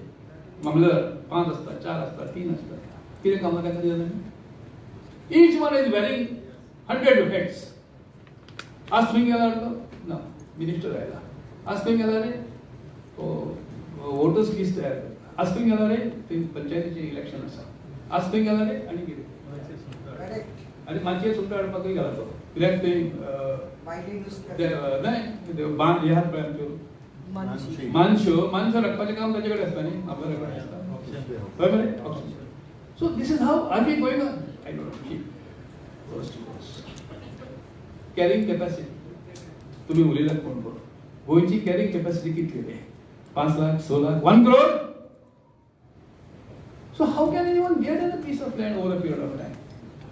मामलेदार 5 असतात, 4 असतात, 3 असतात. किती कामाला काय करतात? Each one is wearing 100 hats. आज तुम्ही गेला ना मिनिस्टर राहिला. आज तुम्ही गेला रे वोटर्स लिस्ट तयार करता. आज तुम्ही गेला रे ते पंचायतीचे इलेक्शन असा. आज तुम्ही गेला रे आणि किती आणि मागचे सुद्धा अडपाकही गेला तो. कित्याक ते नाही बांध ह्या मानशो रखपाचें काम ताचे कडेन आसता न्ही, आपल्या कडेन आसता. कळ्ळें मरे? So this is how are we going on. I don't know. Carrying capacity तुम्ही उलयल्यात कोण कोण. गोंयची कॅरिंग कॅपॅसिटी कितली रे? 5 lakh, 6 lakh, 1 crore. So how can anyone get a piece of land over a period of time?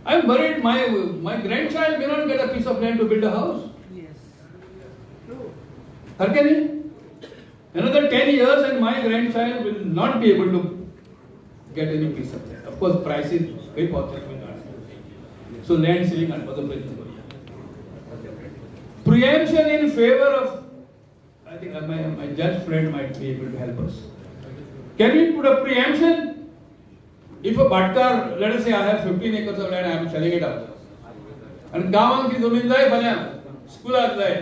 I am worried my grandchild may not get a piece of land to build a house. Yes. True. How can he? Another 10 years and my grandchild will not be able to get any piece of land. Of course, price is very important. So land ceiling and other places. Preemption in favor of, I think my judge friend might be able to help us. Can we put a preemption? If a Bhatkar, let us say I have 15 acres of land, I am selling it out. And गावांत ती जमीन जाय फाल्यां, स्कूलाक जाय.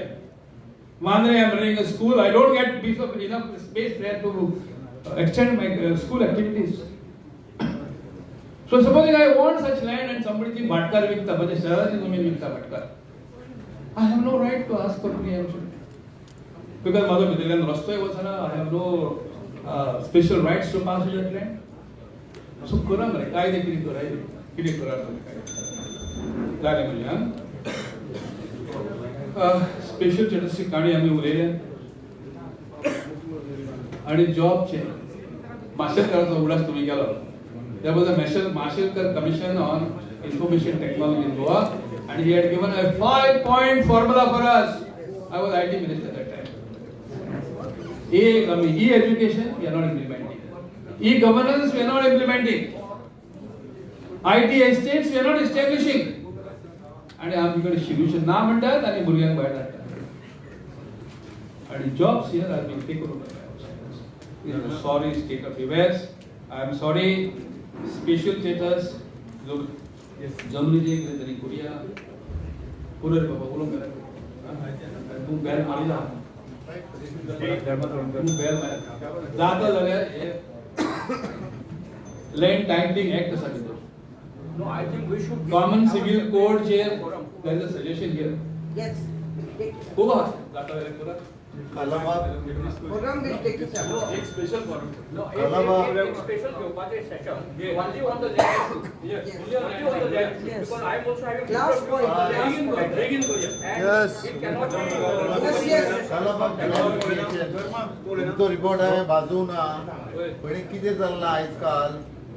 Mandre, I am running a school, I don't get piece of enough space there to extend my school activities. So supposing I want such land and somebody thinks Bhatkar vikta, but shaharachi zamin vikta Bhatkar, I have no right to ask for preemption. Because माझो भितरल्यान रस्तोय वचना, I have no special rights to pass that land. So करा मरे कायदे कितें करा तुम्ही काय जालें म्हणजे स्पेशल स्टेटसची काणी आमी उलयल्या आणि जॉबचे माशेलकरांचो उगडास तुम्ही केलो. There was a Mashelkar Commission on Information Technology in Goa, and he had given a 5-point formula for us. I was IT minister at that time. E-education, we are not implementing. E-governance, we are not implementing. IT estates, we are not establishing. And आमी कडे शिल्यूशन ना म्हणतात आणि भुरग्यांक भायर धाडटात. आणि jobs here are being taken over by outsiders. This is a sorry state of affairs. I am sorry. Special status, जमनीचे कितें तरी करूया. पुरो रे बाबा उलोवंक गेला. तूं बेल मारिला. तूं बेल मारिला. जाता जाल्यार हे लँड टायटलिंग एक्ट आसा भितर. No, I think we should common civil code chair. There is a suggestion here. Yes. Who was that electoral? Program will take it up. एक special forum. No, एक special Gopate session. Only on the land. Yes. Only on the land. Because I am also having Last point. Dragging Yes. It cannot be. Yes. तो report आहे बाजूना पण किती जाल्ला आजकाल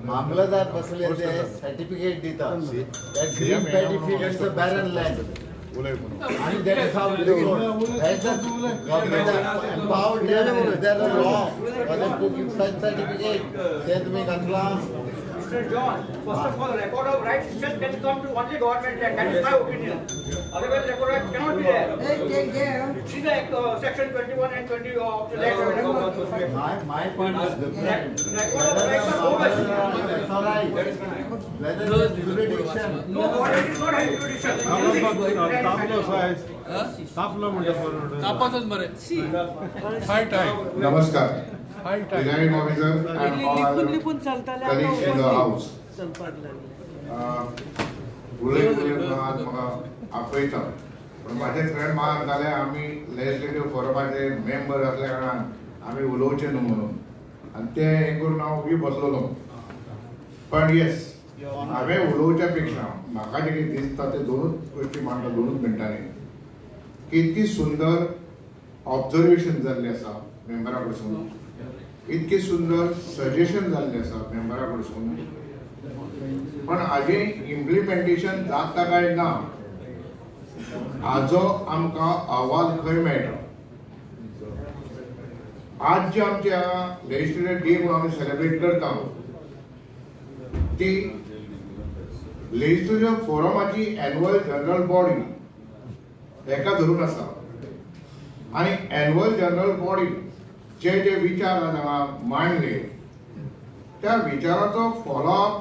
मामलतदार बसले ते सर्टिफिकेट दितात. That green paddy field is a barren land. And that is how it goes. As the government empowered them, there are law for them to give such certificate. Then we can class. Mr. John, first of all, record of rights itself can come to only government land. That is my opinion. Otherwise, record rights cannot be there. Take care. See the section 21 and 20 of the land. My point is different. Record of rights are so much. That's all right. Whether it is jurisdiction. No, government is not having jurisdiction. तापासच मरे. High time. Namaskar. Presiding officer and all colleagues in the house. आज म्हाका आपयता पण माझे friend म्हाका जाले आमी legislative फोरमाचे member असल्या कारणान आमी उलोवचे न्हू म्हणून आनी ते हे करून हांव बी बसलोलो. पण येस हांवें उलोवच्या पेक्षा म्हाका जे कितें दिसता ते दोनूच गोश्टी मांडटा 2 मिनटांनी. की इतकी सुंदर ऑब्झर्वेशन जाल्ले आसा मेंबरा कडसून, इतके सुंदर सजेशन जाल्ले आसा मेंबरा कडसून, पण हाजे इम्प्लिमेंटेशन जाता काय ना हाजो आमकां अहवाल खंय मेळटा. आज जे आमच्या लेजिस्लेटर डे म्हणून आमी सेलिब्रेट करता ती लेजिस्लेटिव्ह फोरमाची एन्युअल जनरल बॉडी हेका धरून आसा. आणि एन्युअल जनरल बॉडी जे विचार हांगा मांडले त्या विचाराचो फॉलोअप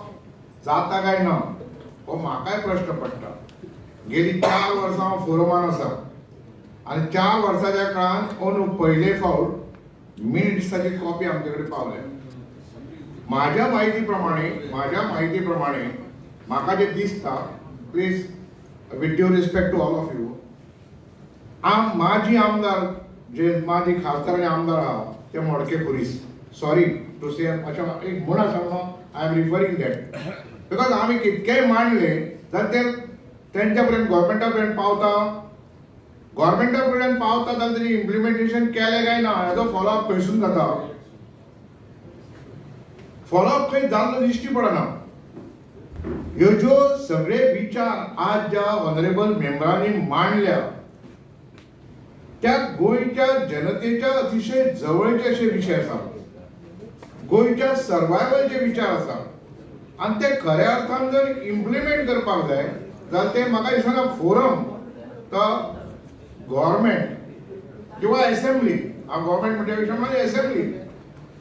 जाता काय ना हो म्हाकाय प्रश्न पडटा. गेली 4 वर्सां हांव फोरमान आसा आणि 4 वर्साच्या काळात अंदू पहिले फावट मिनिट्साची कॉपी आमचे कडेन पावल्या. माझ्या माहिती प्रमाणे म्हाका जे दिसता, please with due respect to all of you, माजी आमदार जे माजी खासदार आणि आमदार आहा ते मोडके पुरीस, सॉरी टू से अशें एक म्हण आसा न्हू, I am referring that, because आमी कितकेय मांडले जाल्यार ते तेंच्या पर्यंत गव्हर्मेंटा पर्यंत पावता जाल्यार तेणी इम्प्लिमेंटेशन केलें काय ना हेजो फॉलोअप खंयसून जाता. फॉलोअप खंय जाल्लो दिश्टी पडना. ह्यो ज्यो सगळे विचार आज ज्या ऑनरेबल मेंबरांनी मांडल्या त्या गोंयच्या जनतेच्या अतिशय जवळचे असे विषय आसात, गोंयच्या सर्वायवलचे विचार आसात आणि ते खऱ्या अर्थान जर इम्प्लिमेंट करपाक जाय जाल्यार ते म्हाका दिसना फोरम तो गव्हर्मेंट किंवा असेंब्ली, गव्हर्मेंट म्हणजे विशय असेंब्ली,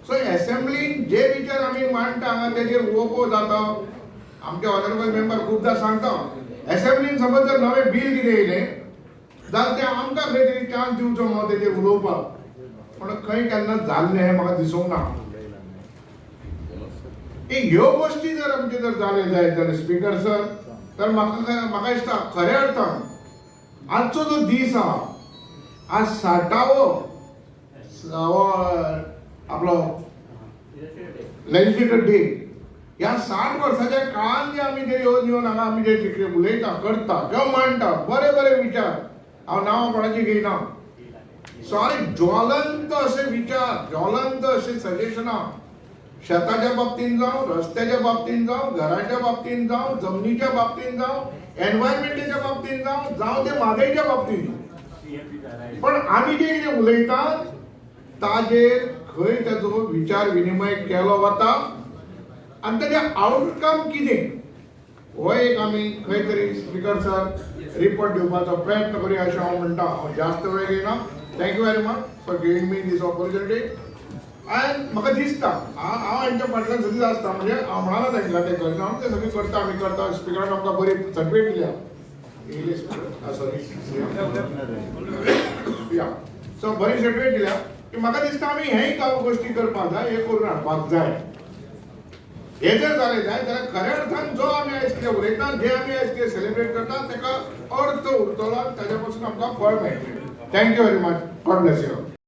सो असेंब्लीन जे विचार आमी मांडटा हांगा तेजेर उलोवप जाता. आमचे ऑनरेबल मेंबर खूबदां सांगता असेंब्लीन समज जर नवें बिल कितें येयलें जाल्यार ते आमकां खंय तरी चान्स दिवचो म्हणून तेजेर उलोवपाक, पण खंय केन्ना जाल्लें हें म्हाका दिसूंक ना. ह्यो गोश्टी जर आमचे जर जाले जायत जाल्यार स्पीकर सर, तर म्हाका दिसता खऱ्या अर्थान आजचो जो दीस आहा, आज 60वो आपलो लेजिस्लेटर डे, ह्या 60 वर्साच्या काळान जे आमी जे येवन हांगा आमी जे कितें उलयता करता किंवा मांडटा बरे बरे विचार, हांव नांवां कोणाची घेयना, सॉरी ज्वलंत असे विचार, ज्वलंत असे सजेशनां शेताच्या बाबतीन जावं, रस्त्याच्या बाबतीन जावं, घराच्या बाबतीन जावं, जमनीच्या बाबतीन जावं, एनवायरमेंटाच्या बाबतीन जावं ते म्हादयच्या बाबतीन, पण आमी जे कितें उलयतात ताजेर खंय ताचो विचार विनिमय केलो वता आनी ताजे आउटकम कितें हो एक आमी खंय तरी स्पीकर सर रिपोर्ट दिवपाचो प्रयत्न करूया अशें हांव म्हणटा. हांव जास्त वेळ घेयना. Thank you very much for giving me this opportunity. आनी म्हाका दिसता हांव हांच्या फाटल्यान सदींच आसता, म्हणजे हांव म्हणाला तांकां ते करना, ते सगळें करता आमी करता. स्पीकरान आमकां बरी सर्टिफिकेट दिल्या, सॉरी सो बरी सर्टिफिकेट दिल्या की म्हाका दिसता आमी हेय गोश्टी करपाक जाय, हे करून हाडपाक जाय. हे जर जालें जाय जाल्यार खऱ्या अर्थान जो आमी आयज कितें उलयता, जे आमी आयज कितें सेलिब्रेट करता ताका अर्थ उरतलो आनी ताजे पासून आमकां फळ मेळटलें. Thank you very much. God bless you.